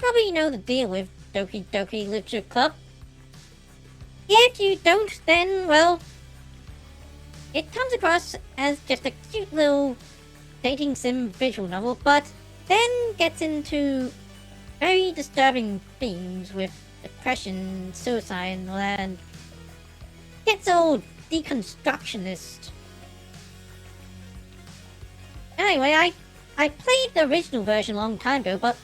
probably know the deal with Doki Doki Literature Club. If you don't, then, well, it comes across as just a cute little dating sim visual novel, but then gets into very disturbing themes with depression, suicide, and all that, and gets all deconstructionist. Anyway, I played the original version a long time ago, but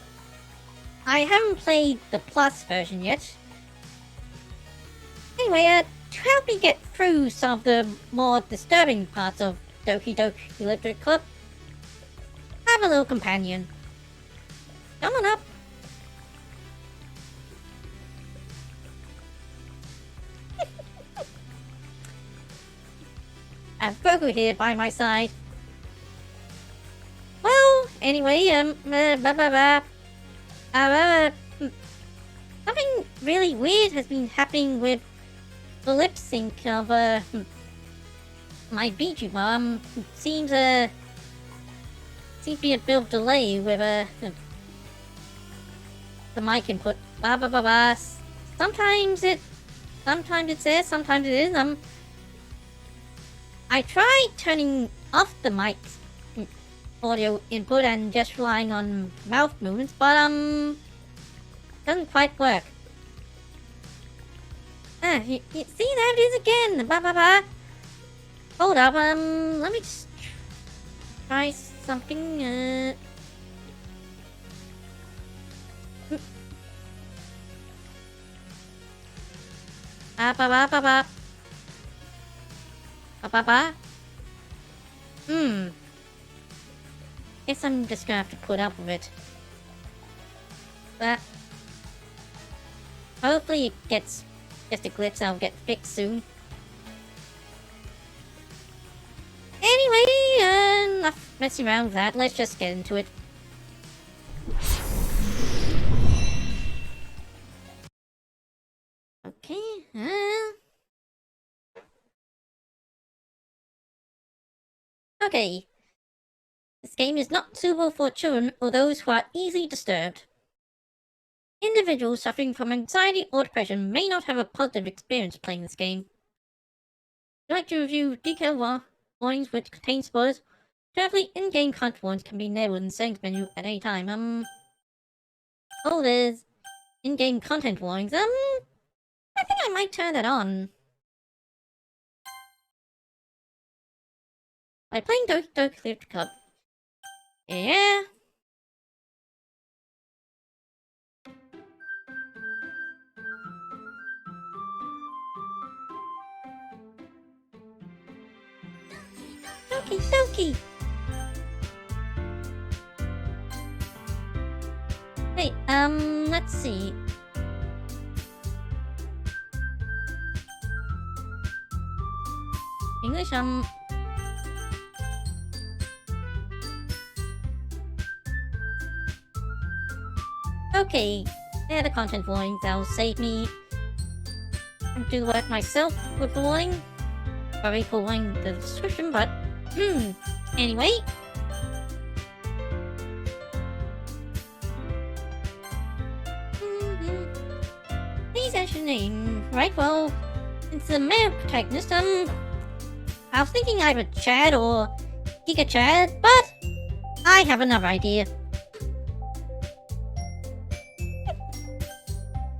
I haven't played the Plus version yet. Anyway, to help me get through some of the more disturbing parts of Doki Doki Literature Club, I have a little companion. Come on up. I've Goku here by my side. Well, anyway, something really weird has been happening with the lip sync of, my VTuber. Seems to be a bit of delay with, the mic input. Sometimes it's there, sometimes it is, I tried turning off the mic audio input and just relying on mouth movements, but doesn't quite work. You see, there it is again. Hold up, let me just try something. Guess I'm just gonna have to put up with it. But hopefully it gets just a glitch that'll get fixed soon. Anyway, enough messing around with that. Let's just get into it. Okay, okay. This game is not suitable for children or those who are easily disturbed. Individuals suffering from anxiety or depression may not have a positive experience playing this game. If you'd like to review detailed warnings which contain spoilers, carefully in-game content warnings can be enabled in the settings menu at any time. Oh, there's in-game content warnings. I think I might turn that on. By playing Doki Doki Literature Club. Yeah. Doki Doki. Hey, let's see. English, okay, there are the content warnings. That'll save me from do the work myself with the warning. Probably following the description, but anyway. Please enter your name. Right, well, it's the male protagonist. I was thinking either Chad or Giga Chad, but I have another idea.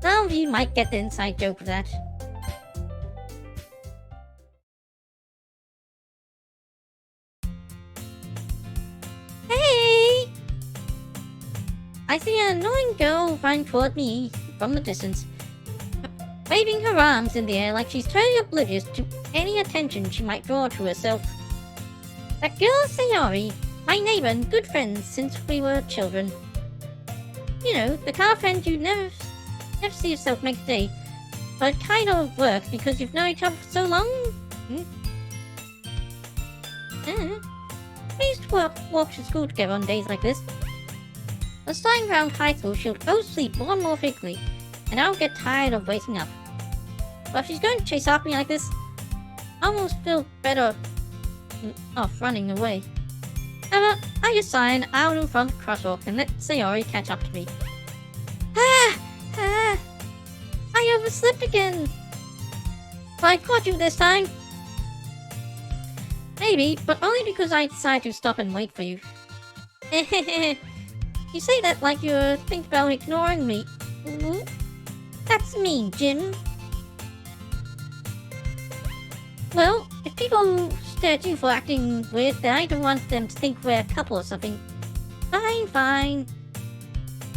Some of you might get the inside joke of that. Hey! I see an annoying girl running toward me from the distance, waving her arms in the air like she's totally oblivious to any attention she might draw to herself. That girl is Sayori, my neighbor and good friend since we were children. You know, the kind of friend you never see yourself next day, but it kind of works because you've known each other for so long. We used to walk to school together on days like this. But starting around high school, she'll go to sleep more and more frequently, and I'll get tired of waking up. But if she's going to chase after me like this, I almost feel better off running away. However, I just sign out in front of the crosswalk and let Sayori catch up to me. overslept again. Well, I caught you this time. Maybe, but only because I decided to stop and wait for you. You say that like you think about ignoring me. That's mean, Jim. Well, if people stare at you for acting weird, then I don't want them to think we're a couple or something. Fine, fine.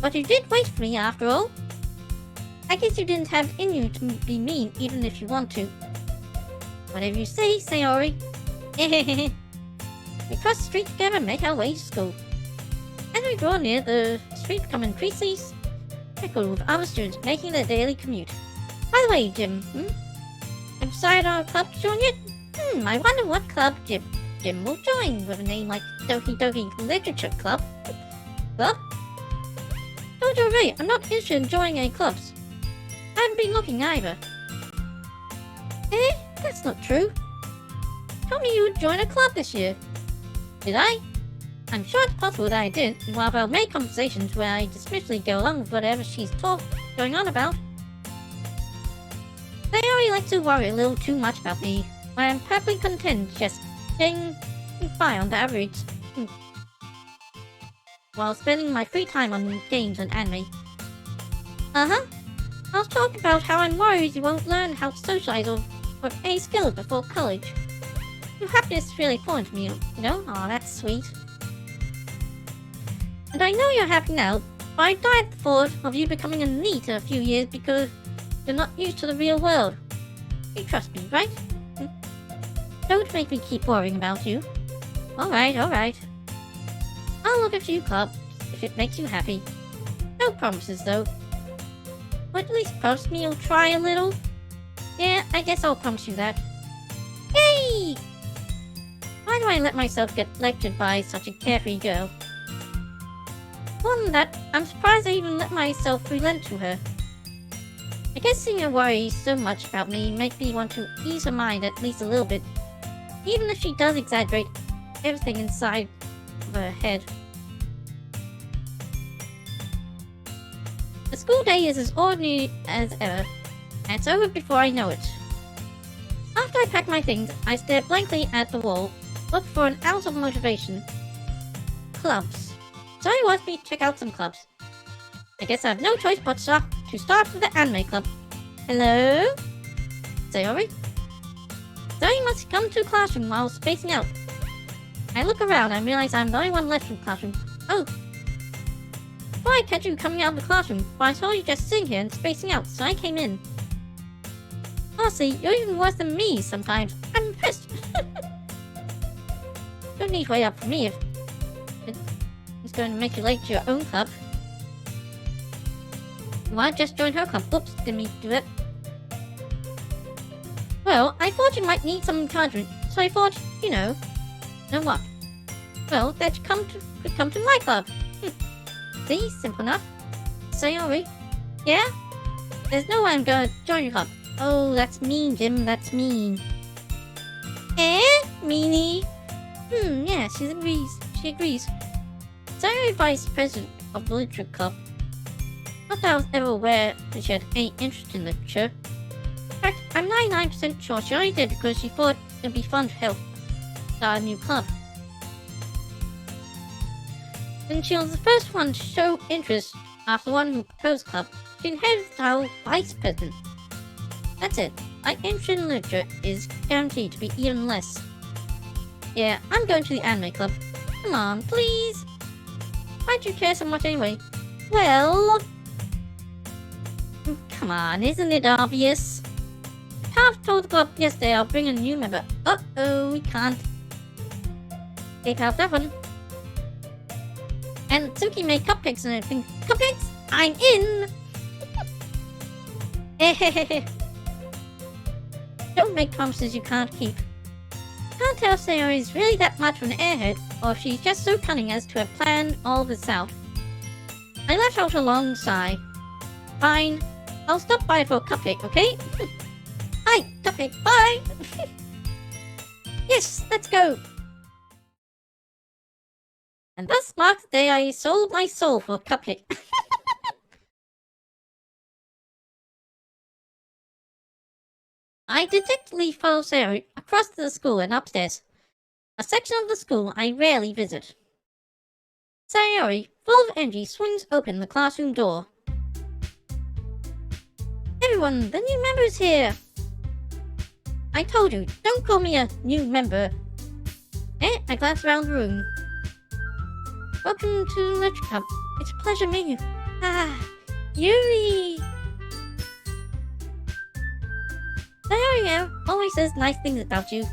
But you did wait for me after all. I guess you didn't have it in you to be mean even if you want to. Whatever you say, Sayori. We cross the street together and make our way to school. As we draw near, the street becomes increasingly speckled with other students making their daily commute. By the way, Jim, have you decided on a club to join yet? I wonder what club Jim will join with a name like Doki Doki Literature Club. Club? Told you already, I'm not interested in joining any clubs. I haven't been looking either. That's not true. Told me you would join a club this year. Did I? I'm sure it's possible that I did, and while I've made conversations where I dismissively go along with whatever she's going on about. They already like to worry a little too much about me, when I'm perfectly content just getting by on the average, while spending my free time on games and anime. I was talking about how I'm worried you won't learn how to socialize or any skills before college. Your happiness is really important to me, you know? Aw, that's sweet. And I know you're happy now, but I died at the thought of you becoming a NEET in a few years because you're not used to the real world. You trust me, right? Don't make me keep worrying about you. Alright. I'll look at you, club, if it makes you happy. No promises, though. But at least promise me you'll try a little? Yeah, I guess I'll promise you that. Yay! Why do I let myself get lectured by such a carefree girl? More than that, I'm surprised I even let myself relent to her. I guess seeing her worry so much about me makes me want to ease her mind at least a little bit, even if she does exaggerate everything inside of her head. The school day is as ordinary as ever, and it's over before I know it. After I pack my things, I stare blankly at the wall, look for an ounce of motivation. Clubs. Sayori wants me to check out some clubs. I guess I have no choice but to start with the anime club. Hello? Sayori? Sayori must come to the classroom while spacing out. I look around and realize I'm the only one left in the classroom. Oh. Before I catch you coming out of the classroom, but I saw you just sitting here and spacing out, so I came in. Honestly, you're even worse than me sometimes. I'm impressed. Don't need to wait up for me if it's going to make you late to your own club. Why just join her club? Oops, didn't mean to do it. Well, I thought you might need some encouragement, so I thought, you know what? Well, that you could come to my club. See, simple enough. Sayori. Yeah? There's no way I'm gonna join your club. Oh, that's mean, Jim, that's mean. Meanie? Yeah, she agrees. Sayori Vice President of the Literature Club. Not that I was ever aware that she had any interest in literature. In fact, I'm 99% sure she only did because she thought it'd be fun to help start a new club. And she was the first one to show interest after the one who proposed club. She inherited the title Vice President. That's it. My interest in literature is guaranteed to be even less. Yeah, I'm going to the anime club. Come on, please. Why'd you care so much anyway? Well... Come on, isn't it obvious? Half told the club yesterday I'll bring a new member. Uh-oh, we can't. Take out that one. And Tsuki made cupcakes and everything. Cupcakes? I'm in! Don't make promises you can't keep. Can't tell if Sayori is really that much of an airhead, or if she's just so cunning as to have planned all this out. I let out a long sigh. Fine. I'll stop by for a cupcake, okay? Hi, cupcake, bye! Yes, let's go! And thus marks the day I sold my soul for a cupcake. I detectively follow Sayori across the school and upstairs, a section of the school I rarely visit. Sayori, full of energy, swings open the classroom door. Everyone, the new member's here! I told you, don't call me a new member. I glance around the room. Welcome to the lecture club. It's a pleasure meeting you. Yuri! Sayori always says nice things about you.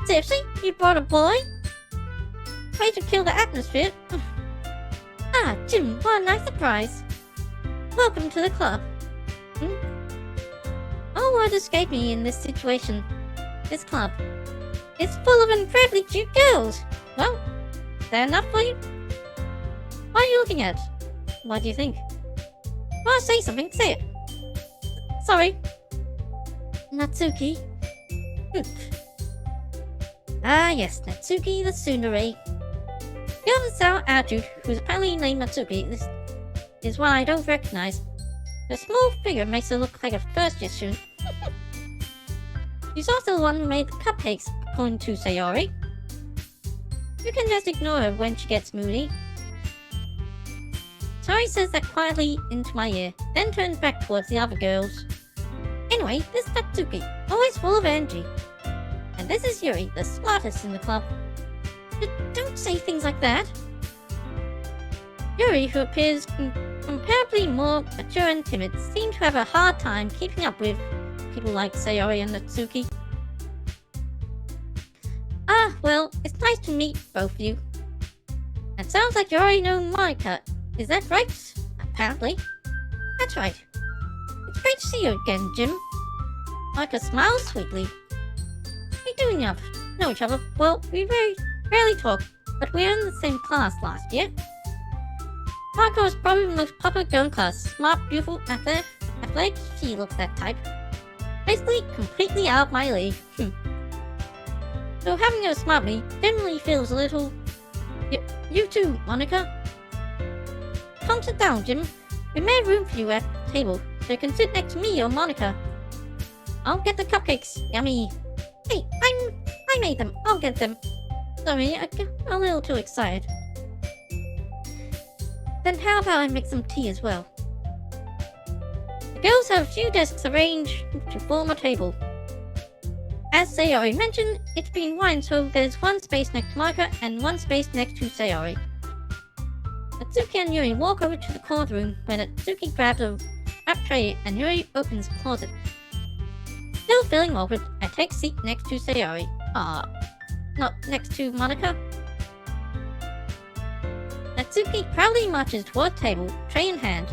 Seriously? You brought a boy? Try to kill the atmosphere? Jim, what a nice surprise. Welcome to the club. All words escape me in this situation. This club. It's full of incredibly cute girls. Well, is that enough for you? What are you looking at? What do you think? Want to say something? Say it. Sorry. Natsuki. Yes, Natsuki the tsundere. The other sour attitude, who's apparently named Natsuki, this is one I don't recognize. The small figure makes her look like a first year student. She's also the one who made the cupcakes, according to Sayori. You can just ignore her when she gets moody. Sayori says that quietly into my ear, then turns back towards the other girls. Anyway, this is Natsuki, always full of energy. And this is Yuri, the smartest in the club. Don't say things like that. Yuri, who appears comparably more mature and timid, seemed to have a hard time keeping up with people like Sayori and Natsuki. Well, it's nice to meet both of you. It sounds like you already know Monica. Is that right? Apparently. That's right. It's great to see you again, Jim. Monica smiles sweetly. We do know each other. Well, we very rarely talk, but we were in the same class last year. Monica was probably the most popular girl in class. Smart, beautiful, athletic, she looks that type. Basically, completely out of my league. So having her smart me generally feels a little... You too, Monica. Come sit down, Jim. We made room for you at the table, so you can sit next to me or Monica. I'll get the cupcakes. Yummy. Hey, I made them. I'll get them. Sorry, I got a little too excited. Then how about I make some tea as well? The girls have a few desks arranged to form a table. As Sayori mentioned, it's been widened so there's one space next to Monica and one space next to Sayori. Natsuki and Yuri walk over to the corner of the room where Natsuki grabs a wrap tray and Yuri opens the closet. Still feeling awkward, I take a seat next to Sayori. Not next to Monica. Natsuki proudly marches toward the table, tray in hand.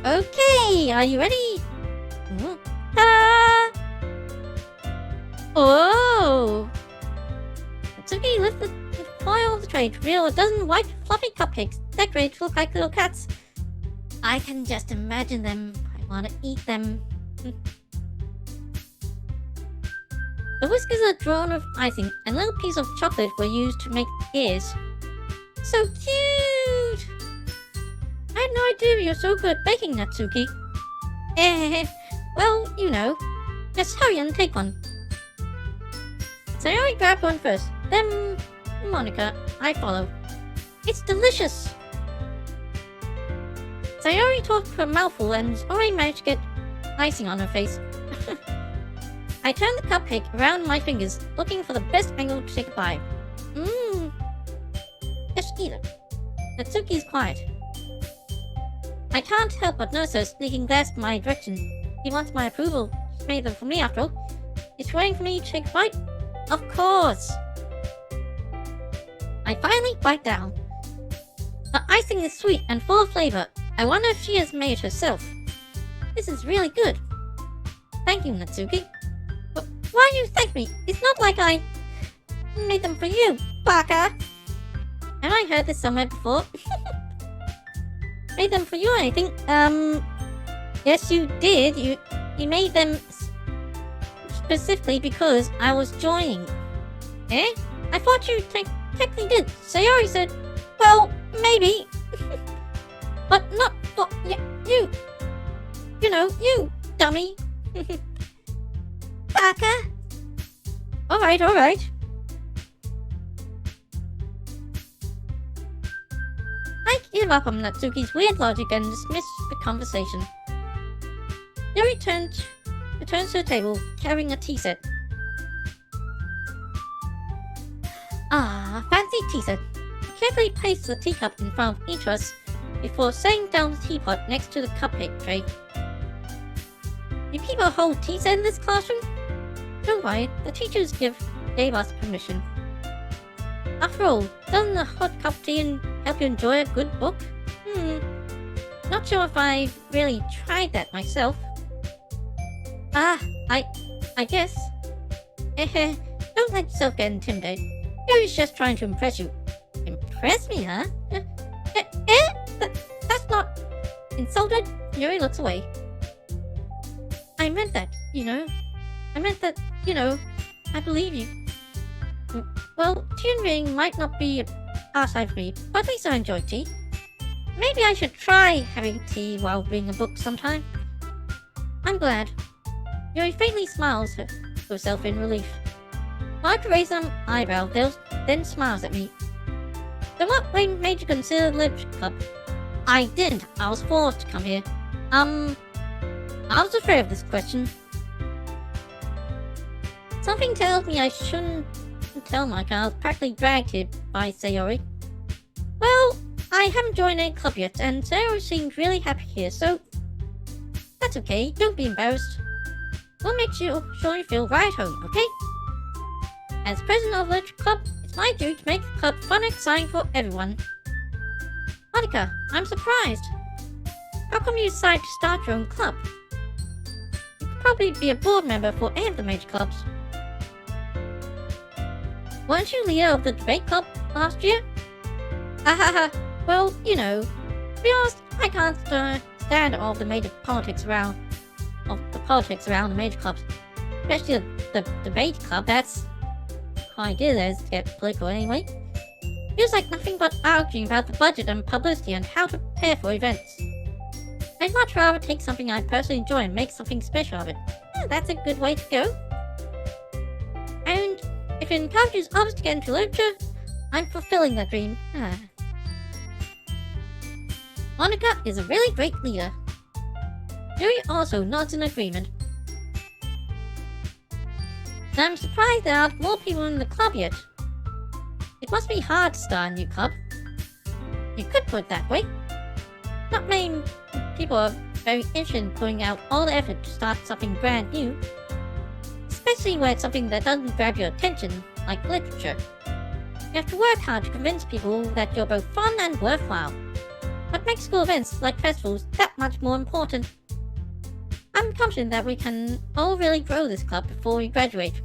Okay, are you ready? Ta-da! Oh! Natsuki lifts the foil of the tray to reveal a dozen white, fluffy cupcakes decorated to look like little cats. I can just imagine them. I want to eat them. The whiskers are drawn with icing, and little pieces of chocolate were used to make ears. So cute! I had no idea you were so good at baking, Natsuki. Well, you know. Just hurry and take one. Sayori grabbed one first, then Monica. I follow. It's delicious! Sayori took her mouthful and already managed to get icing on her face. I turned the cupcake around my fingers, looking for the best angle to take a bite. Just eat it. Natsuki's quiet. I can't help but notice her sneaking glares in my direction. He wants my approval. She made them for me after all. He's waiting for me to take a bite? Of course! I finally bite down. The icing is sweet and full of flavor. I wonder if she has made it herself. This is really good. Thank you, Natsuki. But why do you thank me? It's not like I made them for you, baka! Have I heard this somewhere before? Made them for you, I think. Yes, you did. You made them specifically because I was joining. Eh? I thought you technically did. Sayori said, well, maybe. But not for you. You know, you dummy. Parker? Alright. I give up on Natsuki's weird logic and dismiss the conversation. Yuri returns to the table, carrying a tea set. Ah, fancy tea set. He carefully placed the teacup in front of each of us before setting down the teapot next to the cupcake tray. Do people hold tea set in this classroom? Don't worry, the teachers gave us permission. After all, doesn't a hot cup of tea help you enjoy a good book? Not sure if I've really tried that myself. I guess. Don't let yourself get intimidated. Yuri's just trying to impress you. Impress me, huh? That's not... Insulted, Yuri looks away. I meant that, I believe you. Well, tea reading might not be a pastime for me, but at least I enjoy tea. Maybe I should try having tea while reading a book sometime. I'm glad. Yuri faintly smiles herself in relief. Mark raises an eyebrow, then smiles at me. So what made you consider the Literature Club? I didn't. I was forced to come here. I was afraid of this question. Something tells me I shouldn't tell Mike I was practically dragged here by Sayori. Well, I haven't joined any club yet, and Sayori seems really happy here, so... That's okay, don't be embarrassed. We'll make sure you feel right at home, okay? As president of the Literature Club, it's my duty to make the club fun and exciting for everyone. Monica, I'm surprised. How come you decided to start your own club? You could probably be a board member for any of the major clubs. Weren't you leader of the debate club last year? Well, to be honest, I can't stand all the major politics around the major clubs. Especially the debate club, that's what I did is to get political anyway. Feels like nothing but arguing about the budget and publicity and how to prepare for events. I'd much rather take something I personally enjoy and make something special of it. Yeah, that's a good way to go. And if it encourages others to get into literature, I'm fulfilling that dream. Monica is a really great leader. Yuri also nods in agreement. And I'm surprised there aren't more people in the club yet. It must be hard to start a new club. You could put it that way. Not many people are very interested in putting out all the effort to start something brand new. Especially when it's something that doesn't grab your attention, like literature. You have to work hard to convince people that you're both fun and worthwhile. What makes school events like festivals that much more important? I'm confident that we can all really grow this club before we graduate.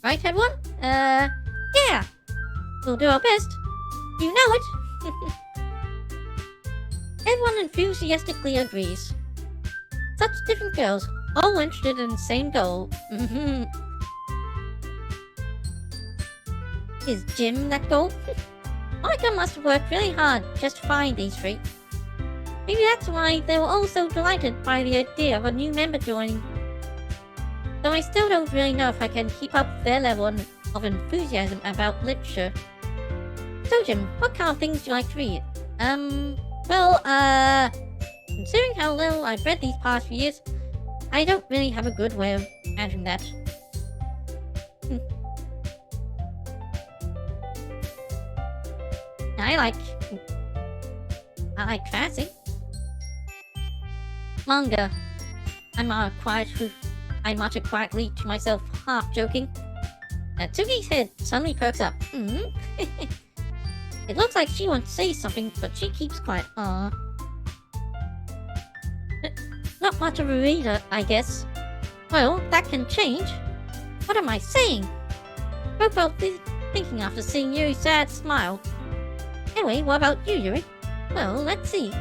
Right, everyone? Yeah! We'll do our best. You know it! Everyone enthusiastically agrees. Such different girls, all interested in the same goal. Is Jim that goal? Monica must have worked really hard just to find these three. Maybe that's why they were all so delighted by the idea of a new member joining. Though I still don't really know if I can keep up their level of enthusiasm about literature. So Jim, what kind of things do you like to read? Considering how little I've read these past few years, I don't really have a good way of answering that. I like fantasy. Manga. I muttered quietly to myself, half joking. Natsuki's head suddenly perks up. It looks like she wants to say something, but she keeps quiet. Not much of a reader, I guess. Well, that can change. What am I saying? Broke out thinking after seeing Yuri's sad smile. Anyway, what about you, Yuri? Well, let's see.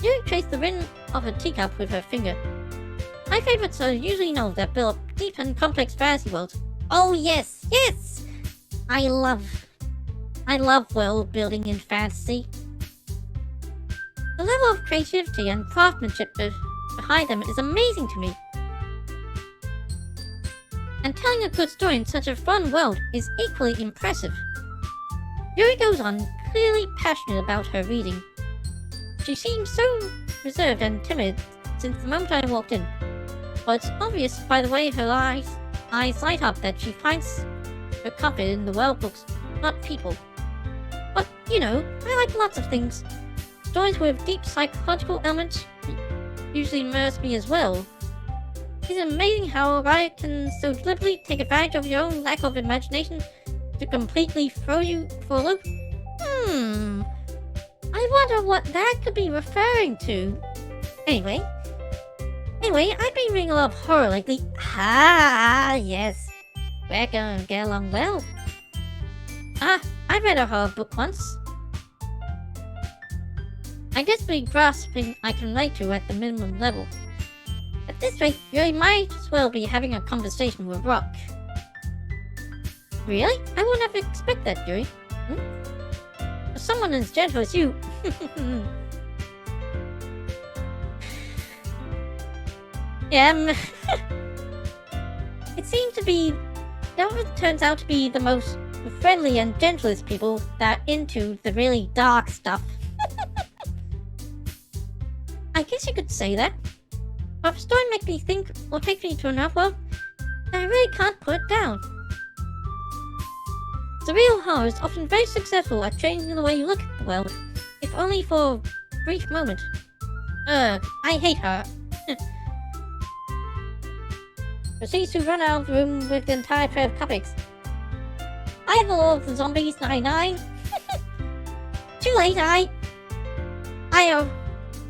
Yuri traced the rim of her teacup with her finger. My favorites are usually novels that build up deep and complex fantasy worlds. Oh yes, yes! I love world building in fantasy. The level of creativity and craftsmanship of behind them is amazing to me. And telling a good story in such a fun world is equally impressive. Yuri goes on, clearly passionate about her reading. She seems so reserved and timid since the moment I walked in, but it's obvious by the way her eyes light up that she finds her comfort in the world books, not people. But, you know, I like lots of things. Stories with deep psychological elements usually immerse me as well. It's amazing how a writer can so deliberately take advantage of your own lack of imagination to completely throw you for a loop. I wonder what that could be referring to. Anyway, I've been reading a lot of horror lately. Ah, yes. We're gonna get along well. I read a horror book once. I guess we're grasping I can relate to at the minimum level. At this rate, you might as well be having a conversation with Rock. Really? I wouldn't have expected that, Yuri. For someone as gentle as you... yeah, it seems to be... It turns out to be the most friendly and gentlest people that are into the really dark stuff. I guess you could say that. But if a story makes me think or takes me to another world, I really can't put it down. Surreal horror is often very successful at changing the way you look at the world, if only for a brief moment. I hate her. Proceeds to run out of the room with the entire tray of cupcakes. I have all of the zombies 99. Too late,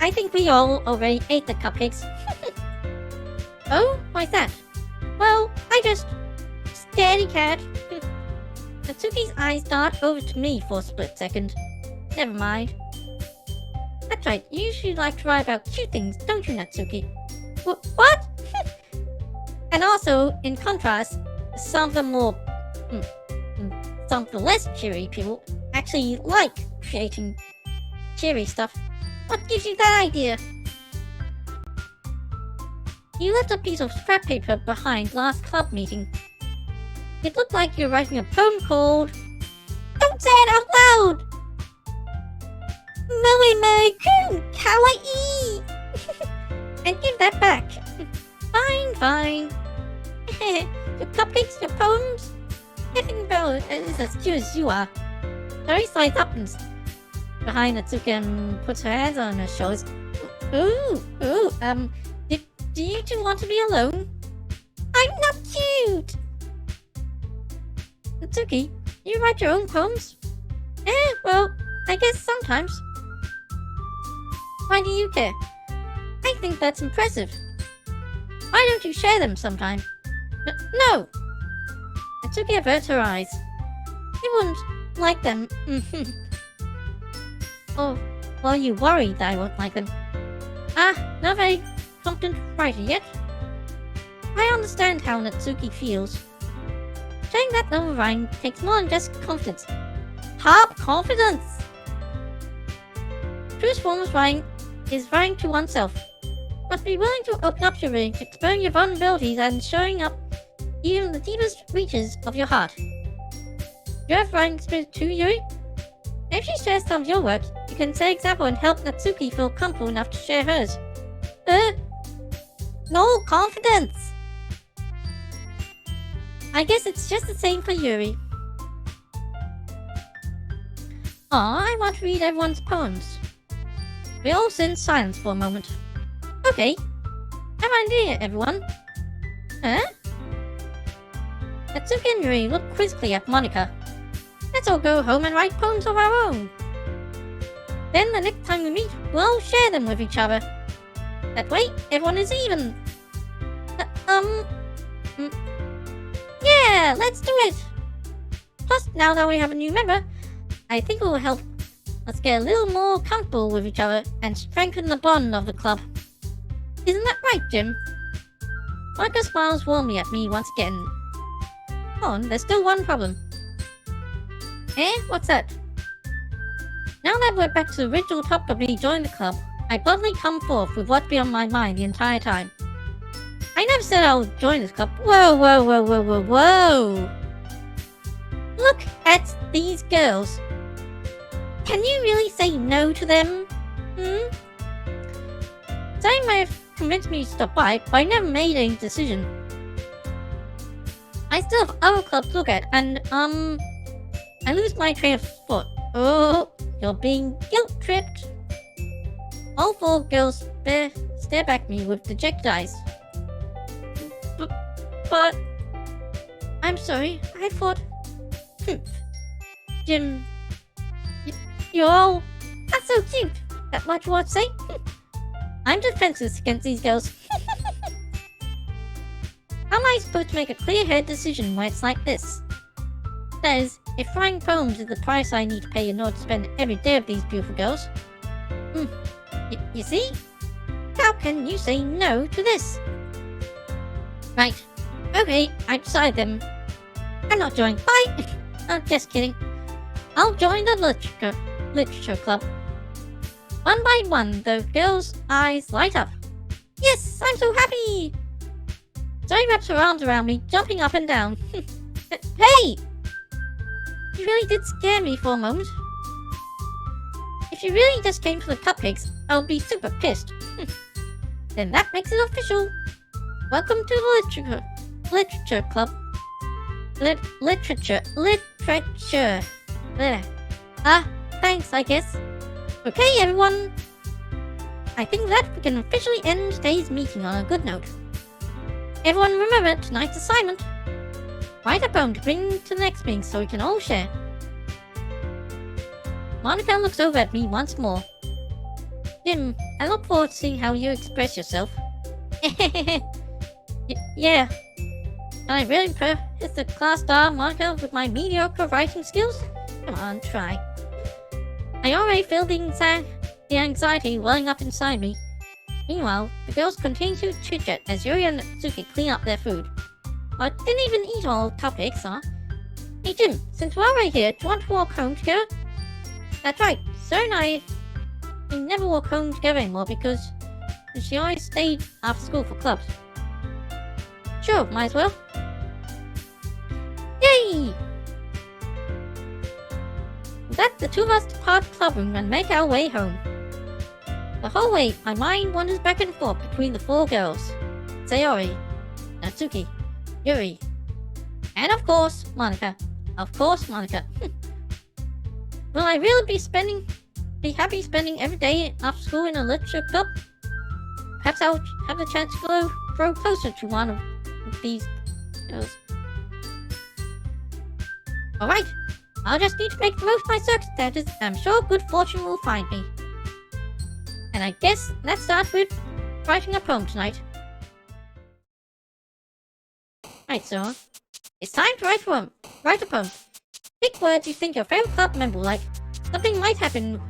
I think we all already ate the cupcakes. Oh, why's that? Well, I just... Scaredy cat. Natsuki's eyes dart over to me for a split second. Never mind. That's right, you usually like to write about cute things, don't you, Natsuki? What? And also, in contrast, some of the more... some of the less cheery people actually like creating cheery stuff. What gives you that idea? You left a piece of scrap paper behind last club meeting. It looked like you were writing a poem called... Don't say it out loud! Mui-kun, kawaii! And give that back. Fine. Your cupcakes, your poems? Everything about it is as cute as you are. Sorry, slides up and behind Natsuki and puts her hands on her shoulders. Do you two want to be alone? I'm not cute! Natsuki, you write your own poems? Well, I guess sometimes. Why do you care? I think that's impressive. Why don't you share them sometime? No! Natsuki averts her eyes. You wouldn't like them. Oh, well, you worry that I won't like them. Not very competent writer yet. I understand how Natsuki feels. Sharing that level of writing takes more than just confidence. Top confidence! Truest form of writing is writing to oneself. Must be willing to open up your range, exploring your vulnerabilities, and showing up even the deepest reaches of your heart. You have writing experience too, Yuri? If she shares some of your work, you can set example and help Natsuki feel comfortable enough to share hers. No confidence! I guess it's just the same for Yuri. I want to read everyone's poems. We all sit in silence for a moment. Okay. Have an idea, everyone. Natsuki and Yuri look quizzically at Monika. Let's all go home and write poems of our own. Then the next time we meet, we'll all share them with each other. That way, everyone is even. Yeah, let's do it! Plus, now that we have a new member, I think it will help us get a little more comfortable with each other and strengthen the bond of the club. Isn't that right, Jim? Monika smiles warmly at me once again. Oh, and there's still one problem. What's that? Now that we're back to the original topic of me joining the club, I boldly come forth with what's been on my mind the entire time. I never said I'll join this club. Whoa, whoa, whoa, whoa, whoa, whoa! Look at these girls. Can you really say no to them? They may have convinced me to stop by, but I never made any decision. I still have other clubs to look at, and, I lose my train of thought. Oh, you're being guilt-tripped. All four girls stare back at me with dejected eyes. But... I'm sorry, I thought... Jim... You're all... That's so cute! That much you want to say? I'm defenseless against these girls. How am I supposed to make a clear-headed decision when it's like this? That is, if frying poems is the price I need to pay in order to spend every day with these beautiful girls. You see? How can you say no to this? Right. Okay, I decided then. I'm not joining. Bye! I'm just kidding. I'll join the literature club. One by one, the girls' eyes light up. Yes, I'm so happy! Zoe wraps her arms around me, jumping up and down. Hey! You really did scare me for a moment. If you really just came for the cupcakes, I'll be super pissed. Then that makes it official. Welcome to the literature club. Literature. There. Thanks, I guess. Okay, everyone. I think that we can officially end today's meeting on a good note. Everyone remember tonight's assignment. Write a poem to bring to the next meeting so we can all share. Monica looks over at me once more. Jim, I look forward to seeing how you express yourself. Yeah. Can I really hit the class star Monica with my mediocre writing skills? Come on, try. I already feel the anxiety welling up inside me. Meanwhile, the girls continue to chit-chat as Yuri and Suki clean up their food. I didn't even eat all the cupcakes, huh? Hey Jim, since we're already here, do you want to walk home together? That's right, Sarah and we never walk home together anymore because she always stayed after school for clubs. Sure, might as well. Yay! With that, the two of us depart the clubroom and make our way home. The whole way, my mind wanders back and forth between the four girls. Sayori, Natsuki, Yuri, and of course, Monica. Of course, Monica. Will I really be happy spending every day after school in a literature club? Perhaps I'll have the chance to grow closer to one of these girls. Alright, I'll just need to make the most of my circumstances, and I'm sure good fortune will find me. And I guess let's start with writing a poem tonight. Right, so it's time to write a poem. Pick words you think your favorite club member will like. Something might happen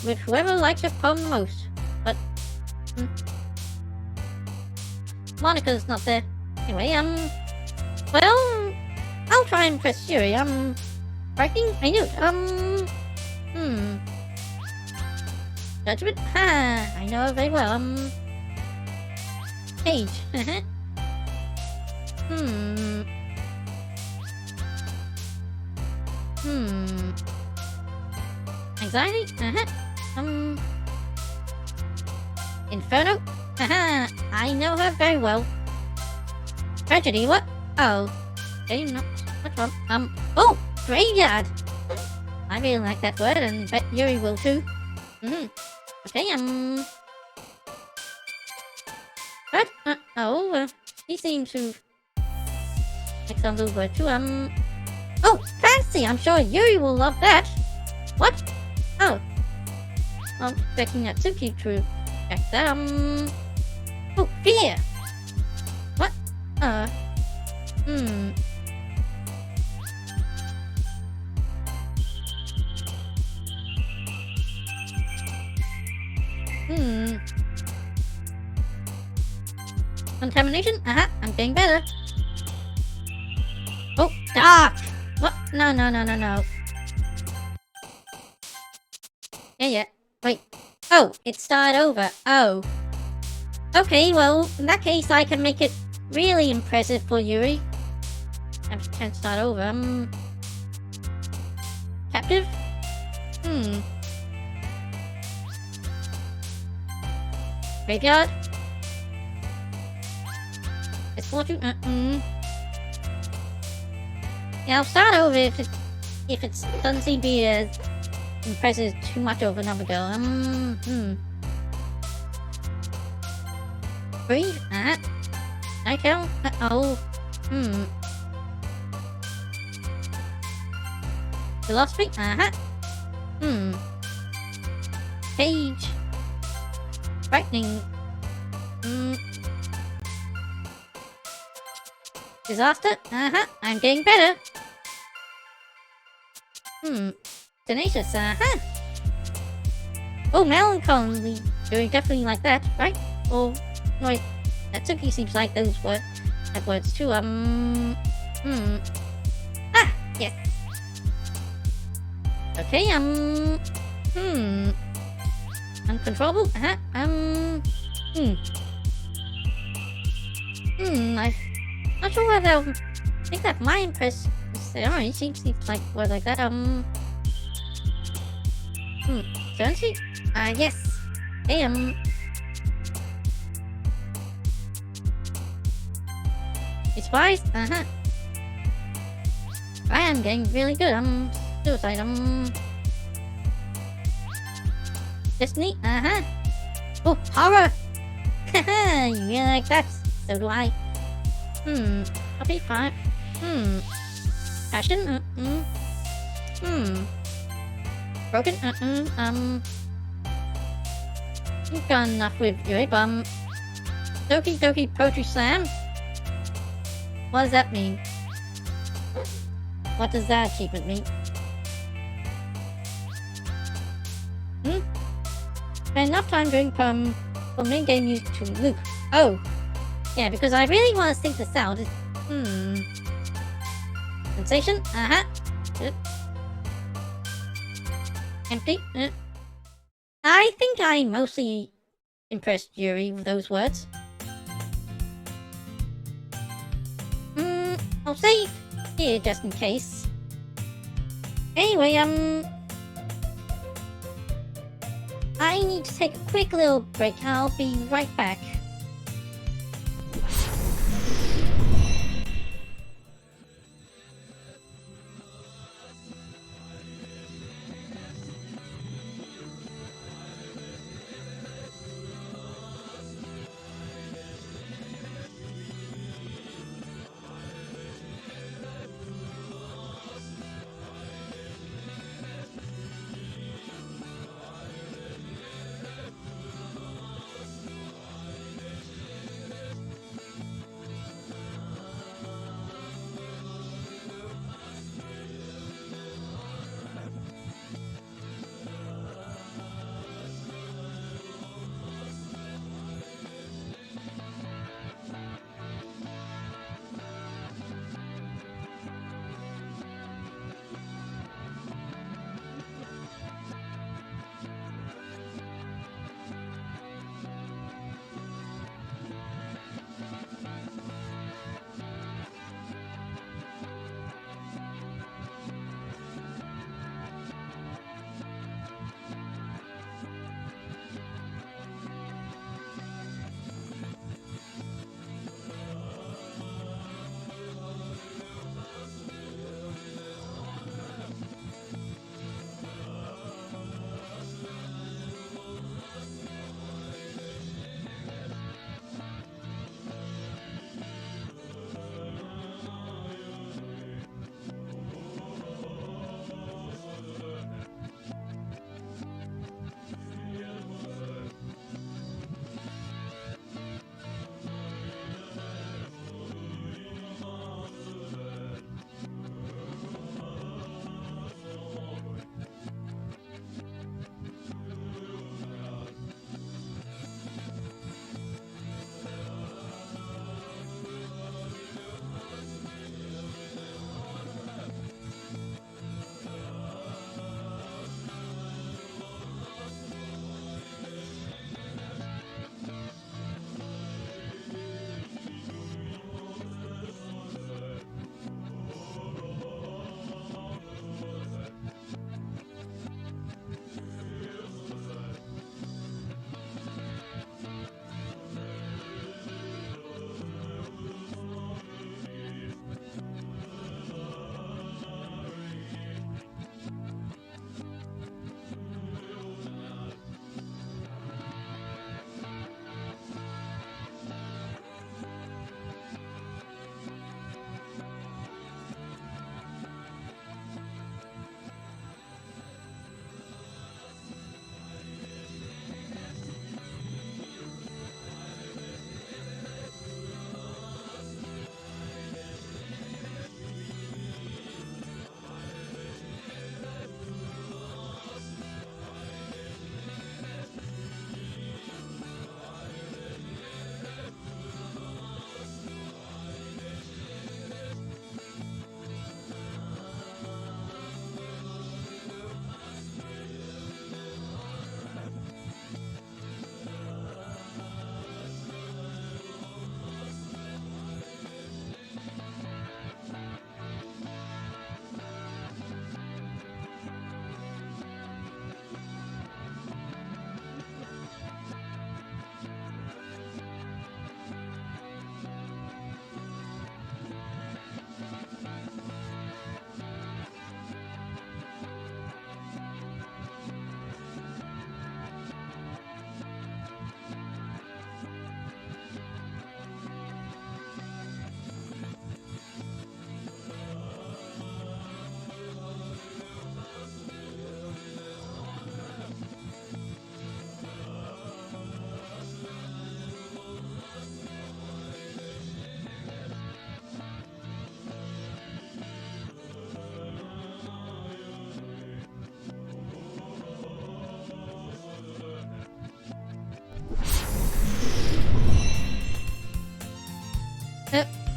with whoever likes your poem the most. But Monica's not there. Anyway, well, I'll try and impress Yuri. Writing a note. Judgment? Ha! I know her very well. Page. Anxiety? Inferno? Haha! I know her very well. Tragedy? What? Oh. Okay, no. What's wrong? Oh! Graveyard! I really like that word, and bet Yuri will too. Okay, But, he seems to like some of those words too, Oh, fancy! I'm sure Yuri will love that! What? Oh. I'm expecting Natsuki to check that, Oh, fear! What? Contamination? I'm getting better. Oh, dark! What? No. Yeah. Wait. Oh, it started over. Oh. Okay, well, in that case, I can make it really impressive for Yuri. I can't start over. Captive? Graveyard? Misfortune? Yeah, I'll start over if it doesn't seem to be as impressive too much over another go. Breathe? Nightgale? Oh. Philosophy? Cage. Frightening. Disaster? I'm getting better. Tenacious? Oh, melancholy. You're definitely like that, right? Oh, wait. Natsuki seems like those words too. Yes. Okay, uncontrollable? I'm not sure whether I think that my impress ceremony seems like word like that. Certainty? Yes. Hey, Despise? I am getting really good. Suicide, Destiny? Oh, horror! Haha, you really like that? So do I. Copy 5. Passion? Broken? You've got enough with your Doki Doki Poetry Slam? What does that mean? What does that achievement mean? Spend enough time doing for main game used to loop. Oh. Yeah, because I really want to think this out. Sensation? Empty? I think I mostly impressed Yuri with those words. I'll save here just in case. Anyway, I need to take a quick little break. I'll be right back.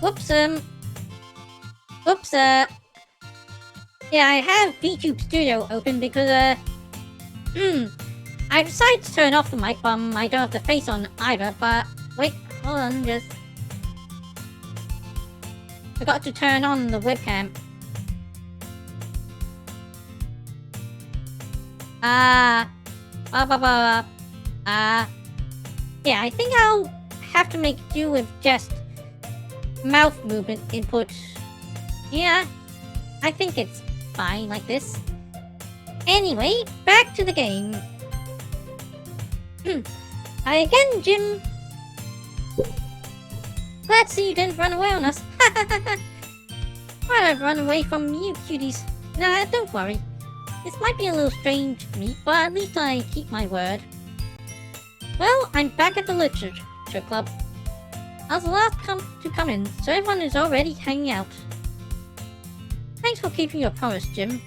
Whoops, yeah, I have VTube Studio open because, I decided to turn off the mic while I don't have the face on either, but wait, hold on, just forgot to turn on the webcam. Yeah, I think I'll have to make do with just mouth movement input. Yeah, I think it's fine like this. Anyway, back to the game. Hi again, Jim. Glad to see you didn't run away on us. Why'd I run away from you, cuties? Nah, don't worry. This might be a little strange for me, but at least I keep my word. Well, I'm back at the Literature Club. I was the last to come in, so everyone is already hanging out. Thanks for keeping your promise, Jim.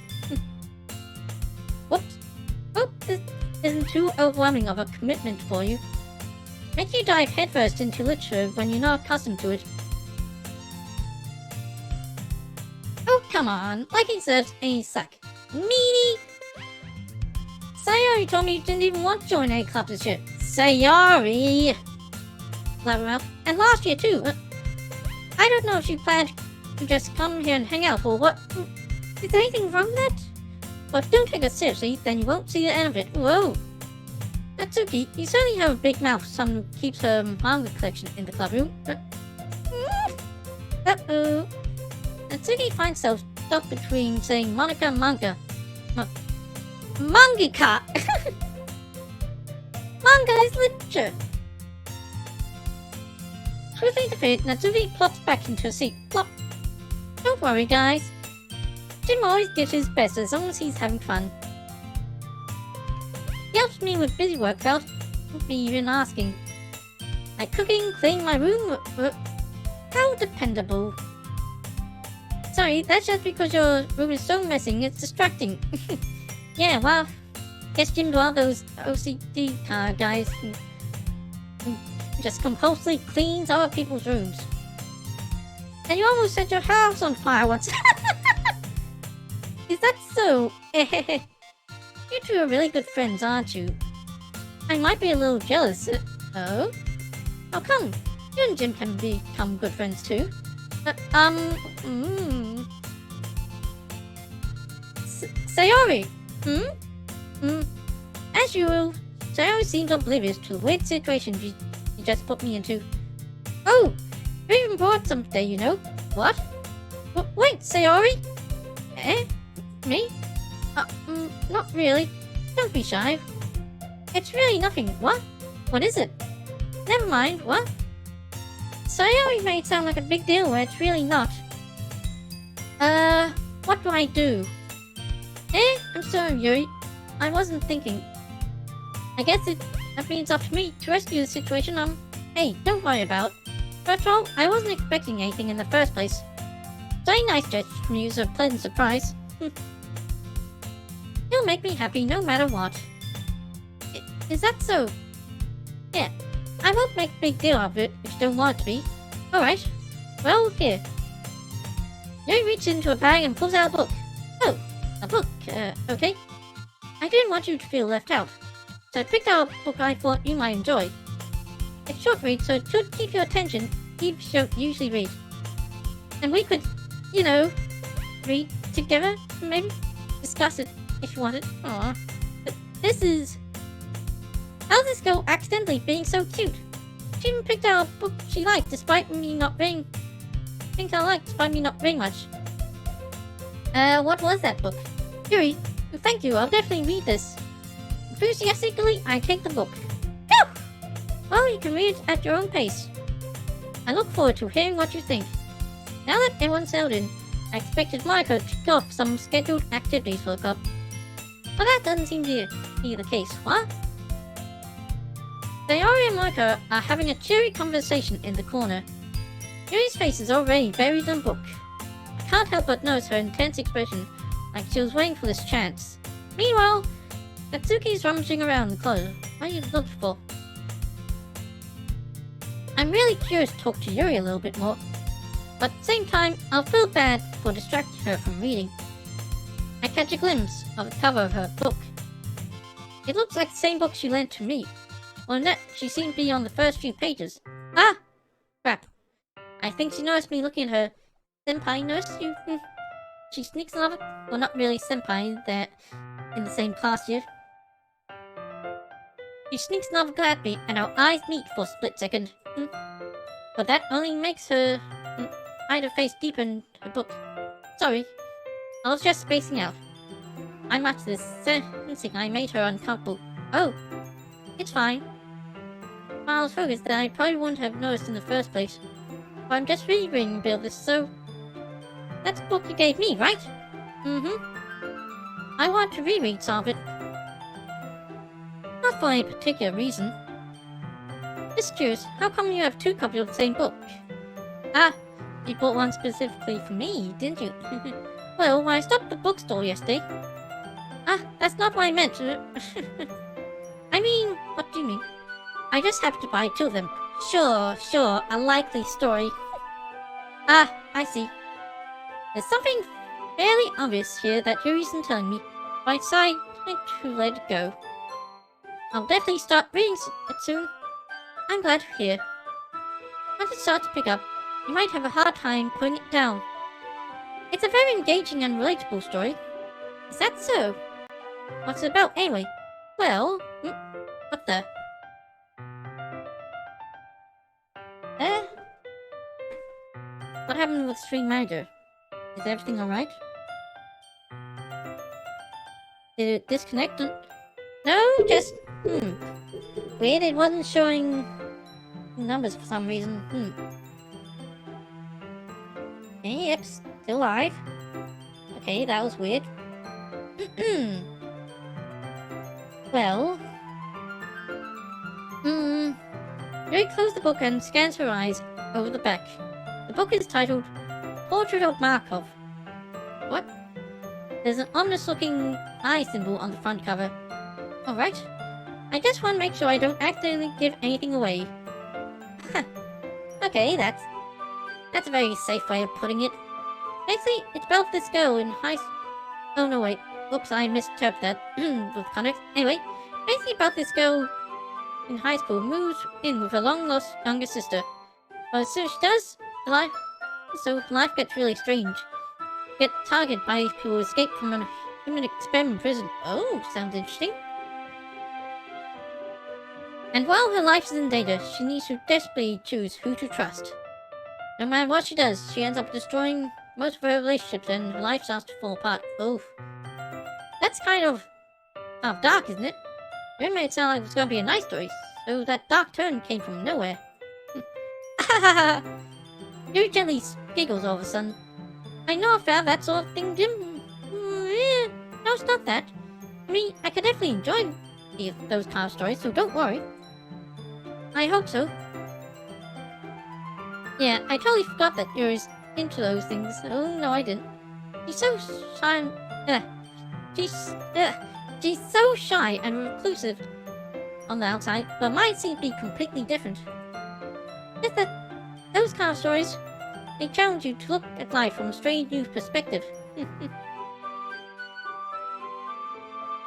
Whoops. Hope this isn't too overwhelming of a commitment for you. Make you dive headfirst into literature when you're not accustomed to it. Oh, come on. Like he deserves a suck. Meanie! Sayori told me you didn't even want to join any club this year. Sayori! Blabbermouth. And last year too. I don't know if she planned to just come here and hang out or what. Is there anything wrong with that? But if you don't take it seriously, then you won't see the end of it. Whoa! Natsuki, you certainly have a big mouth. Someone keeps her manga collection in the club room. Uh-oh. Natsuki finds herself stuck between saying Monica and manga. Mangaka! Manga is literature! Swiftly defeated, Natsuki plops back into her seat. Plop! Don't worry, guys. Jim always gives his best as long as he's having fun. He helps me with busy work without me even asking. Like cooking, cleaning my room. How dependable. Sorry, that's just because your room is so messy, it's distracting. Yeah, well, guess Jim's one of those OCD guys who just compulsively cleans other people's rooms. And you almost set your house on fire once. Is that so? You two are really good friends, aren't you? I might be a little jealous. Oh? How come? You and Jim can become good friends too. Sayori! As usual, Sayori seems oblivious to the weird situation you just put me into. Oh! You even brought some today, you know. What? Wait, Sayori? Eh? Me? Not really. Don't be shy. It's really nothing. What? What is it? Never mind. What? Sayori made it sound like a big deal where it's really not. What do I do? I'm sorry, Yuri. I wasn't thinking. I guess that means up to me to rescue the situation. Hey, don't worry about. First of all, I wasn't expecting anything in the first place. Very nice gesture from you, so a pleasant surprise. You'll make me happy no matter what. Is that so? Yeah, I won't make a big deal of it if you don't want it to be. Alright, well, here. Yuri reaches into a bag and pulls out a book. Oh, a book, okay. I didn't want you to feel left out, so I picked out a book I thought you might enjoy. It's short read, so it should keep your attention, even if you don't usually read. And we could, you know, read together, maybe? Discuss it if you wanted. Aww. But this is... How'd this go accidentally being so cute? She even picked out a book she liked despite me not reading... Things I liked despite me not reading much. What was that book? Yuri, thank you, I'll definitely read this. Enthusiastically, I take the book. Phew! Well, you can read it at your own pace. I look forward to hearing what you think. Now that everyone's settled in, I expected Monica to kick off some scheduled activities for the club. But that doesn't seem to be the case, what? Sayori and Monica are having a cheery conversation in the corner. Yuri's face is already buried in the book. I can't help but notice her intense expression, like she was waiting for this chance. Meanwhile, Natsuki's rummaging around the closet. What are you looking for? I'm really curious to talk to Yuri a little bit more. But at the same time, I'll feel bad for distracting her from reading. I catch a glimpse of the cover of her book. It looks like the same book she lent to me. Well, net, she seemed to be on the first few pages. Ah! Crap. I think she noticed me looking at her. Senpai noticed you? She sneaks another. Well, not really senpai, they're in the same class here. She sneaks another glare at me, and our eyes meet for a split second. But that only makes her hide her face deeper in her book. Sorry, I was just spacing out. I'm after this sensing I made her uncomfortable. Oh, it's fine. If I was focused, then I probably wouldn't have noticed in the first place. But I'm just rereading a bit of this, so... That's the book you gave me, right? I want to reread some of it. Not for any particular reason. Just curious, how come you have two copies of the same book? Ah, you bought one specifically for me, didn't you? Well, when I stopped at the bookstore yesterday... Ah, that's not what I meant. I mean, what do you mean? I just happened to buy two of them. Sure, a likely story. Ah, I see. There's something fairly obvious here that Yuri isn't telling me, but I decided to let it go. I'll definitely start reading it soon. I'm glad you're here. Once it starts to pick up, you might have a hard time putting it down. It's a very engaging and relatable story. Is that so? What's it about anyway? Well, what the? What happened with Stream Manager? Is everything alright? Did it disconnect? No, just, weird, it wasn't showing numbers for some reason. Okay, yep, still live. Okay, that was weird. Well... Yuri closed the book and scans her eyes over the back. The book is titled Portrait of Markov. What? There's an ominous-looking eye symbol on the front cover. Alright. I just want to make sure I don't accidentally give anything away. Okay, that's a very safe way of putting it. Basically, it's about this girl in high school. Oh no, wait. Oops, I misinterpreted that with context. Anyway, basically about this girl in high school moves in with her long-lost younger sister. But as soon as she does, life gets really strange. Get targeted by people who escape from a human experiment prison. Oh, sounds interesting. And while her life is in danger, she needs to desperately choose who to trust. No matter what she does, she ends up destroying most of her relationships and her life starts to fall apart. Oof. That's kind of dark, isn't it? It made it sound like it was going to be a nice story, so that dark turn came from nowhere. Yuri gently giggles all of a sudden. I know about that sort of thing, Jim. No, it's not that. I mean, I could definitely enjoy those kind of stories, so don't worry. I hope so. Yeah, I totally forgot that Yuri's into those things. Oh, no, I didn't. She's so shy. She's so shy and reclusive on the outside, but mine seems to be completely different. Just that those kind of stories, they challenge you to look at life from a strange new perspective.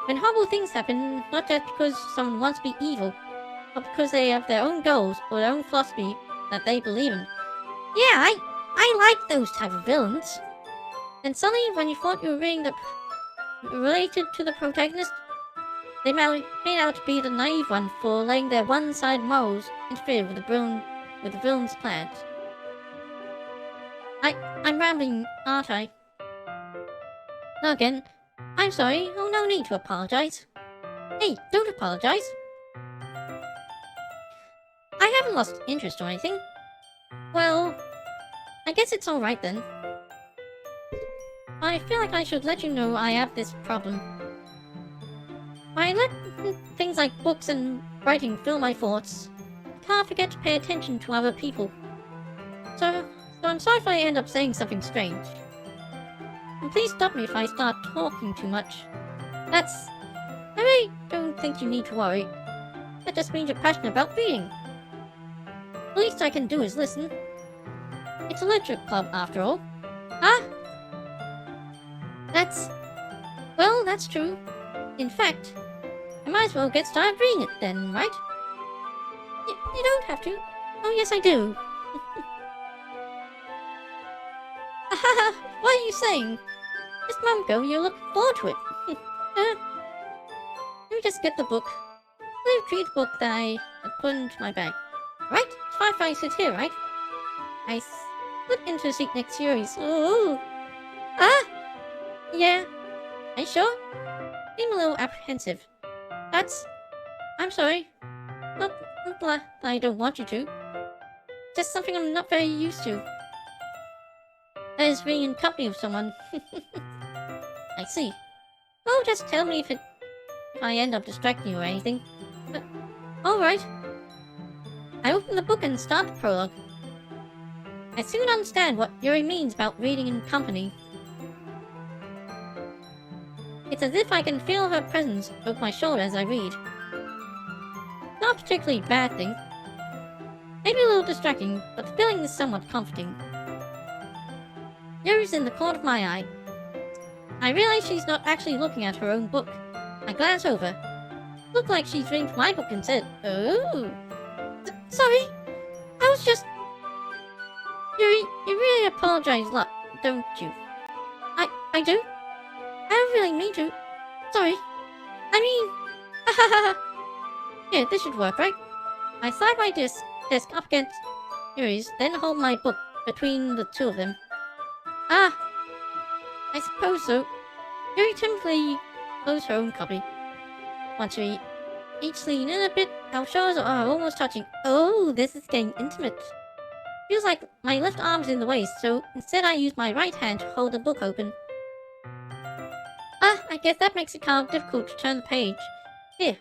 When horrible things happen, not just because someone wants to be evil, but because they have their own goals or their own philosophy that they believe in. Yeah, I like those type of villains. And suddenly, when you thought you were reading the related to the protagonist, they made out to be the naive one for letting their one-sided morals interfere with the villain's plans. I'm rambling, aren't I? No, again. I'm sorry. Oh, no need to apologize. Hey, don't apologize. I haven't lost interest or anything. Well, I guess it's alright then. I feel like I should let you know I have this problem. I let things like books and writing fill my thoughts. I can't forget to pay attention to other people. So I'm sorry if I end up saying something strange. And please stop me if I start talking too much. I really don't think you need to worry. That just means you're passionate about reading. The least I can do is listen. It's a literature club, after all. Ah! That's true. In fact, I might as well get started reading it then, right? You don't have to. Oh, yes, I do. What are you saying? Just a moment ago, you looked forward to it. Let me just get the book. Let me read the book that I had put into my bag. Right? It's fine if I sit here, right? I slid into a seat next to yours. Oh! Ah! Yeah. Are you sure? I'm a little apprehensive. I'm sorry. Not that I don't want you to. Just something I'm not very used to. That is being in company of someone. I see. Oh, just tell me if I end up distracting you or anything. Alright. I open the book and start the prologue. I soon understand what Yuri means about reading in company. It's as if I can feel her presence over my shoulder as I read. Not a particularly bad thing. Maybe a little distracting, but the feeling is somewhat comforting. Yuri's in the corner of my eye. I realize she's not actually looking at her own book. I glance over. Look like she's reading my book instead. Oh! Sorry! I was just... Yuri, you really apologize a lot, don't you? I do? I don't really mean to. Sorry. I mean... Yeah, this should work, right? I slide my desk up against Yuri's, then hold my book between the two of them. Ah! I suppose so. Yuri timidly closed her own copy. Once we each lean in a bit, our shoulders are almost touching. Oh, this is getting intimate. Feels like my left arm's in the way, so instead I use my right hand to hold the book open. Ah, I guess that makes it kind of difficult to turn the page. Here.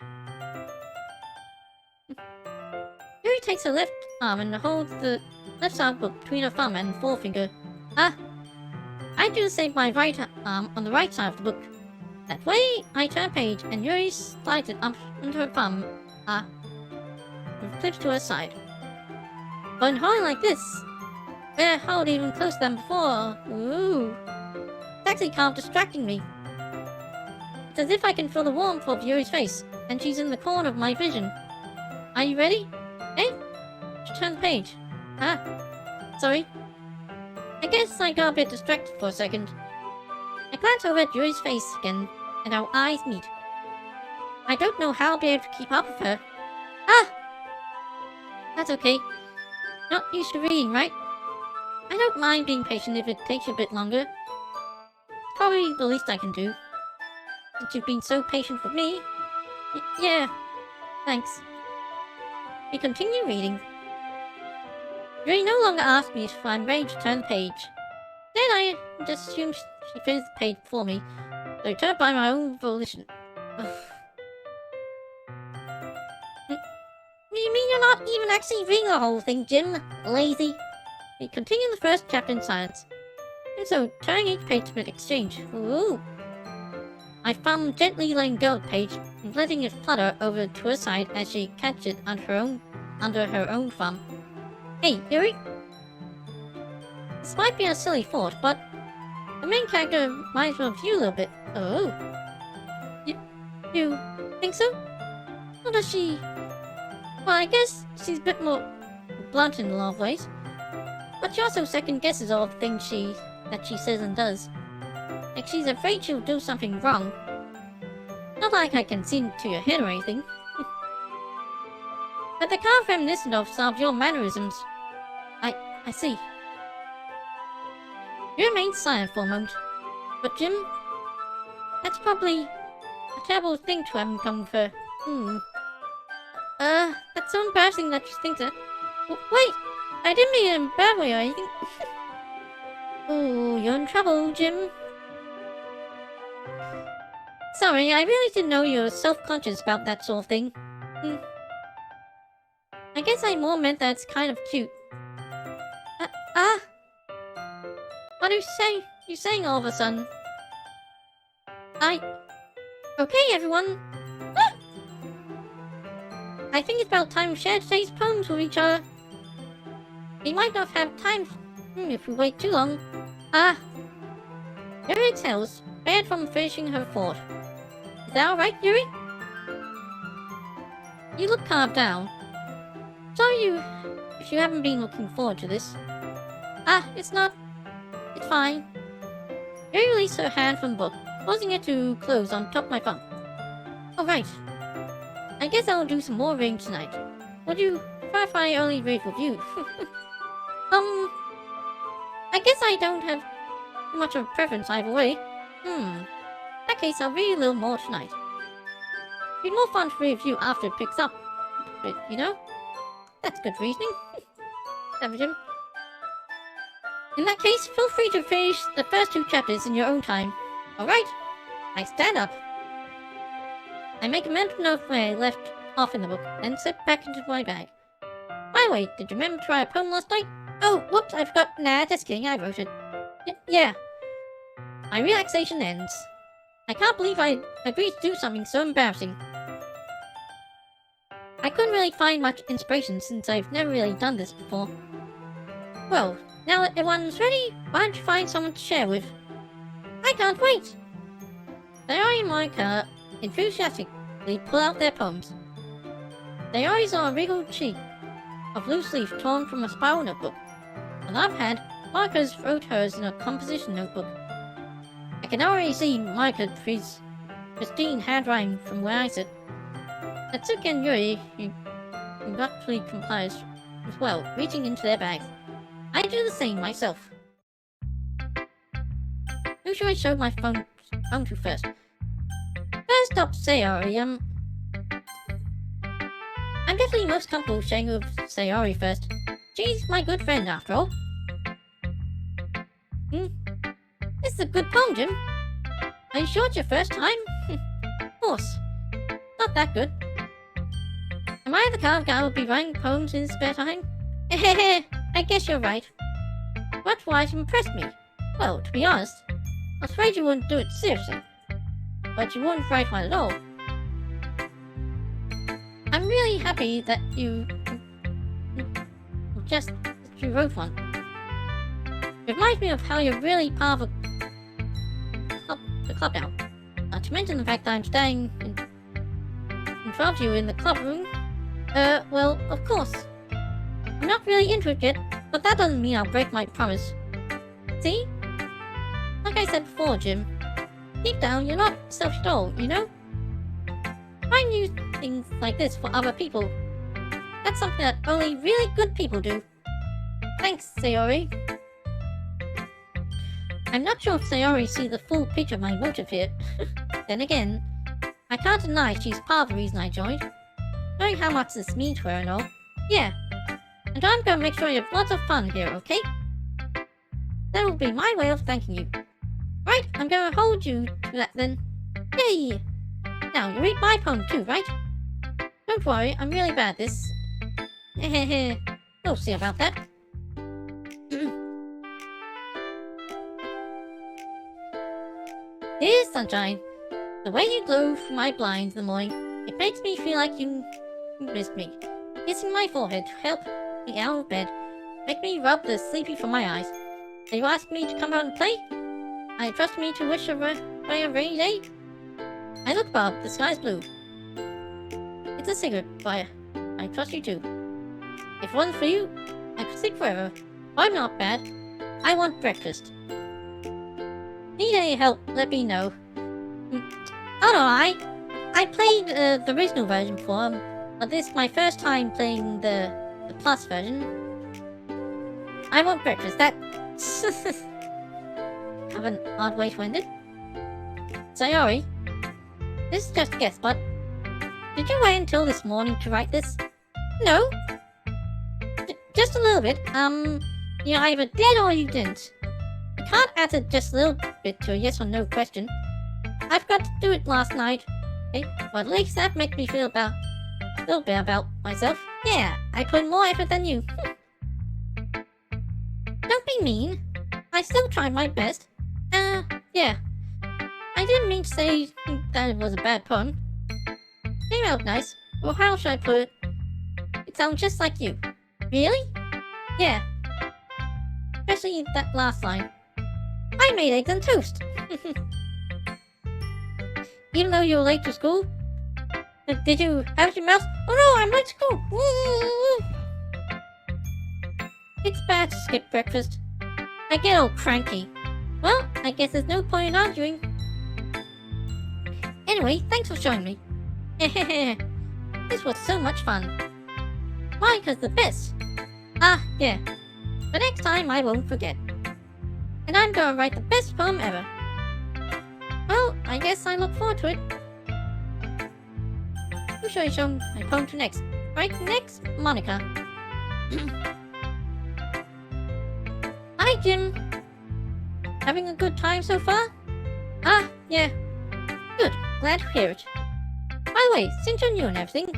Yuri takes her left arm and holds the left side book between her thumb and forefinger. Ah! I do the same with my right arm on the right side of the book. That way, I turn a page and Yuri slides it up into her thumb, with flips to her side. But in holding like this, we're held even closer than before. Ooh. It's actually kind of distracting me. It's as if I can feel the warmth of Yuri's face, and she's in the corner of my vision. Are you ready? Eh? Should turn the page. Ah. Sorry. I guess I got a bit distracted for a second. I glance over at Yuri's face again, and our eyes meet. I don't know how I'll be able to keep up with her. Ah! That's okay. Not used to reading, right? I don't mind being patient if it takes a bit longer. It's probably the least I can do. Since you've been so patient with me. Yeah. Thanks. We continue reading. Yuri no longer asks me if I'm ready to turn the page. Then I just assume she finished the page for me, so I turn by my own volition. You mean you're not even actually reading the whole thing, Jim? Lazy. We continue the first chapter in silence. And so, turning each page to an exchange. Ooh. I thumb gently letting go of the page and letting it flutter over to her side as she catches it under her own thumb. Hey, Yuri? This might be a silly thought, but the main character reminds me of you a little bit. Oh. You think so? Or does she... Well, I guess she's a bit more blunt in a lot of ways. But she also second guesses all the things that she says and does. Like she's afraid she'll do something wrong. Not like I can see into your head or anything. But they're kind of reminiscent of some of your mannerisms. I see. You remain silent for a moment. But Jim, that's probably a terrible thing to have in common with her. That's so embarrassing that you think that. Wait! I didn't mean it in a bad way or anything. Oh, you're in trouble, Jim. Sorry, I really didn't know you were self-conscious about that sort of thing. I guess I more meant that it's kind of cute. What are you saying all of a sudden? Okay, everyone. I think it's about time we shared today's poems with each other. We might not have time If we wait too long... Ah! Yuri exhales, banned from finishing her thought. Is that alright, Yuri? You look calmed down. Sorry if you haven't been looking forward to this. Ah, it's not... It's fine. Yuri released her hand from the book, causing it to close on top of my thumb. Oh, right. I guess I'll do some more reading tonight. Would you verify early rate review? I guess I don't have much of a preference either way. In that case, I'll read a little more tonight. It'd be more fun to review after it picks up. But, you know? That's good reasoning. Jim. In that case, feel free to finish the first 2 chapters in your own time. Alright. I stand up. I make a mental note where I left off in the book, then slip back into my bag. By the way, did you remember to write a poem last night? Oh, whoops, I forgot. Nah, just kidding, I wrote it. Yeah. My relaxation ends. I can't believe I agreed to do something so embarrassing. I couldn't really find much inspiration since I've never really done this before. Well, now that everyone's ready, why don't you find someone to share with? I can't wait! Sayori and Monica enthusiastically pull out their poems. Sayori's on a wrinkled sheet of loose leaf torn from a spiral notebook. On the other hand, Monica's wrote hers in a composition notebook. I can already see Monica's pristine handwriting from where I sit. Natsuki and Yuri reluctantly complies as well, reaching into their bags. I do the same myself. Who should I show my phone to first? First up, Sayori. I'm definitely most comfortable sharing with Sayori first. She's my good friend, after all. This is a good poem, Jim. Are you sure it's your first time? Of course. Not that good. Am I the kind of guy who will be writing poems in his spare time? I guess you're right. But why it impressed me? Well, to be honest, I was afraid you wouldn't do it seriously. But you wouldn't write one at all. I'm really happy that you wrote one. It reminds me of how you're really part of the club now. Not to mention the fact that I'm staying in front of you in the club room. Well, of course. I'm not really into it yet, but that doesn't mean I'll break my promise. See? Like I said before, Jim, deep down, you're not selfish at all, you know? Trying to do things like this for other people. That's something that only really good people do. Thanks, Sayori. I'm not sure if Sayori sees the full picture of my motive here. Then again, I can't deny she's part of the reason I joined. Knowing how much this means to her and all. Yeah. And I'm gonna make sure you have lots of fun here, okay? That will be my way of thanking you. Right, I'm gonna hold you to that then. Yay! Now, you read my poem too, right? Don't worry, I'm really bad at this. Hehehe. We'll see about that. Dear Sunshine, the way you glow through my blinds in the morning, it makes me feel like you missed me. Kissing my forehead to help me out of bed, make me rub the sleepy from my eyes. Did you ask me to come out and play? I trust me to wish away a rainy day? I look above, the sky's blue. It's a cigarette fire. I trust you too. If it wasn't for you, I could sleep forever. I'm not bad. I want breakfast. Need any help, let me know. Oh no, I played the original version before, but this is my first time playing the plus version. I want breakfast, that... Have an odd way to end it. Sayori, this is just a guess, but... Did you wait until this morning to write this? No. Just a little bit. You either did or you didn't. You can't answer just a little bit to a yes or no question. I forgot to do it last night. Okay, well at least that makes me feel a little bit about myself. Yeah, I put in more effort than you. Don't be mean. I still tried my best. Yeah. I didn't mean to say that it was a bad poem. Came out nice. Well, how should I put it? It sounds just like you. Really? Yeah. Especially that last line. I made eggs and toast! Even though you were late to school? Did you have your mouse? Oh no, I'm late to school! It's bad to skip breakfast. I get all cranky. Well, I guess there's no point in arguing. Anyway, thanks for showing me. This was so much fun. Monica's the best. Ah, yeah. But next time I won't forget. And I'm gonna write the best poem ever. Well, I guess I look forward to it. Who should I show my poem to next? Right next, Monica. Hi, Jim. Having a good time so far? Ah, yeah. Good. Glad to hear it. By the way, since you're new and everything,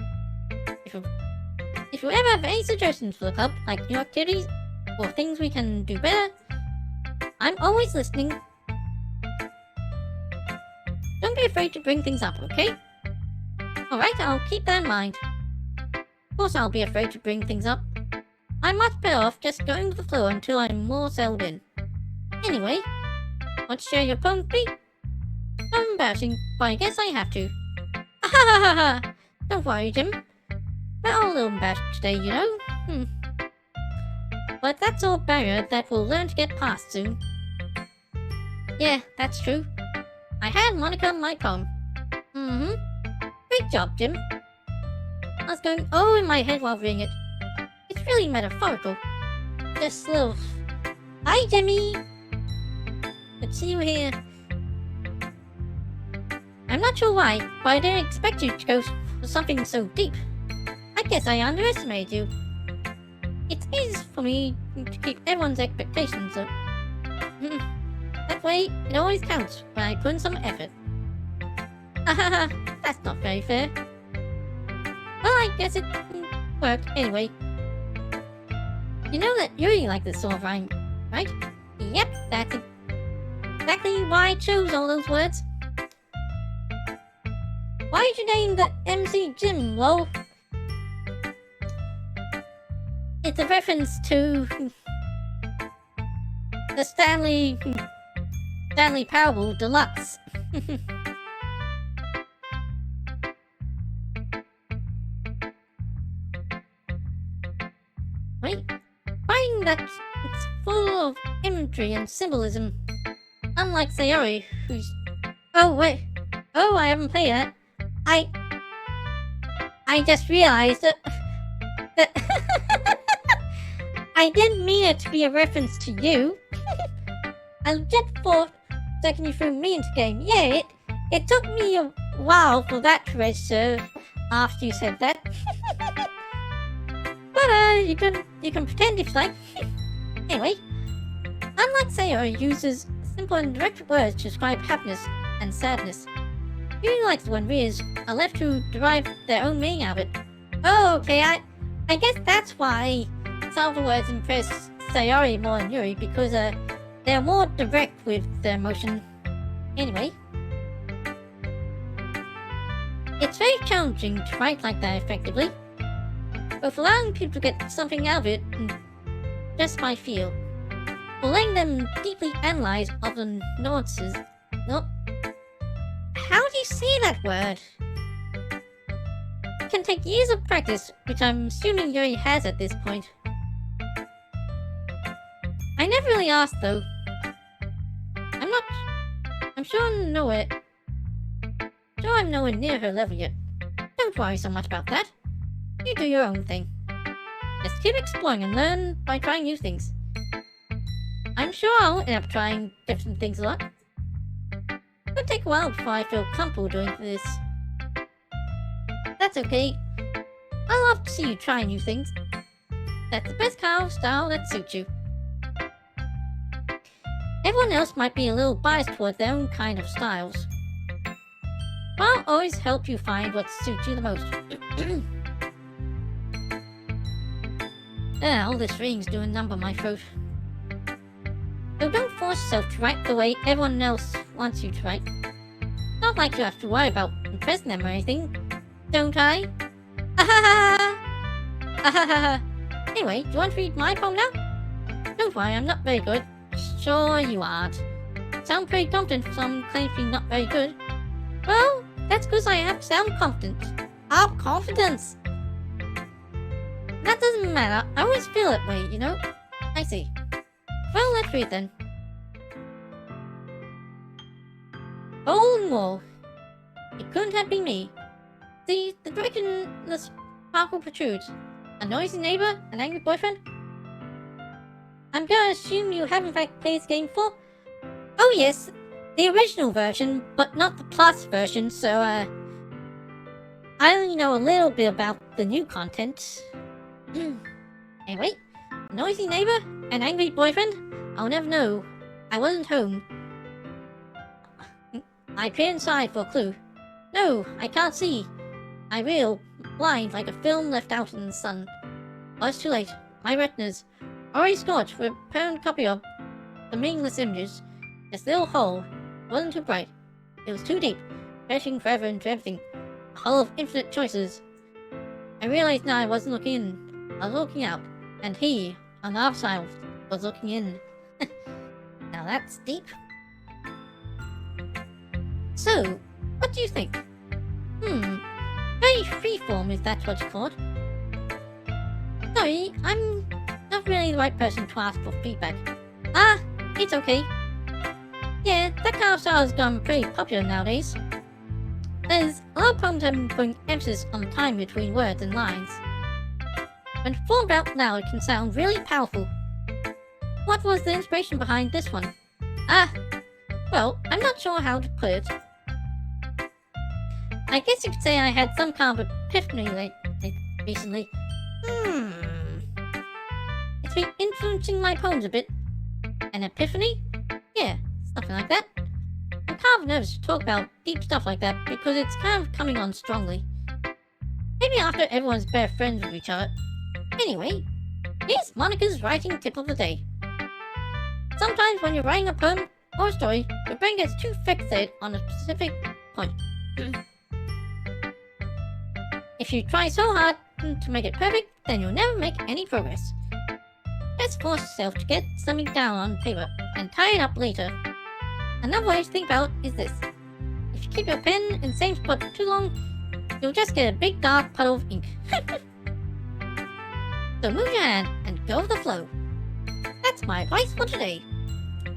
if you ever have any suggestions for the club, like new activities or things we can do better, I'm always listening. Don't be afraid to bring things up, okay? Alright, I'll keep that in mind. Of course I'll be afraid to bring things up. I'm much better off just going with the flow until I'm more settled in. Anyway, want to share your poem, please? I'm embarrassing, but I guess I have to. Don't worry, Jim. We're all a little embarrassed today, you know? But that's all barrier that we'll learn to get past soon. Yeah, that's true. I had Monica on my poem. Great job, Jim. I was going oh in my head while reading it. It's really metaphorical. Just little... Hi, Jimmy! Good to see you here. I'm not sure why, but I didn't expect you to go for something so deep. I guess I underestimated you. It's easy for me to keep everyone's expectations up. That way, it always counts when I put in some effort. That's not very fair. Well, I guess it worked anyway. You know that you really like this sort of rhyme, right? Yep, that's exactly why I chose all those words. Why did you name the MC Jim, lol? It's a reference to the Stanley Parable Deluxe. Wait, finding that it's full of imagery and symbolism. Unlike Sayori, who's... Oh, wait. Oh, I haven't played that. I just realized that I didn't mean it to be a reference to you. I just thought taking you through me into game. Yeah, it took me a while for that to register after you said that. But you can pretend if you like. Anyway, unlike Sayori, uses simple and direct words to describe happiness and sadness. Yuri likes when readers are left to derive their own meaning out of it. Oh, okay, I guess that's why some of the words impress Sayori more than Yuri, because they're more direct with their emotion. Anyway, it's very challenging to write like that effectively, both allowing people to get something out of it and just by feel, or letting them deeply analyze other nuances. No, how do you say that word? It can take years of practice, which I'm assuming Yuri has at this point. I never really asked though. I'm sure I'm nowhere near her level yet. Don't worry so much about that. You do your own thing. Just keep exploring and learn by trying new things. I'm sure I'll end up trying different things a lot. It'll take a while before I feel comfortable doing this. That's okay. I love to see you try new things. That's the best kind of style that suits you. Everyone else might be a little biased toward their own kind of styles. But I'll always help you find what suits you the most. All this reading's doing a number on my throat. So don't force yourself to write the way everyone else wants you to write. Not like you have to worry about impressing them or anything. Don't I? Anyway, do you want to read my poem now? Don't worry, I'm not very good. Sure you aren't. Sound pretty confident for someone claims to be not very good. Well, that's because I have sound confidence. Have confidence! That doesn't matter. I always feel that way, you know? I see. Well, let's read then. Golden Wall. It couldn't have been me. See, the directionless sparkle protrudes. A noisy neighbor? An angry boyfriend? I'm gonna assume you haven't in fact played this game before? Oh yes, the original version, but not the plus version, so I only know a little bit about the new content. Anyway, a noisy neighbor? An angry boyfriend? I'll never know. I wasn't home. I peered inside for a clue. No, I can't see. I reel, blind like a film left out in the sun. Well, it's too late. My retinas, already scorched with a permanent copy of the meaningless images. This little hole wasn't too bright. It was too deep, stretching forever into everything. A hole of infinite choices. I realized now I wasn't looking in. I was looking out, and he, on the other side, was looking in. Now that's deep. So, what do you think? Very freeform if that's what you call it. Sorry, I'm not really the right person to ask for feedback. Ah, it's okay. Yeah, that kind of style has gone pretty popular nowadays. There's a lot of poems have been putting emphasis on the time between words and lines. When performed out loud, it can sound really powerful. What was the inspiration behind this one? Well, I'm not sure how to put it. I guess you could say I had some kind of epiphany recently. It's been influencing my poems a bit. An epiphany? Yeah, something like that. I'm kind of nervous to talk about deep stuff like that because it's kind of coming on strongly. Maybe after everyone's better friends with each other. Anyway, here's Monica's writing tip of the day. Sometimes when you're writing a poem or a story, your brain gets too fixated on a specific point. If you try so hard to make it perfect, then you'll never make any progress. Just force yourself to get something down on paper and tie it up later. Another way to think about it is this. If you keep your pen in the same spot for too long, you'll just get a big dark puddle of ink. So move your hand and go with the flow. That's my advice for today.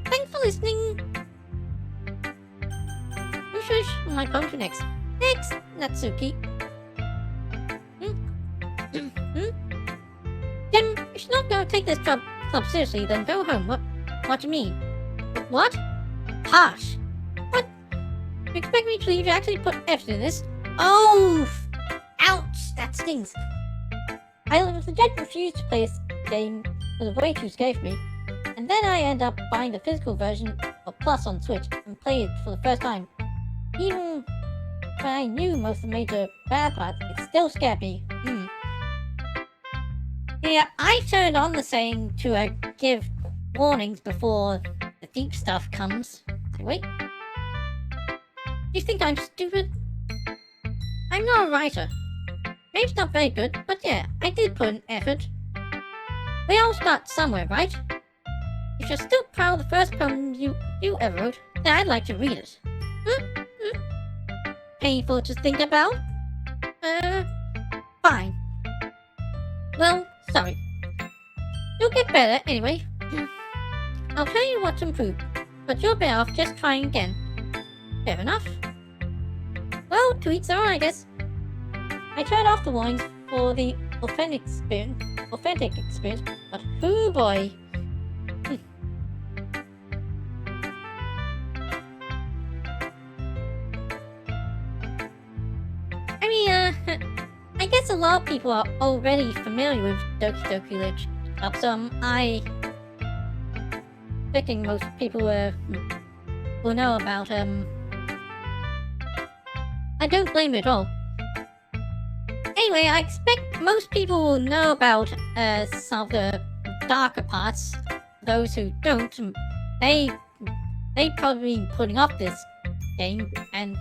Thanks for listening. Who should my poem to next? Next, Natsuki. Jim, if you're not going to take this club seriously, then go home. What do you mean? What? Harsh. What? You expect me to believe you actually put effort in this? Oh! Ouch! That stings. I legit refused to play this game. It was way too scary for me. And then I end up buying the physical version of Plus on Switch and play it for the first time. Even when I knew most of the major bad parts, it still scared me. Yeah, I turned on the saying to give warnings before the deep stuff comes. So wait. Do you think I'm stupid? I'm not a writer. Maybe it's not very good, but yeah, I did put in effort. We all start somewhere, right? If you're still proud of the first poem you ever wrote, then I'd like to read it. Painful to think about? Fine. Well, sorry. You'll get better anyway. I'll tell you what to improve, but you're better off just trying again. Fair enough. Well, to each their own, I guess. I turned off the warnings for the authentic experience, but oh boy. I mean, I guess a lot of people are already familiar with Doki Doki Literature Club, so I think most people will know about I don't blame you at all. Anyway, I expect most people will know about some of the darker parts. Those who don't, they probably been putting off this game and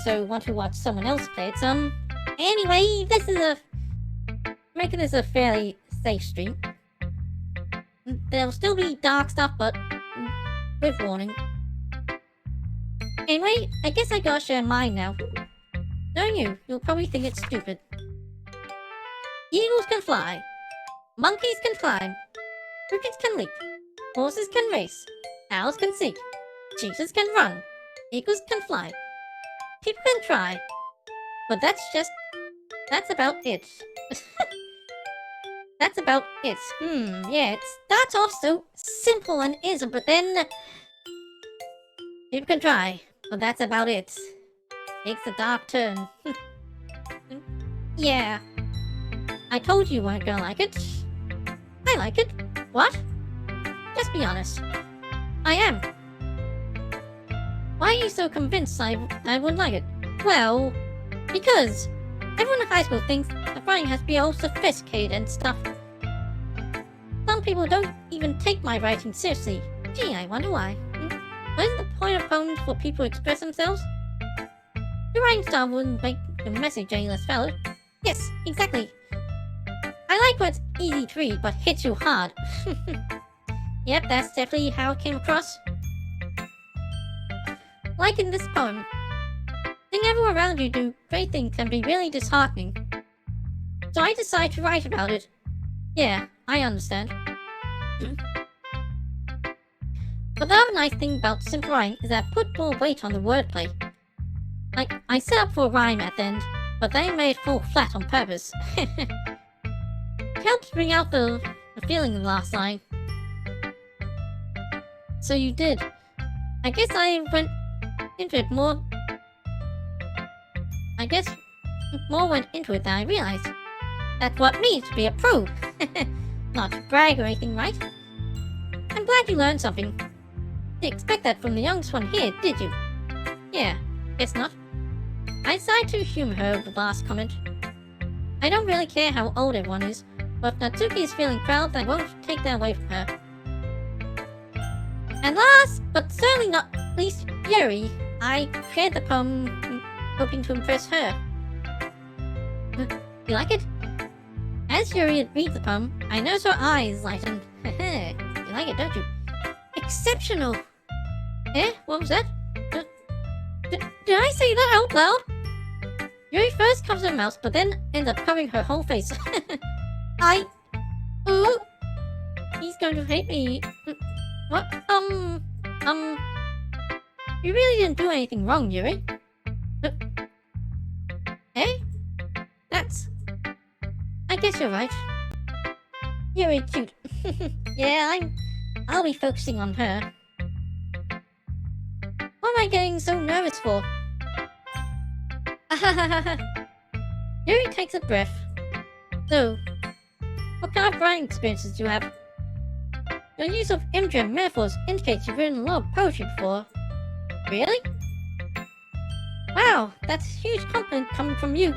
so want to watch someone else play it. Anyway, this is making this a fairly safe stream. There'll still be dark stuff, but with warning. Anyway, I guess I gotta share mine now. Knowing you, you'll probably think it's stupid. Eagles can fly. Monkeys can climb. Crickets can leap. Horses can race. Owls can sing. Cheetahs can run. Eagles can fly. People can try. But that's about it. That's about it. Yeah, it starts off so simple and easy, but then... people can try, but that's about it. Takes a dark turn. Yeah. I told you weren't gonna like it. I like it. What? Just be honest. I am. Why are you so convinced I wouldn't like it? Well, because everyone in high school thinks the writing has to be all sophisticated and stuff. Some people don't even take my writing seriously. Gee, I wonder why. What is the point of poems for people to express themselves? The writing style wouldn't make the message any less valid. Yes, exactly. I like when it's easy to read but hits you hard. Yep, that's definitely how it came across. Like in this poem. Seeing everyone around you do great things can be really disheartening. So I decided to write about it. Yeah, I understand. But the other nice thing about simple writing is that I put more weight on the wordplay. Like, I set up for a rhyme at the end, but they made it fall flat on purpose. It helps bring out the feeling of the last line. So you did. I guess I went into it more... I guess more went into it than I realized. That's what it means to be a pro. Not to brag or anything, right? I'm glad you learned something. Didn't expect that from the youngest one here, did you? Yeah, guess not. I decided to humor her with the last comment. I don't really care how old everyone is, but if Natsuki is feeling proud, then I won't take that away from her. And last, but certainly not least, Yuri. I created the poem hoping to impress her. You like it? As Yuri reads the poem, I notice her eyes lighten. You like it, don't you? Exceptional! Eh? What was that? Did I say that out loud? Yuri first covers her mouth, but then ends up covering her whole face. He's going to hate me. What? You really didn't do anything wrong, Yuri. Eh? I guess you're right. Yuri cute. Yeah, I'll be focusing on her. What am I getting so nervous for? Yuri takes a breath. So, what kind of writing experiences do you have? Your use of imagery and metaphors indicates you've written a lot of poetry before. Really? Wow, that's a huge compliment coming from you.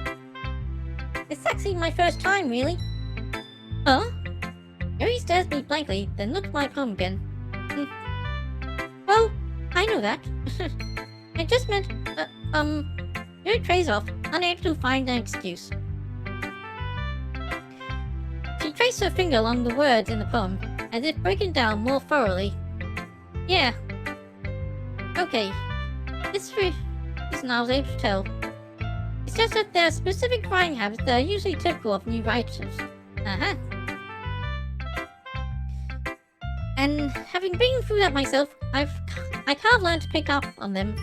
It's actually my first time, really. Huh? Yuri stares me blankly, then looks at my poem again. Well, I know that. I just meant, Yuri trails off, unable to find an excuse. She traced her finger along the words in the poem, as if breaking down more thoroughly. Yeah. Okay. This reason I was able to tell. It's just that there are specific writing habits that are usually typical of new writers. And having been through that myself, I can't learn to pick up on them.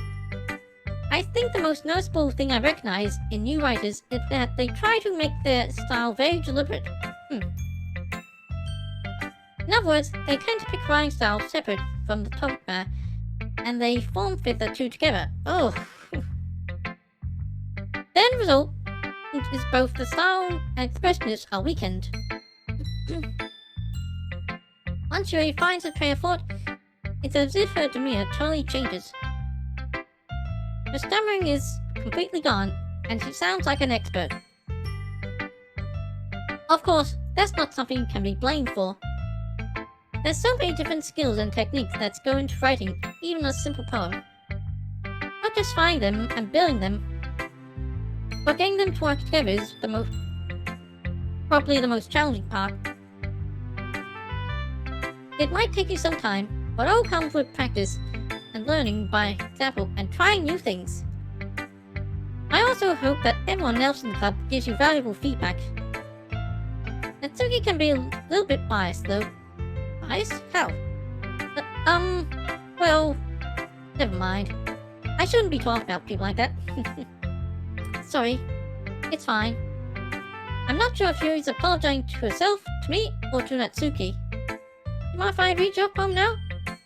I think the most noticeable thing I recognize in new writers is that they try to make their style very deliberate. In other words, they tend to pick writing styles separate from the topic matter, and they form fit the two together. Oh. The end result is both the style and expressiveness are weakened. Once Yuri finds a train of thought, it's as if her demeanor totally changes. Her stammering is completely gone, and she sounds like an expert. Of course, that's not something you can be blamed for. There's so many different skills and techniques that go into writing even a simple poem. Not just finding them and building them, but getting them to work together is probably the most challenging part. It might take you some time, but all comes with practice and learning by example and trying new things. I also hope that everyone else in the club gives you valuable feedback. Natsuki can be a little bit biased, though. Biased? How? Well, never mind. I shouldn't be talking about people like that. Sorry. It's fine. I'm not sure if Yuri's apologizing to herself, to me, or to Natsuki. Do you mind if I read your poem now?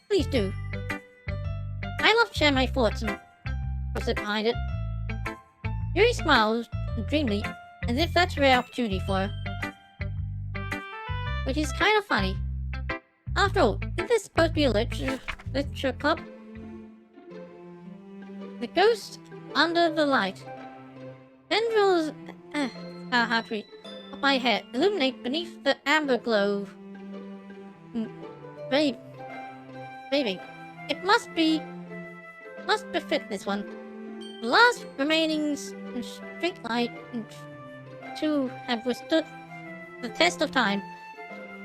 Please do. I love to share my thoughts and what's it behind it. Yuri smiles dreamily, as if that's a rare opportunity for her. Which is kind of funny. After all, isn't this supposed to be a literature club? The ghost under the light. Tendrils of my hair illuminate beneath the amber glow. Waving. It must befit this one. The last remaining street light to have withstood the test of time.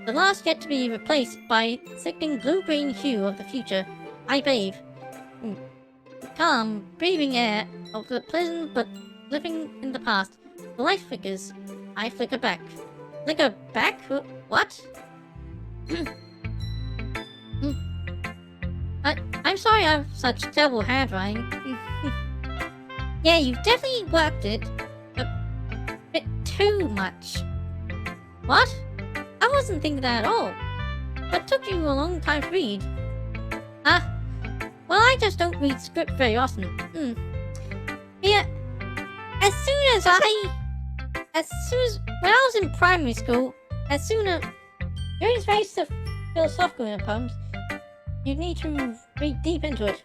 The last yet to be replaced by sickening blue-green hue of the future. I bathe. Calm, breathing air of the pleasant but living in the past. The light flickers. I flicker back. Flicker back? What? I'm sorry I have such terrible handwriting. Yeah, you've definitely worked it a bit too much. What? I wasn't thinking that at all. But took you a long time to read. Well, I just don't read script very often. Yeah, when I was in primary school, Yuri's very philosophical in her poems. You need to read deep into it.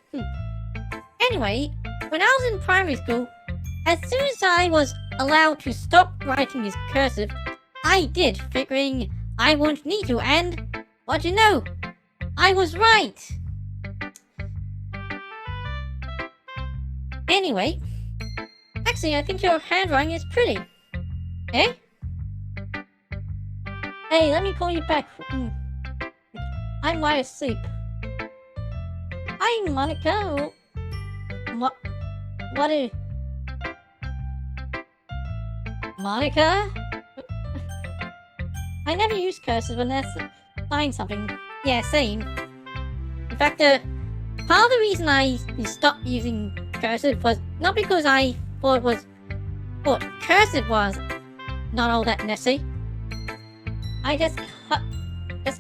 Anyway, when I was in primary school, as soon as I was allowed to stop writing his cursive, I did, figuring I wouldn't need to, and what do you know? I was right! Anyway, actually I think your handwriting is pretty. Eh? Hey, let me call you back. I'm wide asleep. Hi, Monica. What is... Monica? I never use cursive unless sign something. Yeah, same. In fact, part of the reason I stopped using cursive was not because I thought cursive was not all that necessary. I just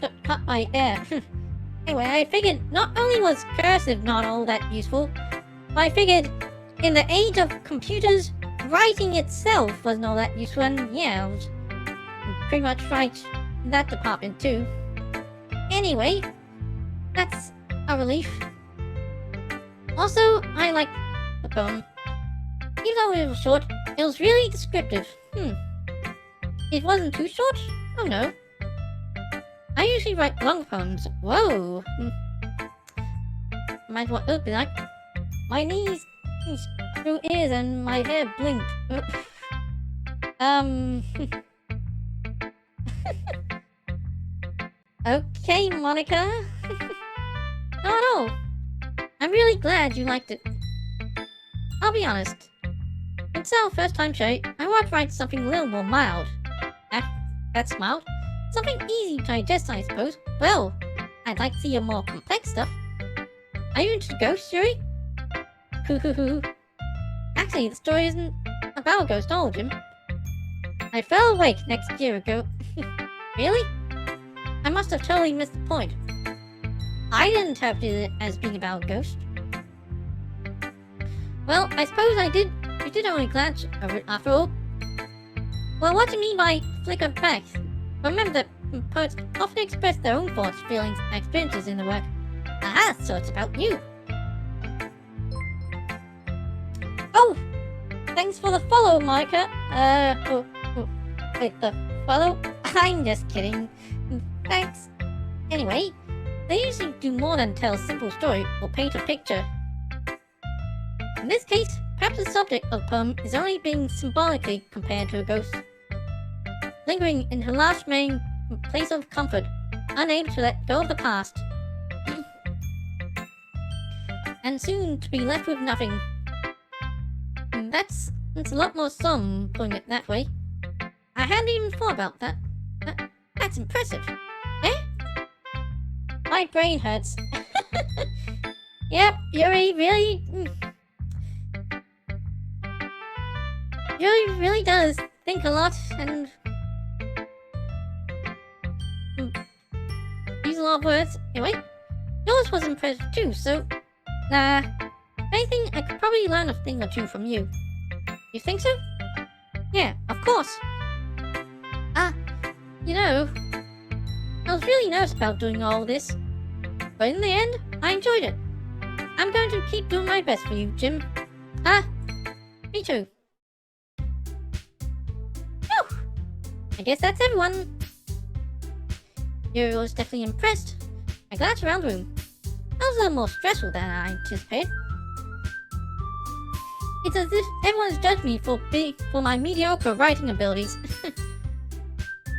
got cut by air. Anyway, I figured not only was cursive not all that useful, but I figured in the age of computers, writing itself wasn't all that useful, and yeah, I was pretty much right in that department too. Anyway, that's a relief. Also, I like the poem. Even though it was short, it was really descriptive. It wasn't too short? Oh no. I usually write long poems. Whoa! Imagine what it would be like. My knees grew ears and my hair blinked. Okay, Monica. Not at all. I'm really glad you liked it. I'll be honest. Since our first time sharing, I want to write something a little more mild. That's mild? Something easy to digest, I suppose. Well, I'd like to see a more complex stuff. Are you into ghosts, Yuri? Hoo. Actually, the story isn't about a ghost, all Jim. I fell awake next year ago. Really? I must have totally missed the point. I didn't interpret it as being about a ghost. Well, I suppose I did. You did only glance over it after all. Well, what do you mean by flicker back? Remember that poets often express their own thoughts, feelings, and experiences in the work. Aha, so it's about you. Oh! Thanks for the follow, Monica. Wait, the follow? I'm just kidding. Thanks. Anyway, they usually do more than tell a simple story or paint a picture. In this case, perhaps the subject of the poem is only being symbolically compared to a ghost. Lingering in her last remaining place of comfort, unable to let go of the past. And soon to be left with nothing. And that's a lot more somber putting it that way. I hadn't even thought about that. That's impressive. Eh? My brain hurts. Yep, Yuri really does think a lot and use a lot of words. Anyway, yours was impressive too, so if anything, I could probably learn a thing or two from you. You think so? Yeah, of course. You know, I was really nervous about doing all this, but in the end, I enjoyed it. I'm going to keep doing my best for you, Jim. Me too. Whew! I guess that's everyone. Yuri was definitely impressed. I glanced around the room. That was a little more stressful than I anticipated. It's as if everyone's judged me for my mediocre writing abilities.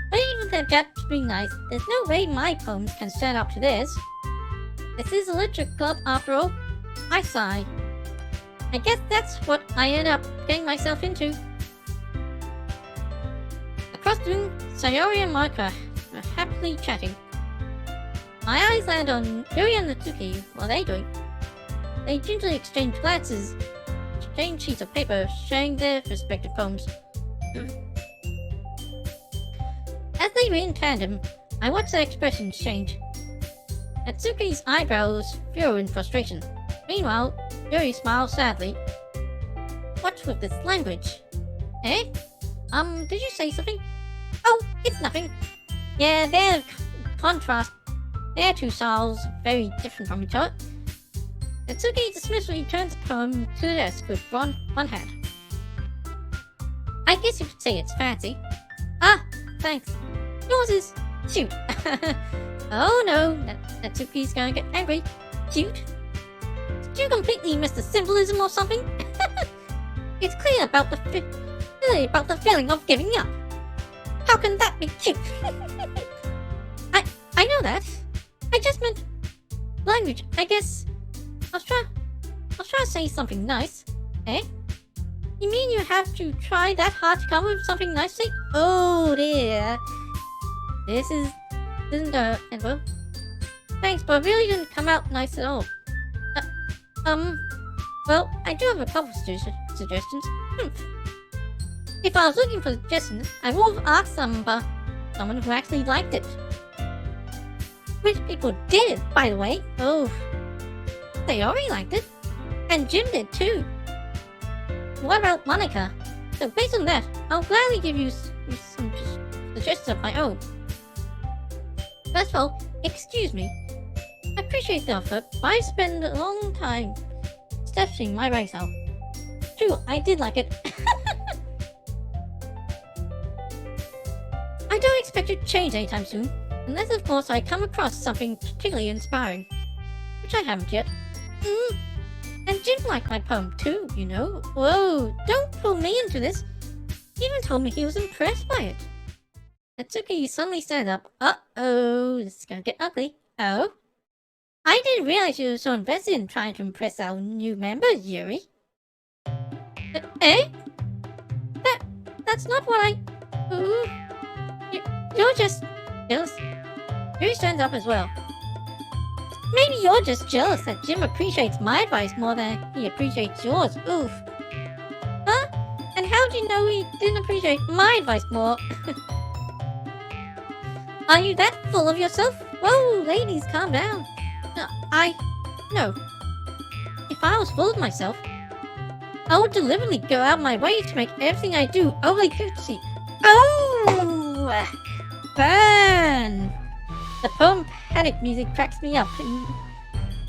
But even if they've got to be nice, there's no way my poems can stand up to theirs. This is a literature club after all. I sigh. I guess that's what I ended up getting myself into. Across the room, Sayori and Marika were happily chatting. My eyes land on Yuri and Natsuki. What are they doing? They gingerly exchange glances, exchange sheets of paper, sharing their respective poems. As they read in tandem, I watched their expressions change. Natsuki's eyebrows furrowed in frustration. Meanwhile, Yuri smiled sadly. What's with this language? Eh? Did you say something? Oh, it's nothing. Yeah, they're contrast. Their two styles very different from each other. Natsuki dismissively turns the poem to the desk with one hand. I guess you could say it's fancy. Thanks. Yours is cute. Oh no, Natsuki's gonna get angry. Cute? Did you completely miss the symbolism or something? It's clear about the feeling of giving up. How can that be cute? I know that. I just meant language. I guess I was trying to say something nice. Eh? You mean you have to try that hard to come up with something nice to say? Oh dear. This isn't end well. Thanks, but it really didn't come out nice at all. Well, I do have a couple of suggestions. If I was looking for suggestions, I would have asked someone who actually liked it. Which people did, by the way. Oh, they already liked it. And Jim did too. What about Monica? So based on that, I'll gladly give you some suggestions of my own. First of all, excuse me. I appreciate the offer, but I spend a long time studying my writing style. True, I did like it. I don't expect it to change anytime soon, unless of course I come across something particularly inspiring, which I haven't yet. And Jim liked my poem too, you know. Whoa, don't pull me into this. He even told me he was impressed by it. Natsuki suddenly stood up. Uh-oh, this is gonna get ugly. Oh? I didn't realize you were so invested in trying to impress our new member, Yuri. Eh? That's not what I... You're just jealous. Yuri stands up as well. Maybe you're just jealous that Jim appreciates my advice more than he appreciates yours. Oof. Huh? And how do you know he didn't appreciate my advice more? Are you that full of yourself? Whoa, ladies, calm down. No. If I was full of myself, I would deliberately go out my way to make everything I do overly cutesy. Oh! Burn! The poetic music cracks me up,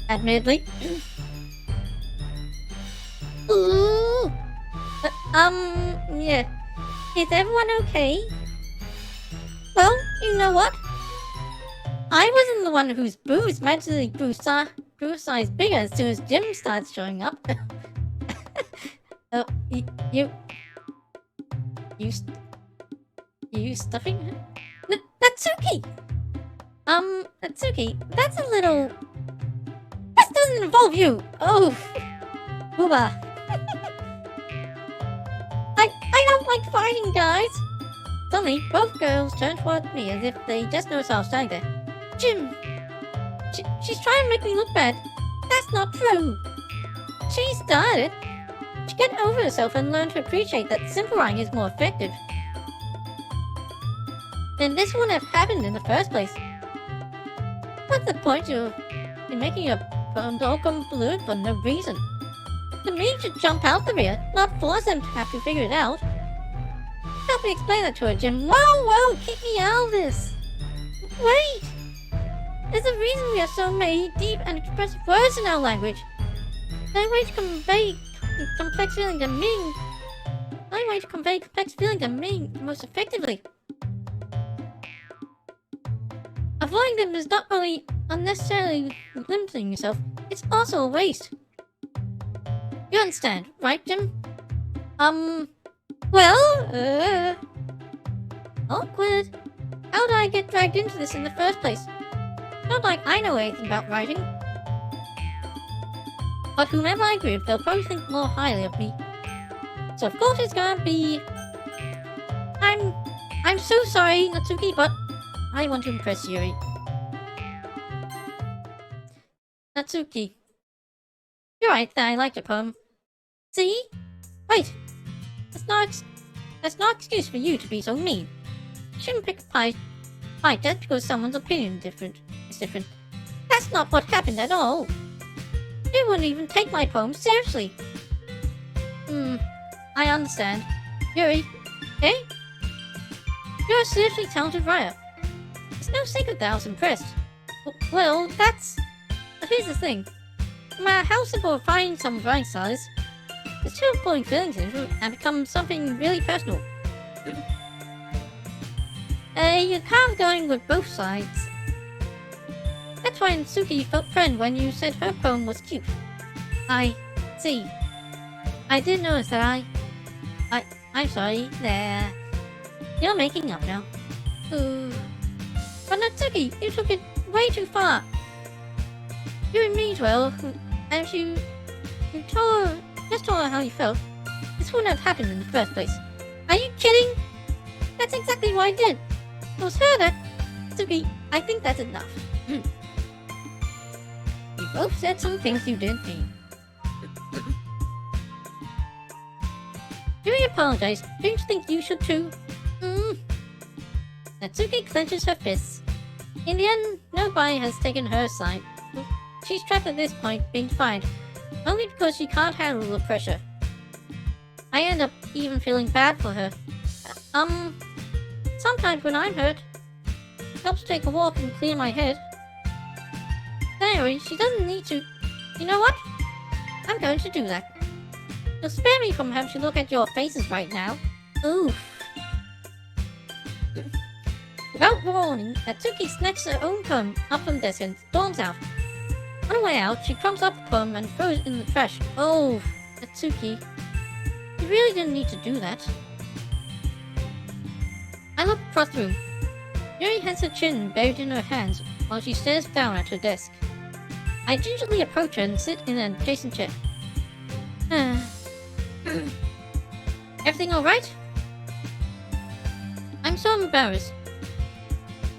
admittedly. Ooh! Yeah. Is everyone okay? Well, you know what? I wasn't the one whose booze magically grew size bigger as soon as Jim starts showing up. You stuffing? Natsuki! Natsuki, that's a little... This doesn't involve you! Oh! Booba. I don't like fighting, guys! Suddenly, both girls turned toward me as if they just noticed I was standing there. Jim! She's trying to make me look bad. That's not true! She started. She got over herself and learned to appreciate that simplifying is more effective. Then this wouldn't have happened in the first place. What's the point of making a poem all convoluted for no reason? The me should jump out the rear, not force them to have to figure it out. Help me explain that to her, Jim. Whoa, kick me out of this. Wait! There's a reason we have so many deep and expressive words in our language. No way to convey complex feelings and meaning. No way to convey complex feelings and meaning most effectively. Avoiding them is not only unnecessarily limiting yourself, it's also a waste. You understand, right, Jim? Awkward. How did I get dragged into this in the first place? Not like I know anything about writing. But whomever I agree with, they'll probably think more highly of me. So of course it's gonna be... I'm so sorry, Natsuki, but I want to impress Yuri. Natsuki. You're right that I like the poem. See? Wait. That's not excuse for you to be so mean. You shouldn't pick a fight just because someone's opinion is different. That's not what happened at all. You wouldn't even take my poem seriously. I understand. Yuri, eh? You're a seriously talented writer. It's no secret that I was impressed. Well, here's the thing. No matter how simple or fine someone's writing style is, there's still pulling feelings into it and become something really personal. You're kind of going with both sides. That's why Natsuki felt threatened when you said her poem was cute. I see. I did notice that I'm sorry. There. You're making up now. Ooh. But Natsuki, you took it way too far. You didn't mean well, and if you told her how you felt, this wouldn't have happened in the first place. Are you kidding? That's exactly what I did. It was her that... Natsuki, I think that's enough. You both said some things you didn't mean. Yuri apologized. Don't you think you should too? Natsuki clenches her fists. In the end, nobody has taken her side. She's trapped at this point, being defied, only because she can't handle the pressure. I end up even feeling bad for her. Sometimes when I'm hurt, it helps take a walk and clear my head. Anyway, she doesn't need to... You know what? I'm going to do that. You'll spare me from having to look at your faces right now. Oof. Without warning, Natsuki snatches her own poem up from the desk and storms out. On her way out, she crumbles up the poem and throws it in the trash. Oh, Natsuki. You really didn't need to do that. I look across the room. Yuri has her chin buried in her hands while she stares down at her desk. I gingerly approach her and sit in an adjacent chair. Everything alright? I'm so embarrassed.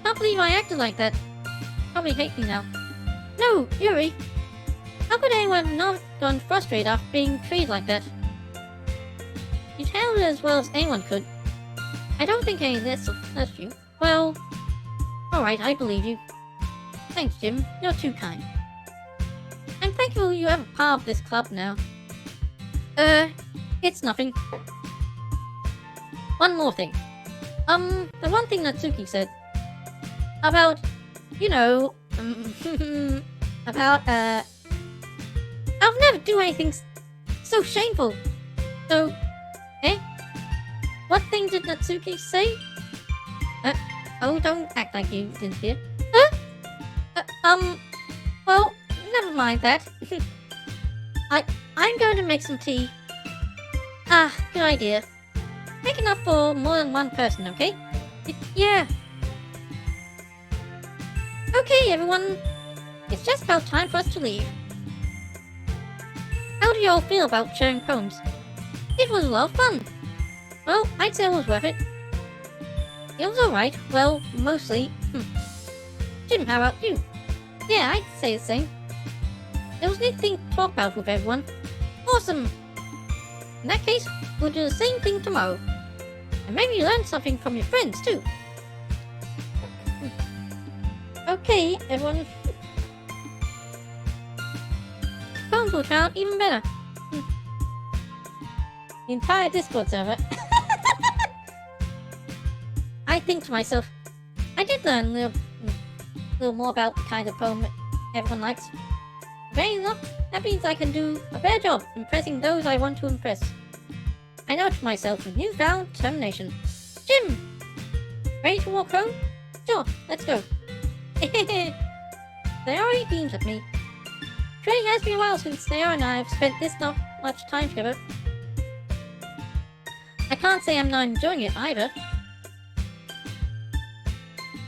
Can't believe I acted like that. Probably hate me now. No, Yuri. How could anyone not gone frustrated after being treated like that? You handled it as well as anyone could. I don't think any of this will hurt you. Well, alright, I believe you. Thanks, Jim. You're too kind. I'm thankful you have a part of this club now. It's nothing. One more thing. The one thing Natsuki said about, you know, about, I'll never do anything so shameful. So, what thing did Natsuki say? Oh, don't act like you didn't hear. Well, never mind that. I'm going to make some tea. Ah, good idea. Make enough for more than one person, okay? Yeah. Okay, everyone. It's just about time for us to leave. How do you all feel about sharing poems? It was a lot of fun. Well, I'd say it was worth it. It was alright. Well, mostly. Jim, how about you? Yeah, I'd say the same. There was a neat thing to talk about with everyone. Awesome! In that case, we'll do the same thing tomorrow. And maybe learn something from your friends, too. Okay, everyone. Poems will turn out even better. The entire Discord server. I think to myself, I did learn a little more about the kind of poem everyone likes. Very enough, that means I can do a better job impressing those I want to impress. I know to myself with newfound determination. Jim! Ready to walk home? Sure, let's go. Sayori beams at me. It really has been a while since Sayori and I have spent this not much time together. I can't say I'm not enjoying it either.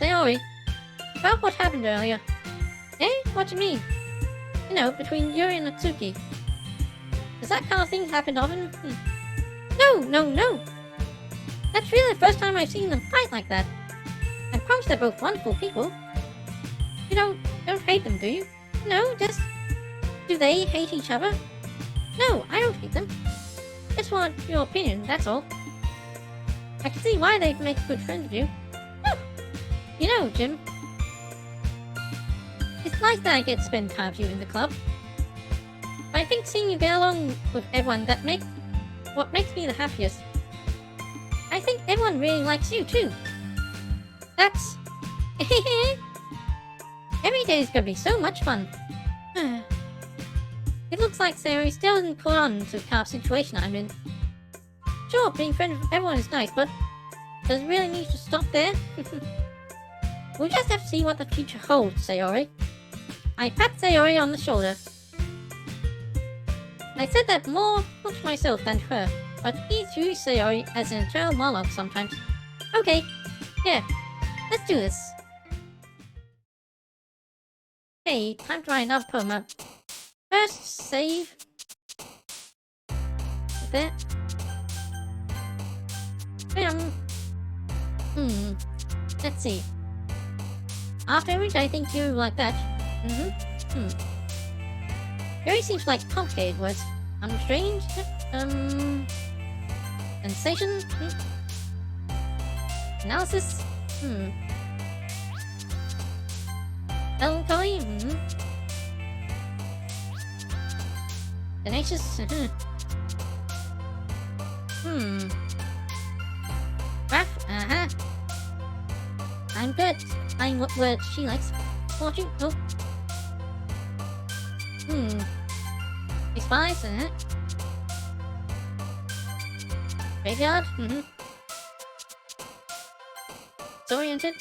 Sayori, about what happened earlier. Eh? What do you mean? You know, between Yuri and Natsuki. Does that kind of thing happen often? No. That's really the first time I've seen them fight like that. I promise they're both wonderful people. You don't hate them, do you? No, just... Do they hate each other? No, I don't hate them. Just want your opinion, that's all. I can see why they'd make good friends with you. Oh, you know, Jim. It's nice that I get to spend time with you in the club. But I think seeing you get along with everyone what makes me the happiest. I think everyone really likes you too. That's... Every day is gonna be so much fun. It looks like Sayori still hasn't caught on to the kind of situation I'm in. Sure, being friends with everyone is nice, but does it really need to stop there? We'll just have to see what the future holds, Sayori. I pat Sayori on the shoulder. I said that more to myself than to her, but please use Sayori as an internal monologue sometimes. Okay, yeah, let's do this. Hey, time to write another poem up. First, save. There. Let's see. After which I think you like that. Very seems like complicated words. Unrestrained. Sensation. Analysis. Melancholy. Tenacious. Rough. I'm good at finding what words she likes. Fortune. Oh. Despise. Graveyard. Disoriented.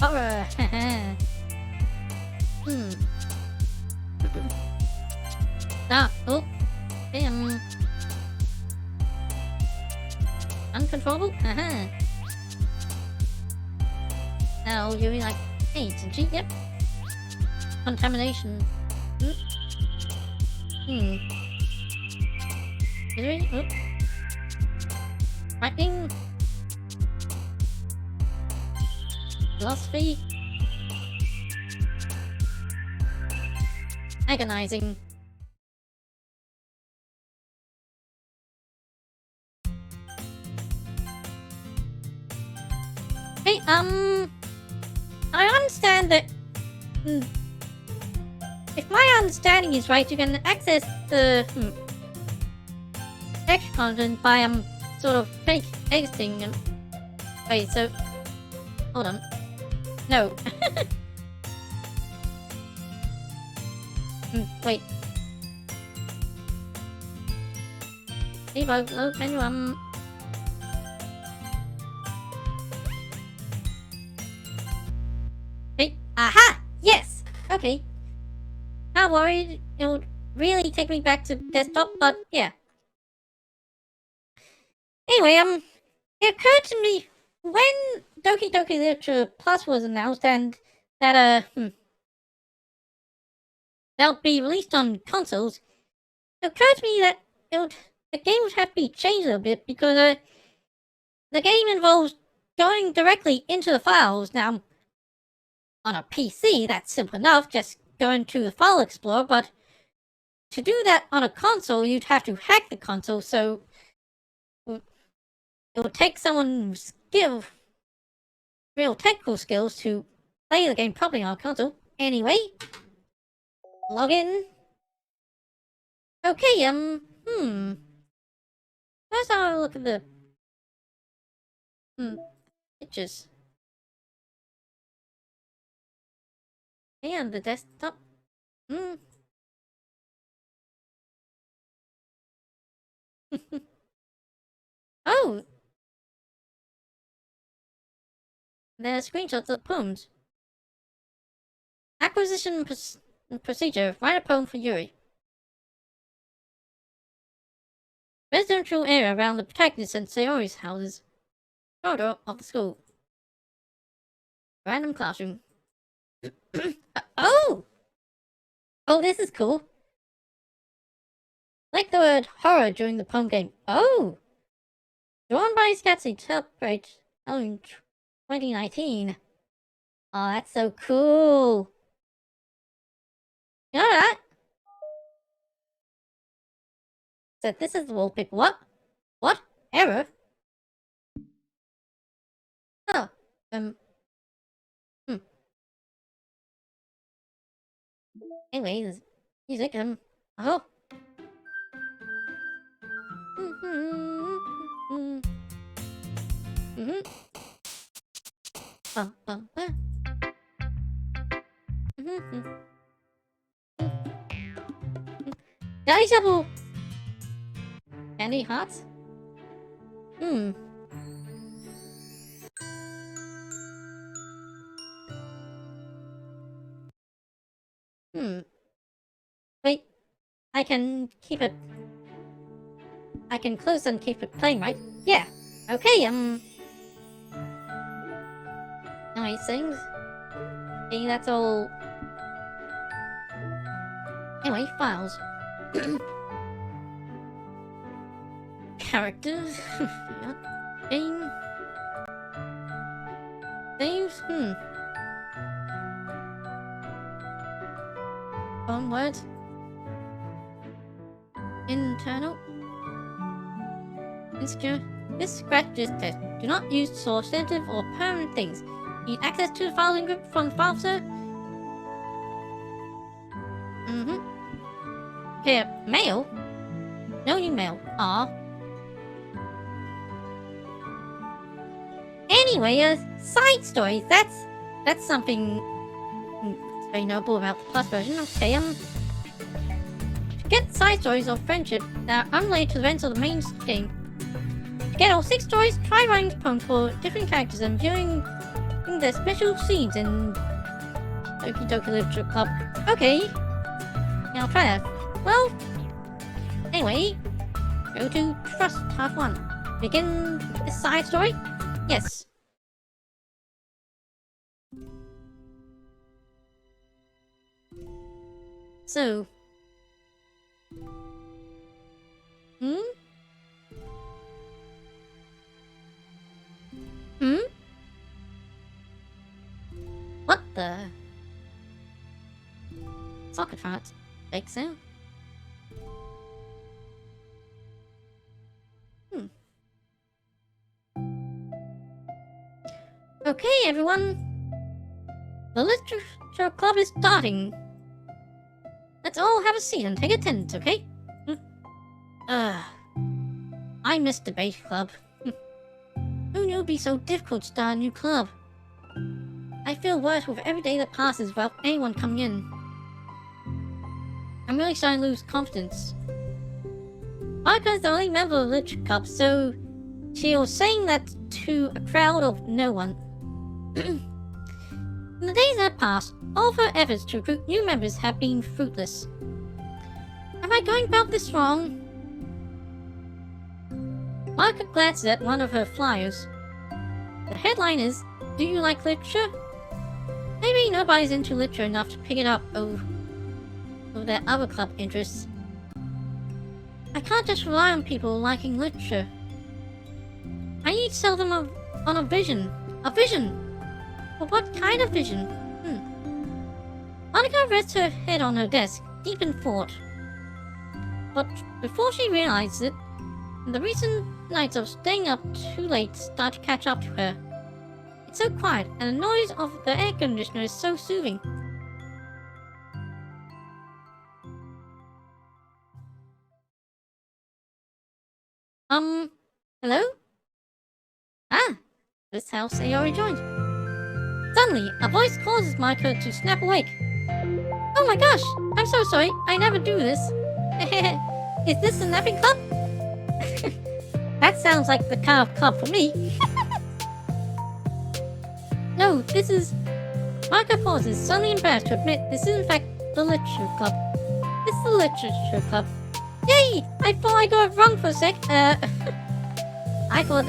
Horror. Oh. Uncontrollable? Now you like AIDS and cheat, yep. Contamination. Misery? Oh. Writing. Philosophy. Agonizing. Hey, I understand that... If my understanding is right, you can access the... extra content by, sort of fake exiting and... Wait, so... Hold on. No. Wait. Hey, hello, can you, Hey, aha! Yes! Okay. Not worried it would really take me back to desktop, but yeah. Anyway, it occurred to me, when Doki Doki Literature Plus was announced and that that'll be released on consoles, it occurred to me that the game would have to be changed a little bit because the game involves going directly into the files. Now, on a PC, that's simple enough, just go into the file explorer, but to do that on a console, you'd have to hack the console, so it would take someone's real technical skills to play the game properly on a console. Anyway, log in. Okay, first I'll look at the, pictures. And the desktop, oh! There's screenshots of the poems. Acquisition procedure. Write a poem for Yuri. Residential area around the protagonist and Sayori's houses. Corridor of the school. Random classroom. Oh! Oh, this is cool. Like the word horror during the poem game. Oh! Drawn by Skatsy Celebrate Halloween 2019. Oh, that's so cool. You know that? So this is the wallpaper. What? What? Error? Oh, Anyways, music, oh. Daijoubu! Any hearts? Wait, I can keep it. I can close and keep it playing, right? Yeah. Okay, nice things. Okay, that's all. Anyway, files. Characters. Yeah. Game. Saves. Words. Internal. Insecure. This scratch this test. Do not use source sensitive or permanent things. Need access to the filing group from the file server. Here, mail? No new mail. Aw. Anyway, side stories. That's something very noble about the Plus version. Okay, to get side stories of friendship that are unrelated to the events of the main game. To get all 6 stories, try writing the poems for different characters and viewing their special scenes in Doki Doki Literature Club. Okay, yeah, I'll try that. Well, anyway, go to Trust Part 1. Begin this side story? Yes. So, What the? Socket farts. Fake sound. Okay, everyone. The literature club is starting. Let's all have a seat and take attendance, okay? I miss debate club. Who knew it'd be so difficult to start a new club? I feel worse with every day that passes without anyone coming in. I'm really starting to lose confidence. Marika's the only member of the literature club, so she was saying that to a crowd of no one. In the days that passed, all of her efforts to recruit new members have been fruitless. Am I going about this wrong? Marika glances at one of her flyers. The headline is, Do you like literature? Maybe nobody's into literature enough to pick it up over their other club interests. I can't just rely on people liking literature. I need to sell them on a vision. A vision! But what kind of vision? Monica rests her head on her desk, deep in thought. But before she realized it, the recent nights of staying up too late start to catch up to her. It's so quiet, and the noise of the air conditioner is so soothing. Hello? Ah, this is how Sayori joined. Suddenly, a voice causes Monica to snap awake. Oh my gosh, I'm so sorry, I never do this. Is this a napping club? That sounds like the kind of club for me. No, this is... Monica pauses, suddenly embarrassed to admit this is in fact the literature club. This is the literature club. Yay! I thought I got it wrong for a sec. I thought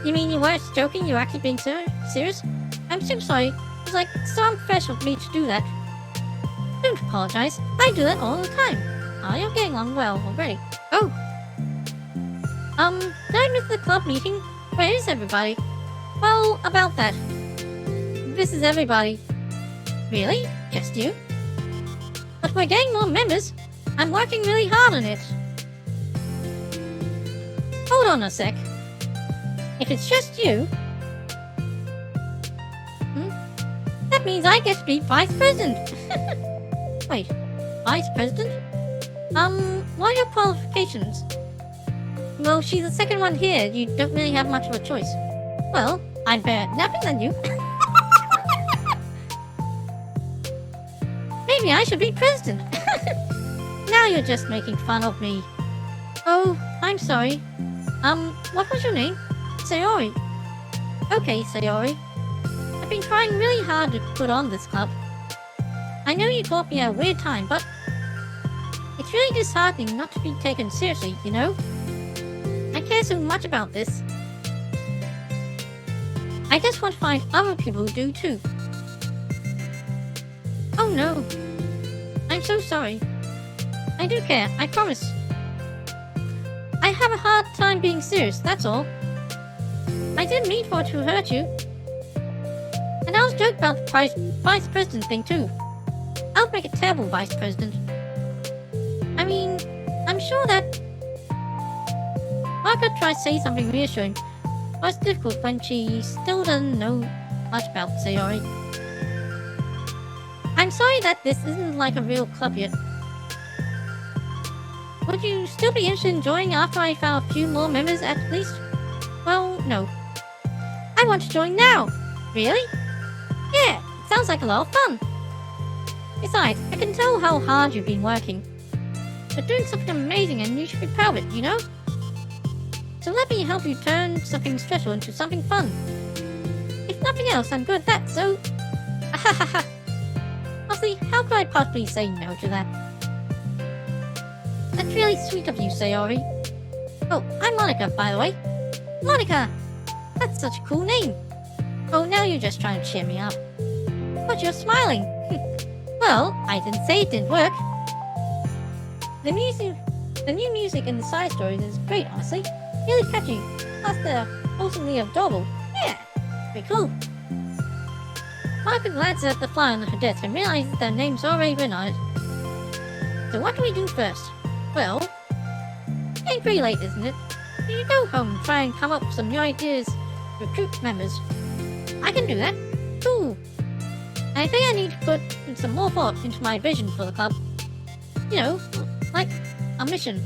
you mean you weren't joking, you were actually being serious? I'm so sorry. It was like so unprofessional of me to do that. Don't apologize. I do that all the time. Ah, you're getting along well already. Oh. Did I miss the club meeting? Where is everybody? Well, about that. This is everybody. Really? Just you? But we're getting more members. I'm working really hard on it. Hold on a sec. If it's just you... that means I get to be vice president. Wait, vice president? What are your qualifications? Well, she's the second one here. You don't really have much of a choice. Well, I'm better at napping than you. Maybe I should be president. Now you're just making fun of me. Oh, I'm sorry. What was your name? Sayori. Okay, Sayori. I've been trying really hard to put on this club. I know you caught me at a weird time, but it's really disheartening not to be taken seriously, you know? I care so much about this. I just want to find other people who do too. Oh no. I'm so sorry. I do care, I promise. I have a hard time being serious, that's all. I didn't mean for it to hurt you. And I was joking about the vice president thing too. I would make a terrible vice president. I mean, I'm sure that... Margaret tries to say something reassuring, but it's difficult when she still doesn't know much about Sayori. I'm sorry that this isn't like a real club yet. Would you still be interested in joining after I found a few more members at least? Well, no. I want to join now! Really? Yeah, it sounds like a lot of fun. Besides, I can tell how hard you've been working. You're doing something amazing and you should be proud of it, you know? So let me help you turn something special into something fun. If nothing else, I'm good at that, so... Ahahaha. Honestly, how could I possibly say no to that? That's really sweet of you, Sayori. Oh, I'm Monica, by the way. Monica! That's such a cool name. Oh, now you're just trying to cheer me up. But you're smiling. Well, I didn't say it didn't work. The new music in the side stories is great, honestly. Really catchy. Plus they're wholesomely adorable. Yeah, pretty cool. Monica glances at the flyer on her desk and realizes their name's already written on it. So what do we do first? Well, it's getting pretty late, isn't it? You should go home and try and come up with some new ideas to recruit members. I can do that. Cool. And I think I need to put some more thought into my vision for the club. You know, like a mission.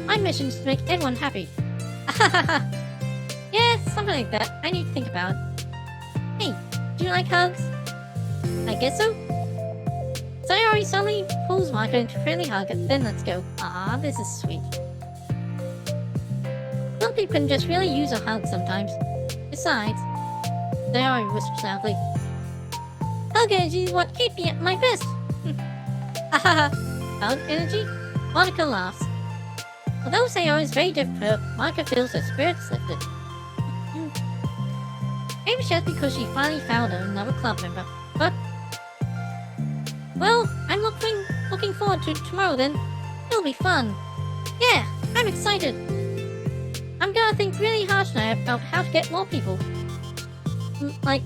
My mission is to make everyone happy. Yeah, something like that. I need to think about it. Hey, do you like hugs? I guess so. Sayori suddenly pulls Monica into a friendly hug and then lets go. Ah, this is sweet. Some people can just really use a hug sometimes. Besides, Sayori whispers loudly, hug energy is what keeps me at my best. Hahaha. Hug energy? Monica laughs. Although Sayori is very different, Monica feels her spirits lifted. Maybe it's just because she finally found another club member. But, well, I'm looking forward to tomorrow then. It'll be fun. Yeah, I'm excited. I'm gonna think really hard tonight about how to get more people. Like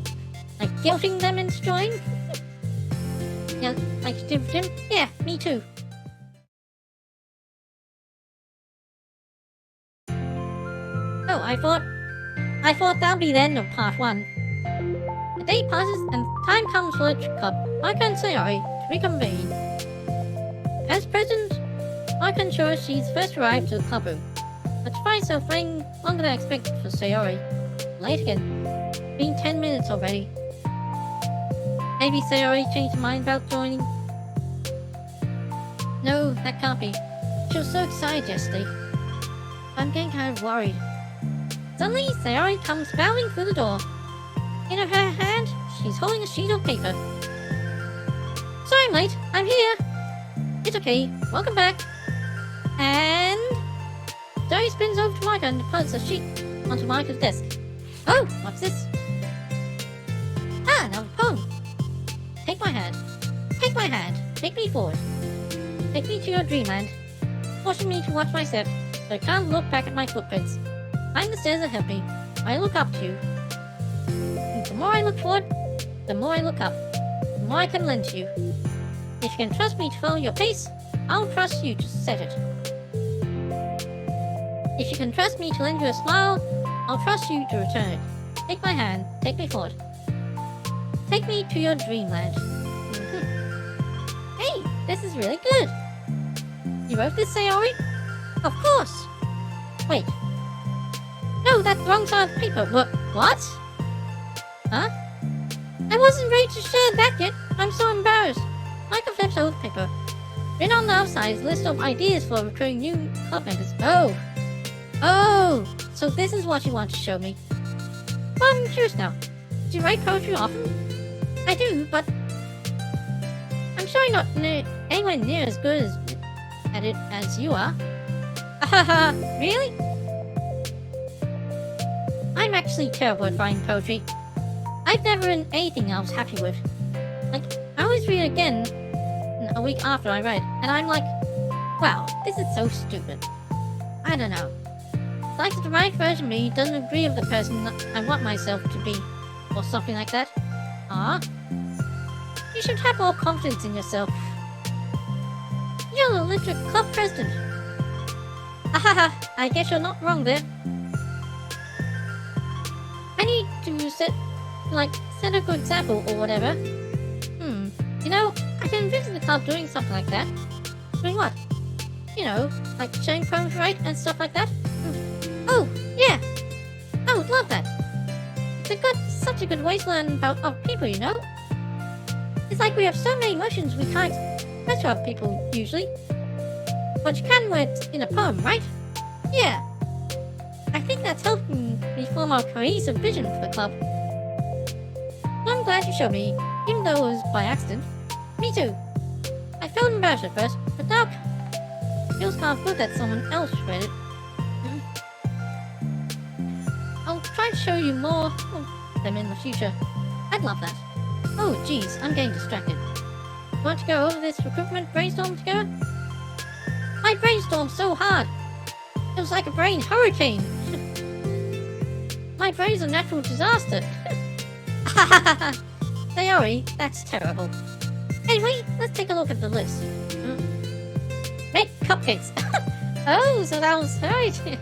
guilting them into joining? Yeah, like you did with Jim? Yeah, me too. Oh, I thought that'd be the end of part 1. A day passes and time comes for the club. Micah and Sayori to reconvene. As president, Micah ensures she's first arrived to the club room. But she finds herself waiting longer than expected for Sayori. Late again. Been 10 minutes already. Maybe Sayori changed her mind about joining. No, that can't be. She was so excited yesterday. I'm getting kind of worried. Suddenly, Sayori comes bounding through the door. In her hand, she's holding a sheet of paper. Sorry I'm late. I'm here. It's okay. Welcome back. And Sayori spins over to Micah and deposits a sheet onto Micah's desk. Oh, what's this? Ah, another poem. Take my hand. Take my hand. Take me forward. Take me to your dreamland. Forcing me to watch my steps, so I can't look back at my footprints. Climb the stairs that help me. I look up to you. And the more I look forward, the more I look up. The more I can lend to you. If you can trust me to follow your pace, I'll trust you to set it. If you can trust me to lend you a smile, I'll trust you to return it. Take my hand. Take me forward. Take me to your dreamland. Hey, this is really good. You wrote this, Sayori? Of course. Wait. No, that's the wrong side of the paper. What? Huh? I wasn't ready to share that yet. I'm so embarrassed. Micah flips over the paper. Written on the outside is a list of ideas for recruiting new club members. Oh, so this is what you want to show me. Well, I'm curious now. Do you write poetry often? I do, but I'm sure you're not anywhere near as good at it as you are. Haha, really? I'm actually terrible at writing poetry. I've never written anything I was happy with. Like, I always read it again a week after I read, and I'm like, wow, this is so stupid. I don't know. It's like the right version of me doesn't agree with the person that I want myself to be, or something like that. You should have more confidence in yourself. You're the literate club president. Ahaha, I guess you're not wrong there. I need to set a good example or whatever. You know, I can envision the club doing something like that. Doing what? You know, like sharing poems, right, and stuff like that. Oh, yeah. I would love that. It's such a good way to learn about other people, you know? It's like we have so many emotions we can't express to other people, usually. But you can when it's in a poem, right? Yeah. I think that's helping me form a cohesive vision for the club. So I'm glad you showed me, even though it was by accident. Me too. I felt embarrassed at first, but now it feels kind of good that someone else read it. I'll try to show you more of them in the future. I'd love that. Oh geez, I'm getting distracted. Want to go over this recruitment brainstorm together? I brainstormed so hard. It was like a brain hurricane. My brain's a natural disaster. Sayori, that's terrible. Anyway, let's take a look at the list. Make cupcakes. Oh, so that was her idea.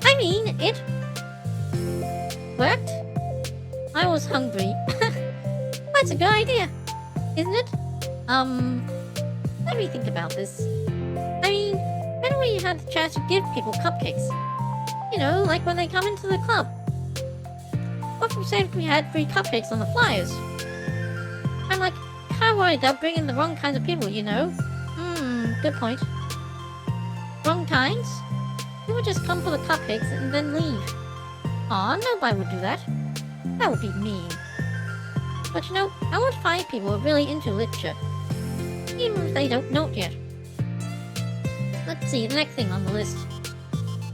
I mean, it worked. I was hungry. That's a good idea, isn't it? Let me think about this. I mean, when we had the chance to give people cupcakes? You know, like when they come into the club. What if we said we had free cupcakes on the flyers? I'm like, how worried about bringing the wrong kinds of people, you know? Good point. Wrong kinds? We would just come for the cupcakes and then leave. Aw, nobody would do that. That would be mean. But you know, I want to find people who are really into literature. Even if they don't know it yet. Let's see, the next thing on the list.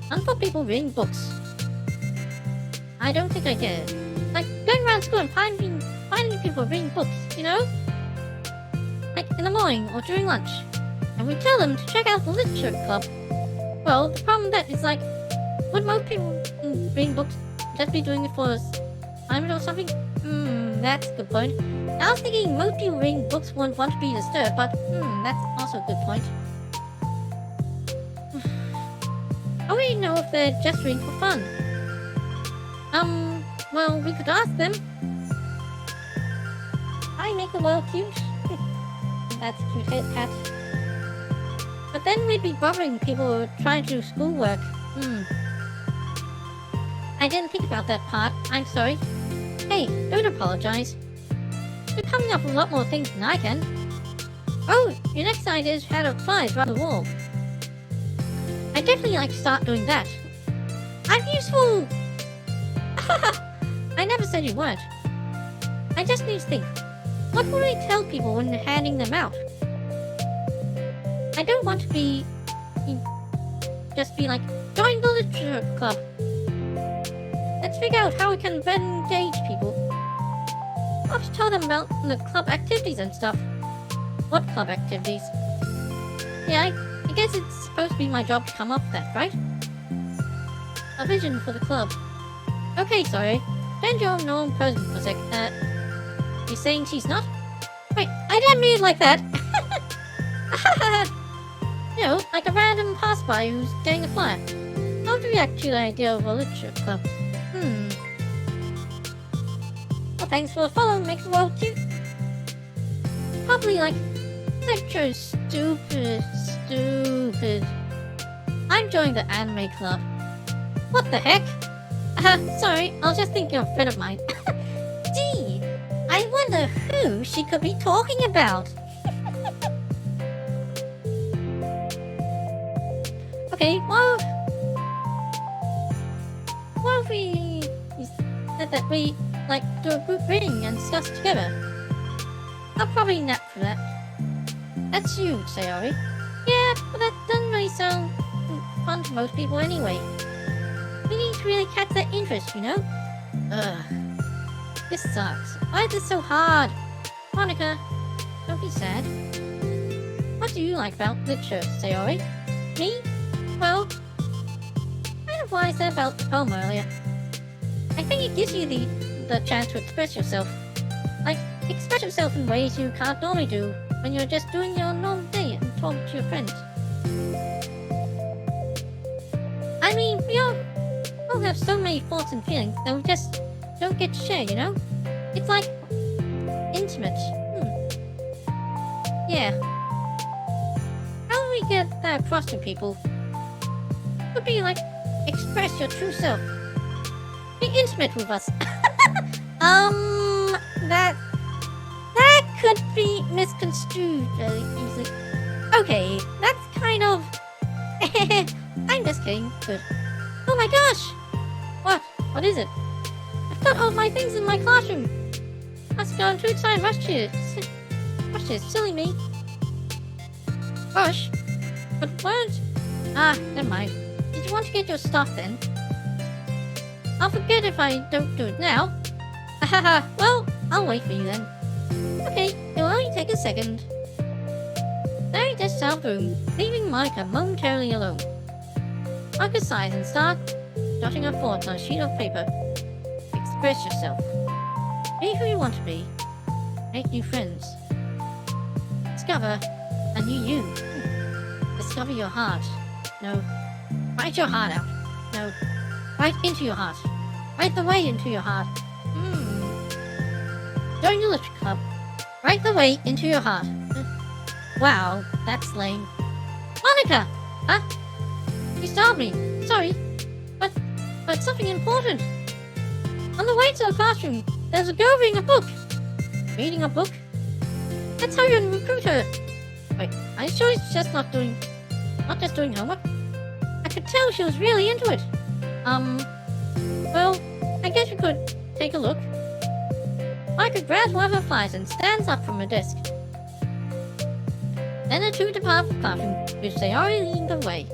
Hunt for people reading books. I don't think I did. Like, going around school and finding people reading books, you know? Like, in the morning or during lunch. And we tell them to check out the literature club. Well, the problem with that is, like, would most people reading books just be doing it for assignment or something? That's a good point. I was thinking most people reading books wouldn't want to be disturbed, but that's also a good point. I don't really know if they're just reading for fun. Well, we could ask them. I make the world cute. That's a cute hat. But then we'd be bothering people who are trying to do schoolwork. I didn't think about that part. I'm sorry. Hey, don't apologize. You're coming up with a lot more things than I can. Oh, your next idea is how to flies around the wall. I definitely like to start doing that. I'm useful! I never said you weren't. I just need to think. What would we tell people when handing them out? I don't want to just be like, join the literature club. Let's figure out how we can better engage people. I'll have to tell them about the club activities and stuff. What club activities? Yeah, I guess it's supposed to be my job to come up with that, right? A vision for the club. Okay, sorry. Bend your normal person for a sec. You saying she's not? Wait, I didn't mean it like that. You know, like a random passerby who's getting a flyer. How would you react to the idea of a literature club? Well, thanks for the follow, makes the world cute. Probably like, lecture is stupid. I'm joining the anime club. What the heck? Sorry, I was just thinking of a friend of mine. Gee, I wonder who she could be talking about. Okay, what if we said that we, like, do a group reading and discuss together? I'll probably nap for that. That's you, Sayori. Yeah, but that doesn't really sound fun to most people anyway. We need to really catch their interest, you know? Ugh. This sucks. Why is this so hard? Monica, don't be sad. What do you like about literature, Sayori? Me? Well, kind of what I said about the poem earlier. I think it gives you the chance to express yourself. Like, express yourself in ways you can't normally do when you're just doing your normal day and talking to your friends. I mean, we all have so many thoughts and feelings that we just don't get to share, you know? It's like intimate. Yeah. How do we get that across to people? It would be like, express your true self. Be intimate with us. That could be misconstrued very easily. Okay, that's kind of... I'm just kidding. Good. Oh my gosh! What? What is it? I've got all my things in my classroom. Must have gone too excited. Rush here. Silly me. Rush? But what? Never mind. Did you want to get your stuff then? I'll forget if I don't do it now. Haha, well, I'll wait for you then. Okay, it'll only take a second. Larry dashed out of the room, leaving Monica momentarily alone. Monica sighs and starts jotting her thoughts on a sheet of paper. Express yourself. Be who you want to be. Make new friends. Discover a new you. Discover your heart. No. Write your heart out. No. Write into your heart. Write the way into your heart. Join the literature club. Write the way into your heart. Wow, that's lame. Monica! Huh? You startled me. Sorry. But something important. On the way to the classroom, there's a girl reading a book. Reading a book? That's how you recruit her. Wait, are you sure she's just not just doing homework? I could tell she was really into it. Well, I guess we could take a look. Monica grabs one of her flyers and stands up from her desk. Then the two depart from the classroom, which they already leading the way.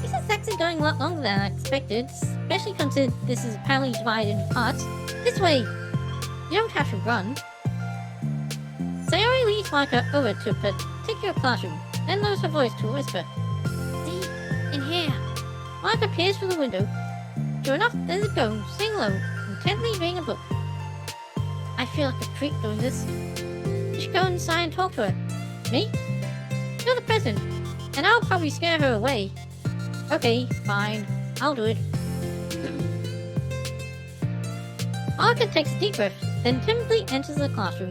This is This is going a lot longer than I expected, especially considering this is apparently divided into parts. This way! You don't have to run. Sayori leads Micah over to a particular classroom, then lowers her voice to a whisper. See? In here. Micah peers through the window. Sure enough, there's a ghost, sitting low, intently reading a book. I feel like a creep doing this. You should go inside and talk to her. Me? You're the president, and I'll probably scare her away. Okay, fine. I'll do it. Micah takes a deep breath, then timidly enters the classroom.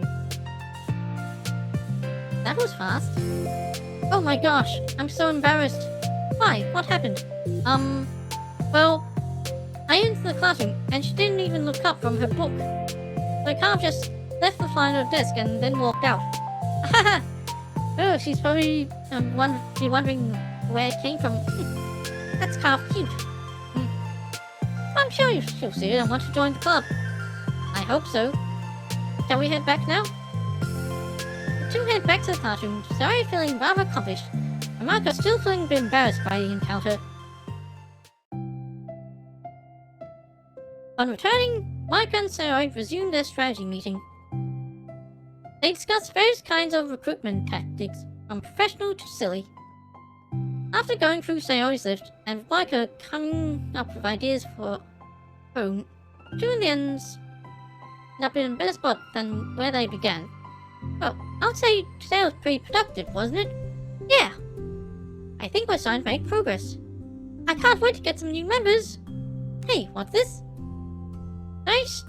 That was fast. Oh my gosh, I'm so embarrassed. Why? What happened? Well, I entered the classroom and she didn't even look up from her book. So I kind of just left the fly on her desk and then walked out. Haha! Oh, she's probably wondering where it came from. That's kind of cute. I'm sure she'll see it and want to join the club. I hope so. Shall we head back now? The two head back to the classroom, Sayori feeling rather accomplished, and Micah still feeling a bit embarrassed by the encounter. On returning, Micah and Sayori resumed their strategy meeting. They discussed various kinds of recruitment tactics, from professional to silly. After going through Sayori's list, and Micah coming up with ideas for her own, two in the end ended up in a better spot than where they began. Well, I would say today was pretty productive, wasn't it? Yeah! I think we're starting to make progress. I can't wait to get some new members! Hey, what's this? Nice!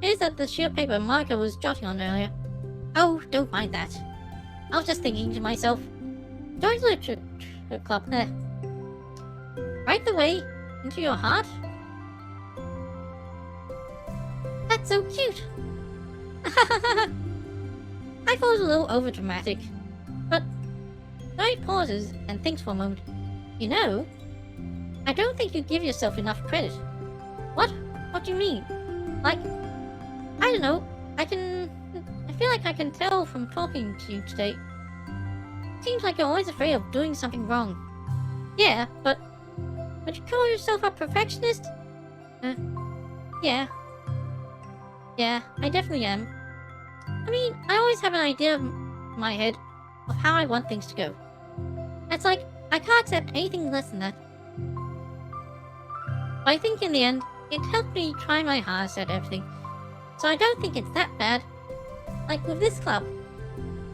Here's that the sheet of paper Micah was jotting on earlier. Oh, don't mind that. I was just thinking to myself. Join the literature club there. Right the way into your heart? That's so cute! I thought it was a little overdramatic, but Zoe pauses and thinks for a moment. You know, I don't think you give yourself enough credit. What? What do you mean? Like, I don't know, I feel like I can tell from talking to you today. Seems like you're always afraid of doing something wrong. Yeah, but would you call yourself a perfectionist? Yeah. Yeah, I definitely am. I mean, I always have an idea in my head of how I want things to go. It's like, I can't accept anything less than that. But I think in the end, it helped me try my hardest at everything. So I don't think it's that bad. Like with this club,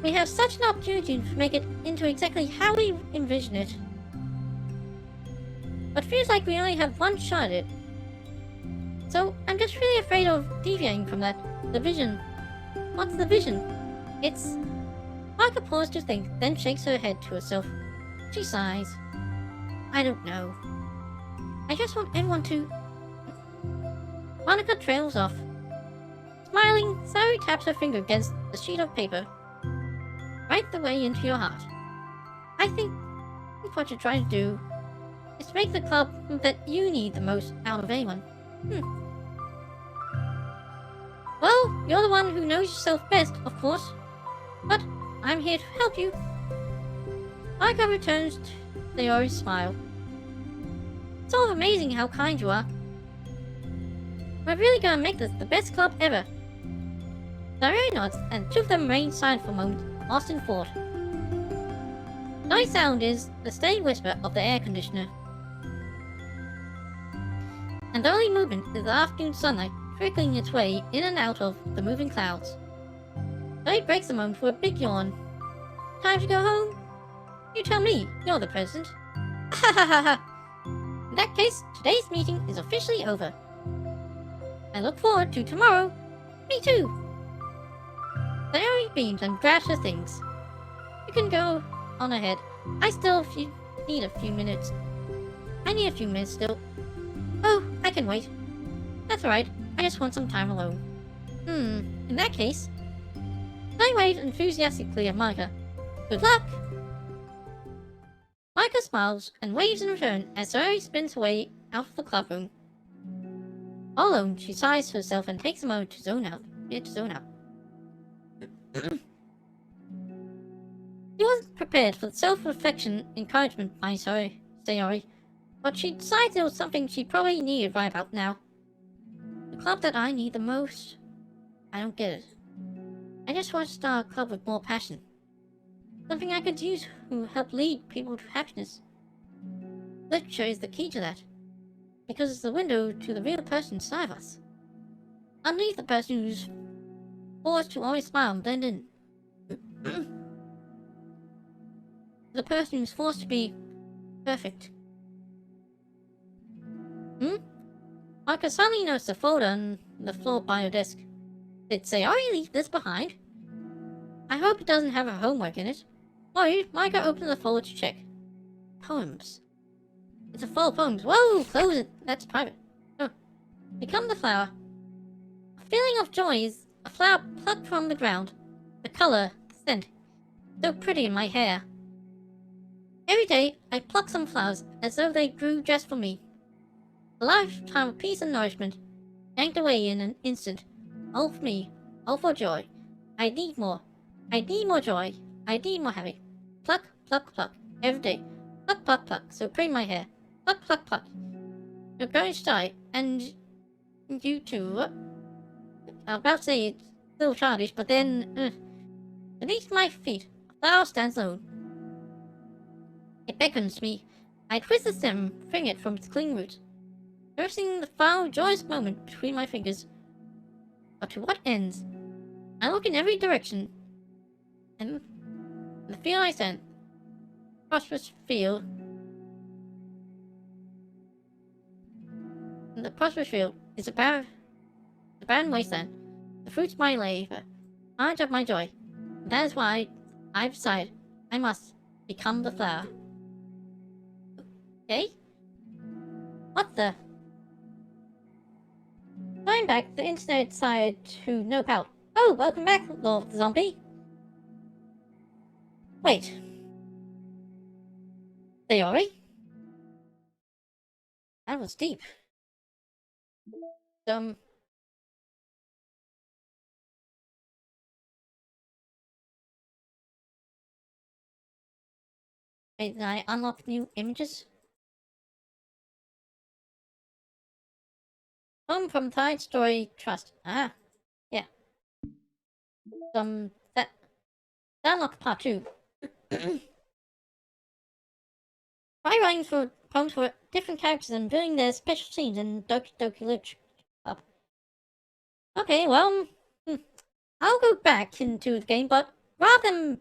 we have such an opportunity to make it into exactly how we envision it. But feels like we only have one shot at it. So I'm just really afraid of deviating from that. The vision. What's the vision? It's... Micah paused to think, then shakes her head to herself. She sighs. I don't know. I just want everyone to... Monica trails off. Smiling, Sayori taps her finger against the sheet of paper. Right the way into your heart. I think what you're trying to do is to make the club that you need the most out of anyone. Well, you're the one who knows yourself best, of course. But I'm here to help you. Micah returns to Sayori's smile. It's all amazing how kind you are. We're really gonna make this the best club ever. Sayori nods, and two of them remain silent for a moment, lost in thought. The only sound is the steady whisper of the air conditioner. And the only movement is the afternoon sunlight trickling its way in and out of the moving clouds. Sayori breaks the moment with a big yawn. Time to go home? You tell me, you're the president. Ha ha ha ha! In that case, today's meeting is officially over. I look forward to tomorrow. Me too! Sayori beams and grabs her things. You can go on ahead. I still need a few minutes. I need a few minutes still. Oh, I can wait. That's alright. I just want some time alone. In that case... Sayori waves enthusiastically at Micah. Good luck! Micah smiles and waves in return as Sayori spins away out of the clubroom. All alone, she sighs to herself and takes a moment to zone out. He wasn't prepared for the self-reflection encouragement by Sayori. But she decided it was something she probably needed right about now. The club that I need the most? I don't get it. I just want to start a club with more passion. Something I could use to help lead people to happiness. Literature is the key to that, because it's the window to the real person inside of us. Underneath the person who's forced to always smile and blend in. The person who's forced to be perfect. I could suddenly notice a folder on the floor by your desk. Did say, "Oh, you leave this behind?" I hope it doesn't have a homework in it. Worried, Micah opened the folder to check. Poems. It's a full of poems. Whoa, close it. That's private. Oh. Become the flower. A feeling of joy is a flower plucked from the ground. The color, scent. So pretty in my hair. Every day, I pluck some flowers as though they grew just for me. A lifetime of peace and nourishment, yanked away in an instant. All for me, all for joy. I need more. I need more joy. I need more happy. Pluck, pluck, pluck. Every day. Pluck, pluck, pluck. So pretty in my hair. Pluck, pluck, pluck. You're very shy, and you too. I was about to say it's a little childish, but then, beneath my feet, a flower stands alone. It beckons me. I twist the stem, freeing it from its clinging roots, nursing the foul, joyous moment between my fingers. But to what ends? I look in every direction, and the field I stand, prosperous field. The prosperous field is a barren wasteland. The fruits my labor, knowledge of my joy. And that is why I've decided I must become the flower. Okay? What the? Going back, the internet decided to nope out. Oh, welcome back, Lord Zombie. Wait. Theory? That was deep. Wait, did I unlock new images? Home from Tide Story Trust. Ah, yeah. That unlocked part 2. Try writing for poems for different characters and building their special scenes in Doki Doki Literature Club. Okay, well, I'll go back into the game, but rather than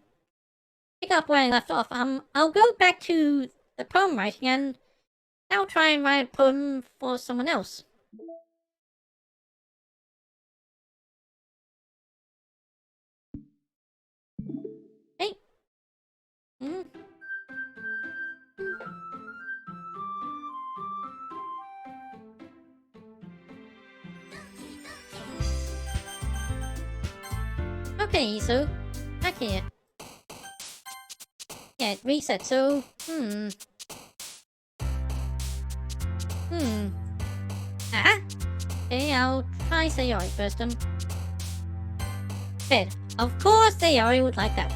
pick up where I left off, I'll go back to the poem writing and I'll try and write a poem for someone else. Hey. Okay, so back here. Yeah, it reset, so Okay, I'll try Sayori first. Bed. Of course Sayori would like that.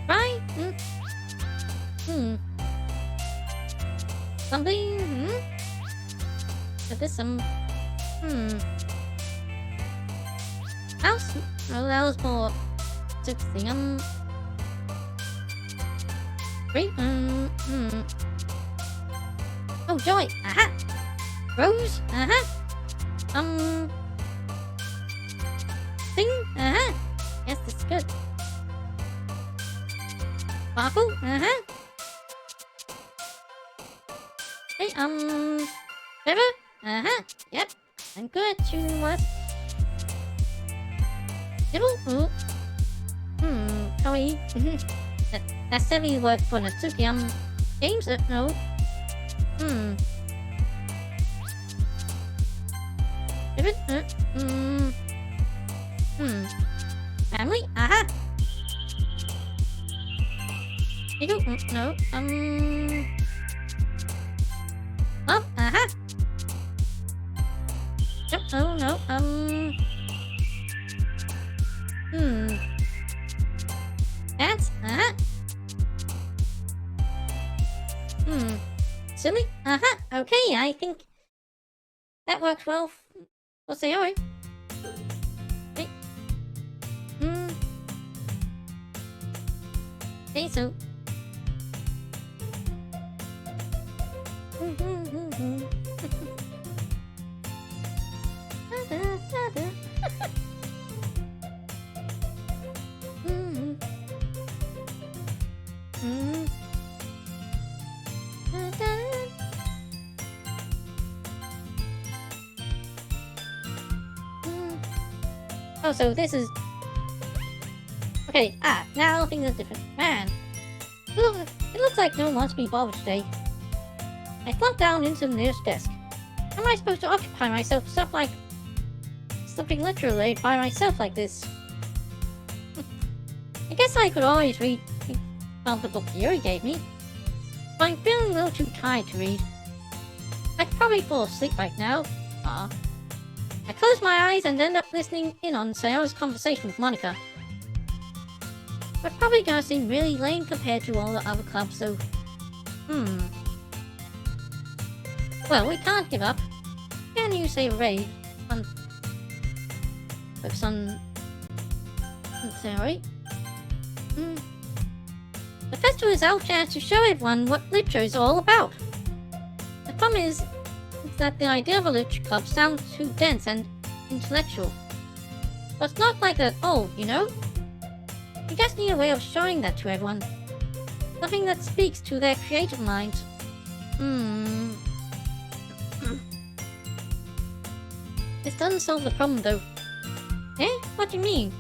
Right? Something? Is this some... House? Oh, that was more... 16, Great, Oh, joy! Aha! Rose? Aha! Thing? Aha! Yes, this is good. Sparkle? Aha! Hey, River? Aha! Yep, I'm good at choosing what. Dibble? Toei. That's heavy word for Natsuki. James? No. Ribbon? Family? Aha! Eagle? No. Love? Aha! Yep, oh, no. Silly? Okay, I think that works well for Sayori. Okay. Okay, so... Oh, so this is... Okay, now things are different. Man, it looks like no one wants to be bothered today. I slumped down into the nearest desk. How am I supposed to occupy myself something literally by myself like this? I guess I could always read the book Yuri gave me, but I'm feeling a little too tired to read. I'd probably fall asleep right now. I close my eyes and end up listening in on Sayori's conversation with Monica. We're probably gonna seem really lame compared to all the other clubs, so... Well, we can't give up. Can you say raid with some... Sayori? The festival is our chance to show everyone what literature is all about. The problem is that the idea of a literature club sounds too dense and intellectual. But it's not like that old, you know? We just need a way of showing that to everyone. Something that speaks to their creative minds. This doesn't solve the problem though. Eh? What do you mean?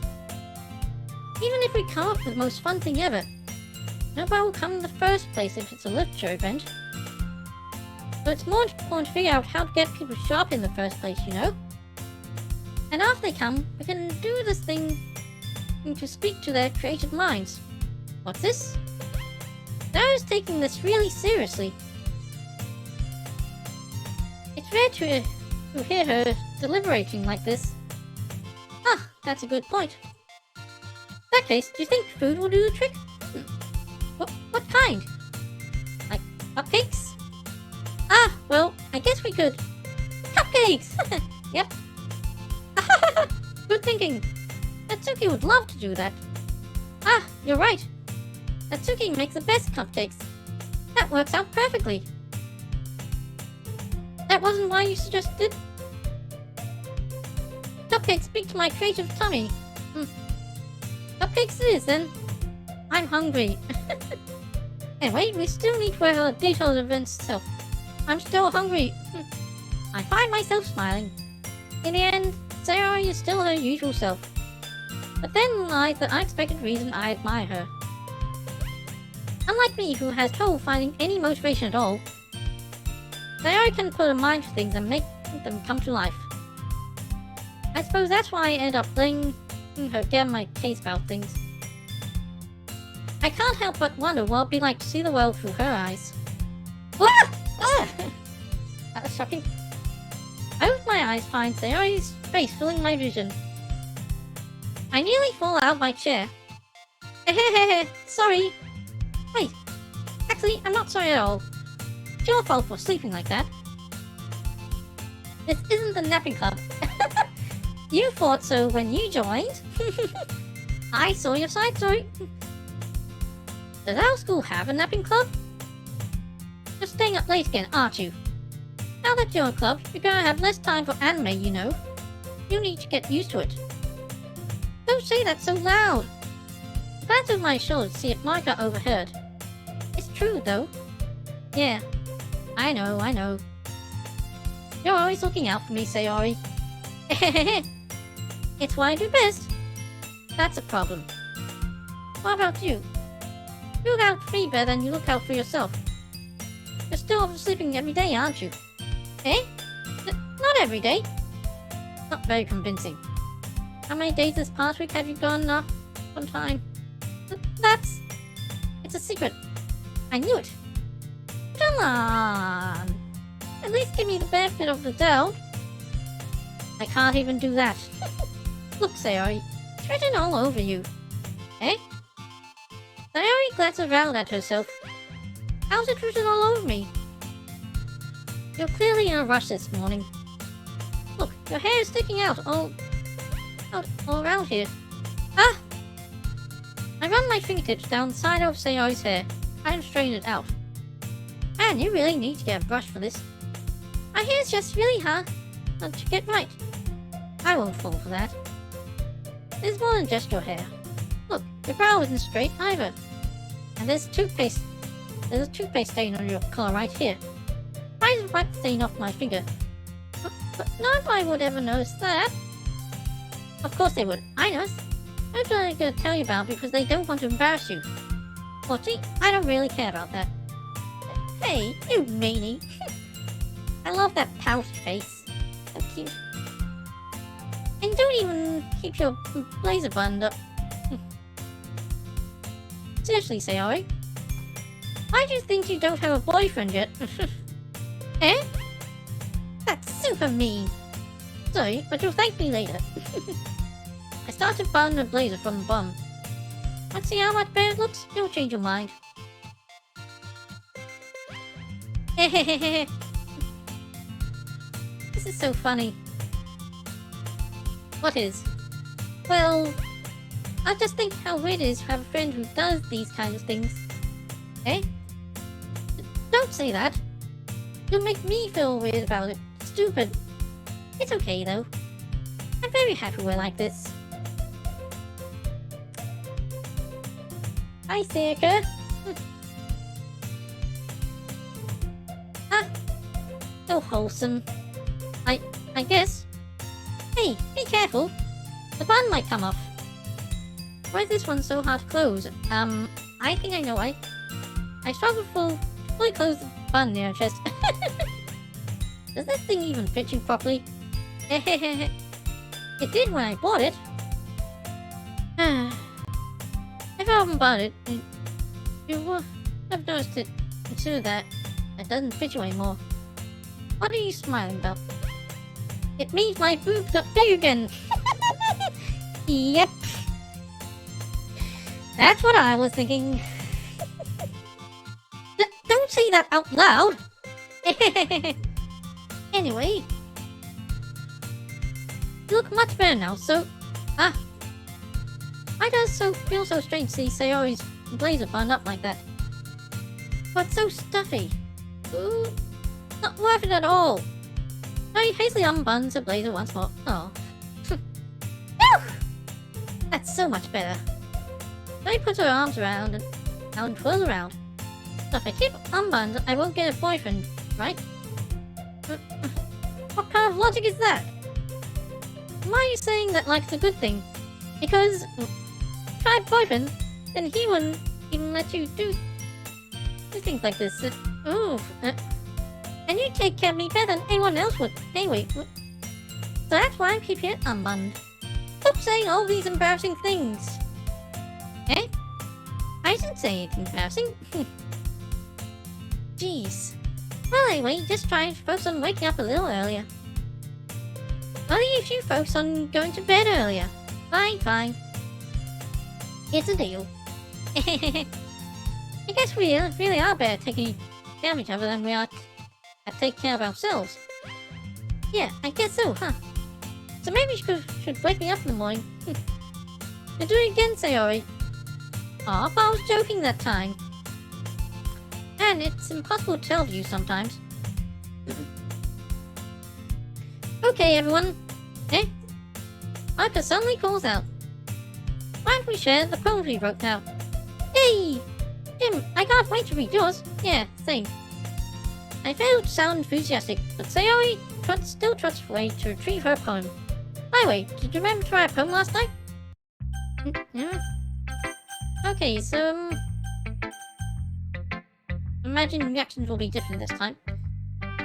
Even if we come up with the most fun thing ever, nobody will come in the first place if it's a literature event. So it's more important to figure out how to get people to show up in the first place, you know? And after they come, we can do this thing to speak to their creative minds. What's this? Sarah's taking this really seriously. It's rare to hear her deliberating like this. That's a good point. In that case, do you think food will do the trick? What kind? Like cupcakes? Well, I guess we could... Cupcakes! Yep. Good thinking. Natsuki would love to do that. You're right. Natsuki makes the best cupcakes. That works out perfectly. That wasn't why you suggested? Cupcakes speak to my creative tummy. Cupcakes it is then. I'm hungry. Anyway, we still need to wear our detailed events itself. I'm still hungry. I find myself smiling. In the end, Sayori is still her usual self. But then lies the unexpected reason I admire her. Unlike me, who has trouble finding any motivation at all, Sayori can put a mind to things and make them come to life. I suppose that's why I end up letting her get on my case about things. I can't help but wonder what it'd be like to see the world through her eyes. That was shocking. I open my eyes, find Sayori's face filling my vision. I nearly fall out of my chair. Sorry. Wait, actually, I'm not sorry at all. It's your fault for sleeping like that. This isn't the napping club. You thought so when you joined. I saw your side story. Does our school have a napping club? You're staying up late again, aren't you? Now that you're a club, you're gonna have less time for anime, you know. You need to get used to it. Don't say that so loud. I glanced over my shoulder to see if Monica overheard. It's true, though. Yeah, I know. You're always looking out for me, Sayori. It's what I do best. That's a problem. What about you? You look out for me better than you look out for yourself. You're still oversleeping every day, aren't you? Eh? Not every day. Not very convincing. How many days this past week have you gone off on time? It's a secret. I knew it. Come on. At least give me the benefit of the doubt. I can't even do that. Look, Sayori. It's written all over you. Eh? Sayori glanced around at herself. How's it written all over me? You're clearly in a rush this morning. Look, your hair is sticking out all around here. Ah! I run my fingertips down the side of Sayori's hair and straighten it out. Man, you really need to get a brush for this. My hair's just really hard to get right. I won't fall for that. There's more than just your hair. Look, your brow isn't straight either. And there's a toothpaste stain on your collar right here. Try to wipe the stain off my finger. But nobody would ever notice that. Of course they would. I know. That's what I'm going to tell you about because they don't want to embarrass you. Well, gee, I don't really care about that. Hey, you meanie. I love that pouty face. So cute. And don't even keep your blazer buttoned up. Seriously, Sayori. Why do you think you don't have a boyfriend yet? Eh? That's super mean. Sorry, but you'll thank me later. I started buttoning the blazer from the bottom. Want to see how much better it looks? You'll change your mind. Hehehehe. This is so funny. What is? Well, I just think how weird it is to have a friend who does these kinds of things. Eh? Don't say that. You'll make me feel weird about it. Stupid. It's okay though. I'm very happy we're like this. Hi, Sayaka. Ah, so wholesome. I guess. Hey, be careful. The button might come off. Why is this one so hard to close? I think I know why. I struggled to fully close the button near your chest. Does this thing even fit you properly? It did when I bought it. If I haven't bought it, you would have noticed it. Consider that it doesn't fit you anymore. What are you smiling about? It means my boobs got big again. Yep. That's what I was thinking. Don't say that out loud. Anyway. You look much better now, so... Why does it feel so strange to see Sayori's blazer buttoned up like that? But so stuffy. Ooh, not worth it at all. Now he hastily unbuttons the blazer once more. Oh. That's so much better. Now he puts her arms around and twirls around. So if I keep unbuttoned, I won't get a boyfriend, right? What kind of logic is that? Why are you saying that like it's a good thing? Because if I had a boyfriend, then he wouldn't even let you do things like this. And you take care of me better than anyone else would. Anyway, so that's why I'm keeping it unbuttoned. Stop saying all these embarrassing things. Eh? I didn't say anything embarrassing. Jeez. Well, anyway, just try and focus on waking up a little earlier. Only if you focus on going to bed earlier. Fine. It's a deal. I guess we really are better at taking care of each other than we are at taking care of ourselves. Yeah, I guess so, huh? So maybe you should wake me up in the morning. You'll do it again, Sayori. Aw, but I was joking that time. And it's impossible to tell you sometimes. Okay, everyone. Eh? Piper suddenly calls out. Why don't we share the poems we wrote now? Hey! Jim, I can't wait to read yours. Yeah, same. I failed to sound enthusiastic, but Sayori still trots away to retrieve her poem. By the way, did you remember to write a poem last night? Yeah. Okay, so... imagine reactions will be different this time.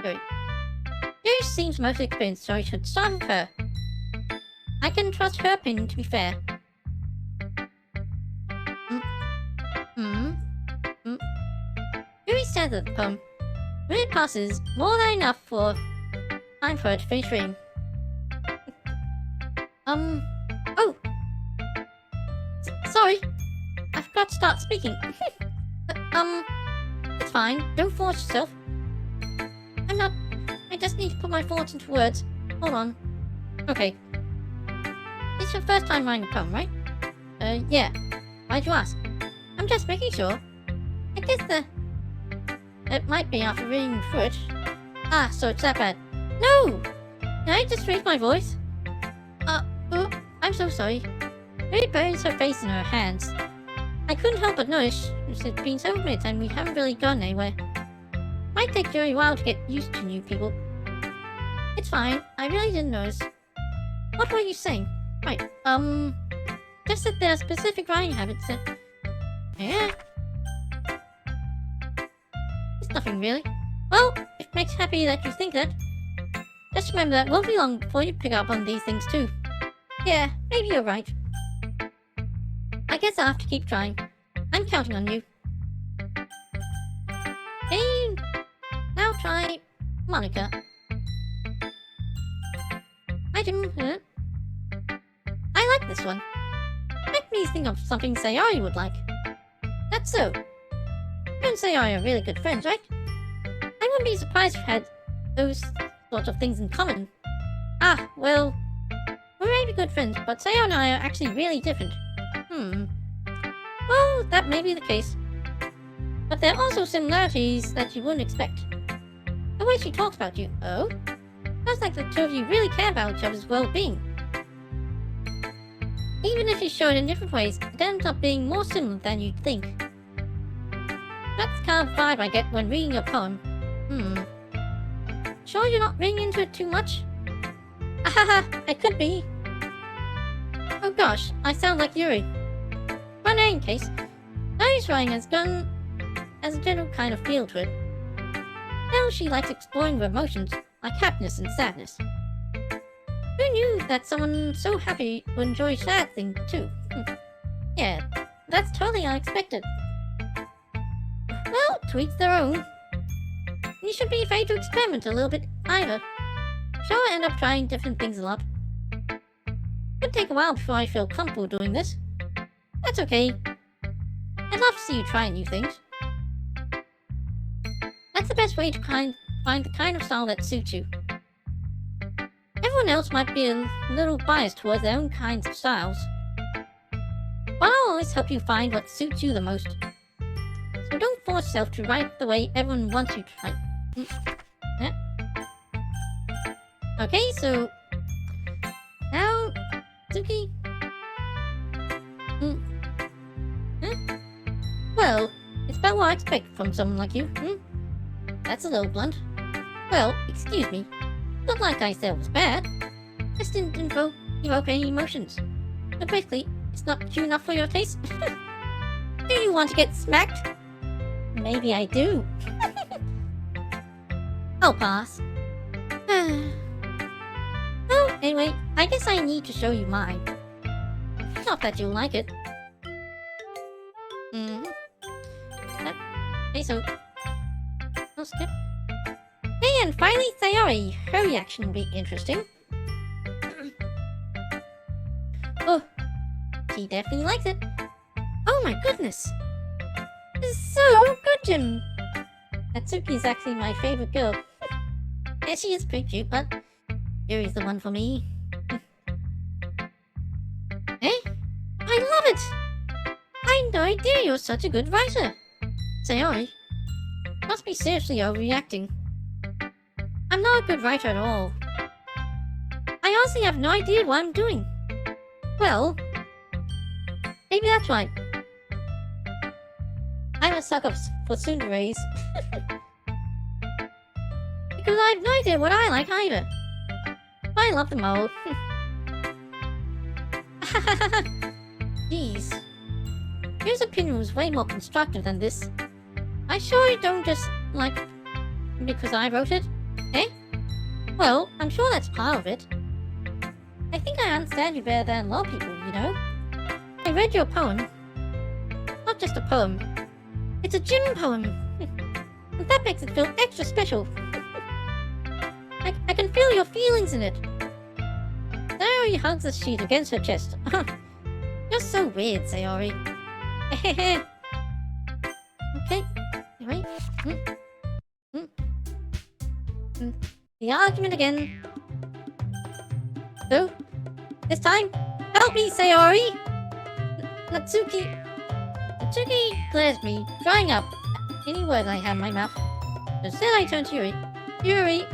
Good. Yuri seems most experienced, so I should start with her. I can trust her opinion to be fair. Yuri said that the poem, when it passes, more than enough for time for her to finish reading. Oh! Sorry, I forgot to start speaking. It's fine. Don't force yourself. I'm not... I just need to put my thoughts into words. Hold on. Okay. It's your first time writing a poem, right? Yeah. Why'd you ask? I'm just making sure. I guess it might be after reading through it. Ah, so it's that bad. No! Can I just raise my voice? Oh, I'm so sorry. Mary buries her face in her hands. I couldn't help but notice it's been several minutes and we haven't really gone anywhere. Might take Jerry a while to get used to new people. It's fine. I really didn't notice. What were you saying? Right, just that there are specific writing habits that... Yeah? It's nothing really. Well, it makes happy that you think that. Just remember that it won't be long before you pick up on these things too. Yeah, maybe you're right. I guess I'll have to keep trying. I'm counting on you. Okay, now try Monica. Item, huh? I like this one. Make me think of something Sayori would like. That's so. You and Sayori are really good friends, right? I wouldn't be surprised if you had those sorts of things in common. Ah, well, we're maybe good friends, but Sayori and I are actually really different. Well, that may be the case. But there are also similarities that you wouldn't expect. The way she talks about you, oh? Sounds like the two of you really care about each other's well-being. Even if you show it in different ways, it ends up being more similar than you'd think. That's the kind of vibe I get when reading a poem. Sure you're not reading into it too much? Ahaha, I could be. Oh gosh, I sound like Yuri. But in any case, Yuri's writing has a general kind of feel to it. Now she likes exploring her emotions, like happiness and sadness. Who knew that someone so happy would enjoy sad things too? Yeah, that's totally unexpected. Well, to each their own. You shouldn't be afraid to experiment a little bit either. Sure, I end up trying different things a lot. It'll take a while before I feel comfortable doing this. That's okay. I'd love to see you try new things. That's the best way to find the kind of style that suits you. Everyone else might be a little biased towards their own kinds of styles. But I'll always help you find what suits you the most. So don't force yourself to write the way everyone wants you to write. Yeah. Okay, so... Now... Suki? Well, it's about what I expect from someone like you, That's a little blunt. Well, excuse me. Not like I said it was bad. Just didn't evoke any emotions. But basically, it's not cute enough for your taste. Do you want to get smacked? Maybe I do. I'll pass. Well, anyway, I guess I need to show you mine. Not that you'll like it. Okay, so... I'll skip. Hey, and finally Sayori. Her reaction will be interesting. Oh, she definitely likes it. Oh my goodness. This is so good, Jim. Natsuki's actually my favorite girl. Yeah, she is pretty cute, but Yuri's the one for me. Eh? I love it! I had no idea you're such a good writer. Sayori, must be seriously overreacting. I'm not a good writer at all. I honestly have no idea what I'm doing. Well, maybe that's right. I'm a sucker for tsunderes. Because I have no idea what I like either. But I love them all. Jeez. Your opinion was way more constructive than this. I sure you don't just like because I wrote it, eh? Well, I'm sure that's part of it. I think I understand you better than a lot of people, you know? I read your poem. Not just a poem. It's a gym poem. And that makes it feel extra special. I can feel your feelings in it. Sayori hugs the sheet against her chest. You're so weird, Sayori. Okay. Anyway, the argument again. So, this time, help me, Sayori! Natsuki glares at me, drying up any words I have in my mouth. Instead, I turn to Yuri. Yuri!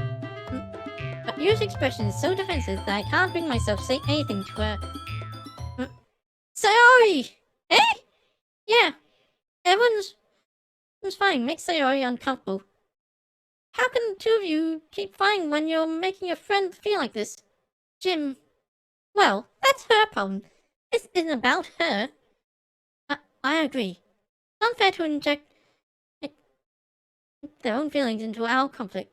But Yuri's expression is so defensive that I can't bring myself to say anything to her. Sayori! Eh? Yeah. Everyone's fine. Makes Sayori uncomfortable. How can the two of you keep fighting when you're making your friend feel like this? Jim. Well, that's her problem. This isn't about her. I agree. It's unfair to inject their own feelings into our conflict.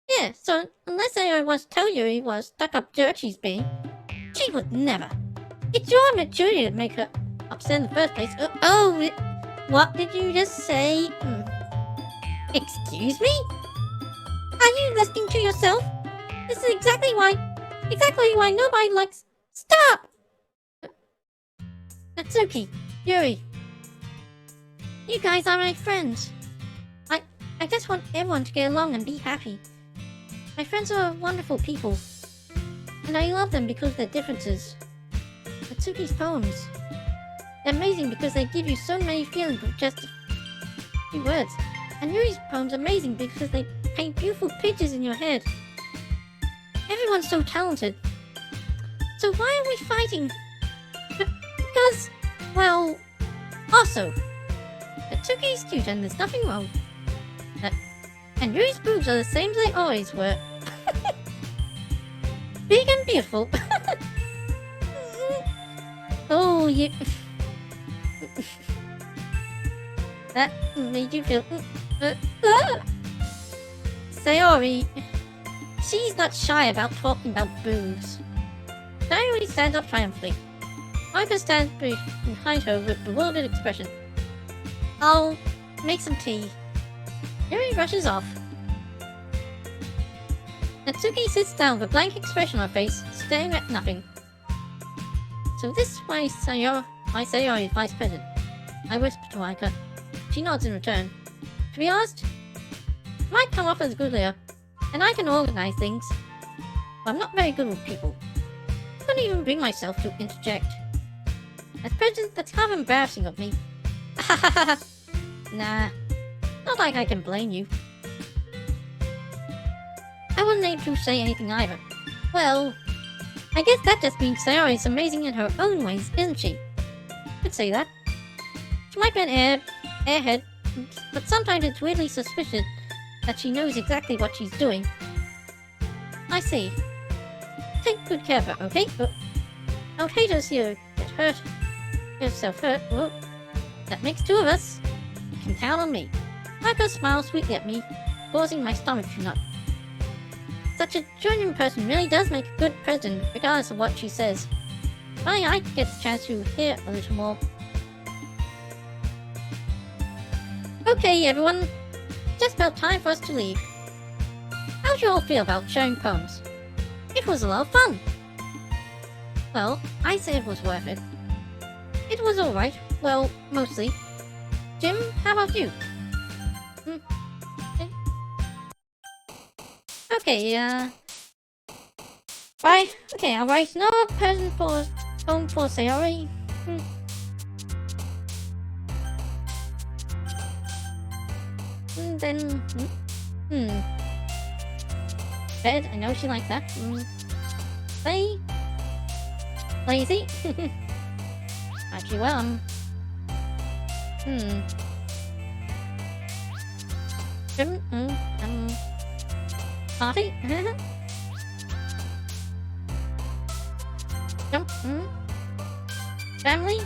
Yeah, so unless Sayori wants to tell Yuri what a stuck-up jerk she's being, she would never. It's your immaturity that make her upset in the first place. What did you just say? Excuse me? Are you listening to yourself? This is exactly why nobody likes... Stop! Natsuki, Yuri. You guys are my friends. I just want everyone to get along and be happy. My friends are wonderful people. And I love them because of their differences. Natsuki's poems. They're amazing because they give you so many feelings with just a few words. And Yuri's poems are amazing because they paint beautiful pictures in your head. Everyone's so talented. So why are we fighting? Because, well, also, Natsuki's cute and there's nothing wrong. And Yuri's boobs are the same as they always were. Big and beautiful. Oh, you... That made you feel... Sayori... She's not shy about talking about boobs. Sayori stands up triumphantly. Micah stands behind her with bewildered expression. I'll make some tea. Yuri rushes off. Natsuki sits down with a blank expression on her face, staring at nothing. So this is why Sayori is vice president. I whisper to Micah. She nods in return. To be honest, I might come off as a good leader, and I can organize things, but I'm not very good with people. I couldn't even bring myself to interject. As president, that's kind of embarrassing of me. Nah, not like I can blame you. I wasn't able to say anything either. Well, I guess that just means Sayori is amazing in her own ways, isn't she? Could say that. She might be an airhead, but sometimes it's weirdly suspicious that she knows exactly what she's doing. I see. Take good care of her, okay? But I would hate to see her get hurt. Get herself hurt. Well, that makes two of us. You can count on me. Micah smiles sweetly at me, causing my stomach to knot. Such a genuine person really does make a good president, regardless of what she says. Finally, I get the chance to hear a little more. Okay, everyone. Just about time for us to leave. How'd you all feel about sharing poems? It was a lot of fun. Well, I'd say it was worth it. It was alright. Well, mostly. Jim, how about you? Okay, right. Okay, I'll write another poem for Sayori. And then, bed, I know she likes that. Play. Lazy. Actually, well, party. Jump. Family.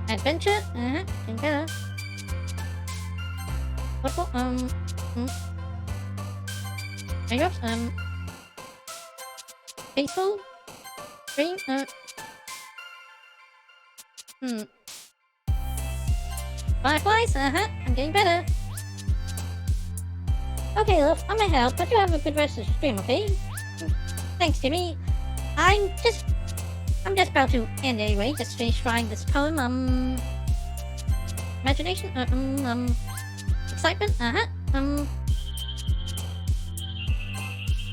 Adventure. Think better. Football. Playoffs. Baseball. Green. Fireflies. I'm getting better. Okay, love. I'm gonna head out, but you have a good rest of the stream, okay? Thanks, Jimmy. I'm just I'm just about to end anyway. Just finish writing this poem. Imagination. Excitement.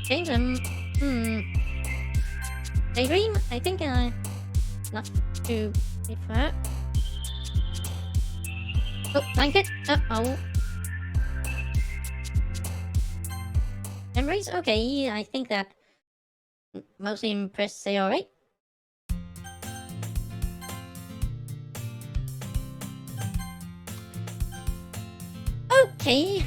Change. Daydream. I think. Not to prefer. Oh, blanket. Oh. Memories. Okay. I think that mostly impressed. Say all right. Okay.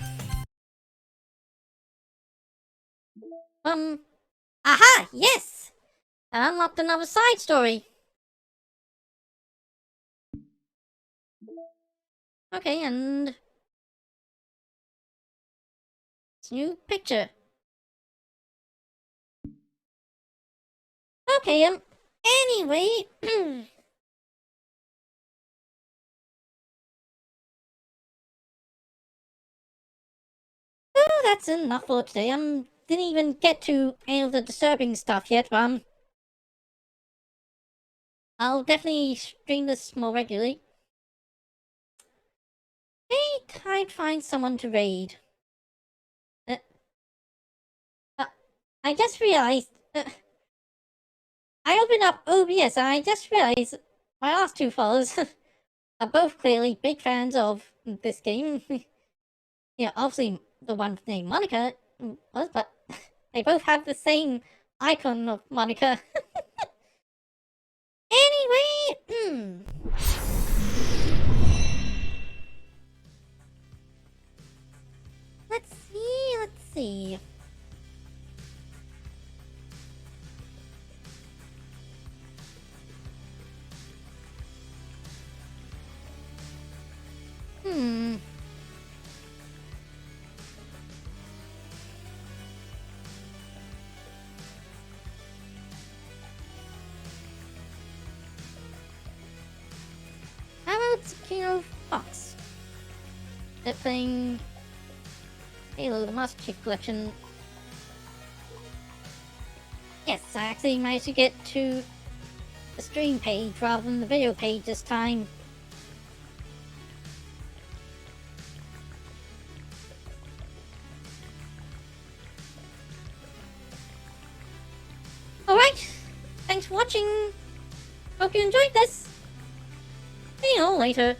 Aha! Yes! I unlocked another side story. Okay, and it's a new picture. Okay, anyway. Oh, that's enough for today. Didn't even get to any of the disturbing stuff yet, but I'll definitely stream this more regularly. Hey, can't find someone to raid. I just realized. I opened up OBS and I just realized my last two followers are both clearly big fans of this game. Yeah, obviously the one named Monica was, but they both have the same icon of Monica. Anyway, let's see. How about Kino Fox? They're playing Halo the Master Chief Collection. Yes, I actually managed to get to the stream page rather than the video page this time. Alright, thanks for watching. Hope you enjoyed this. See you all later.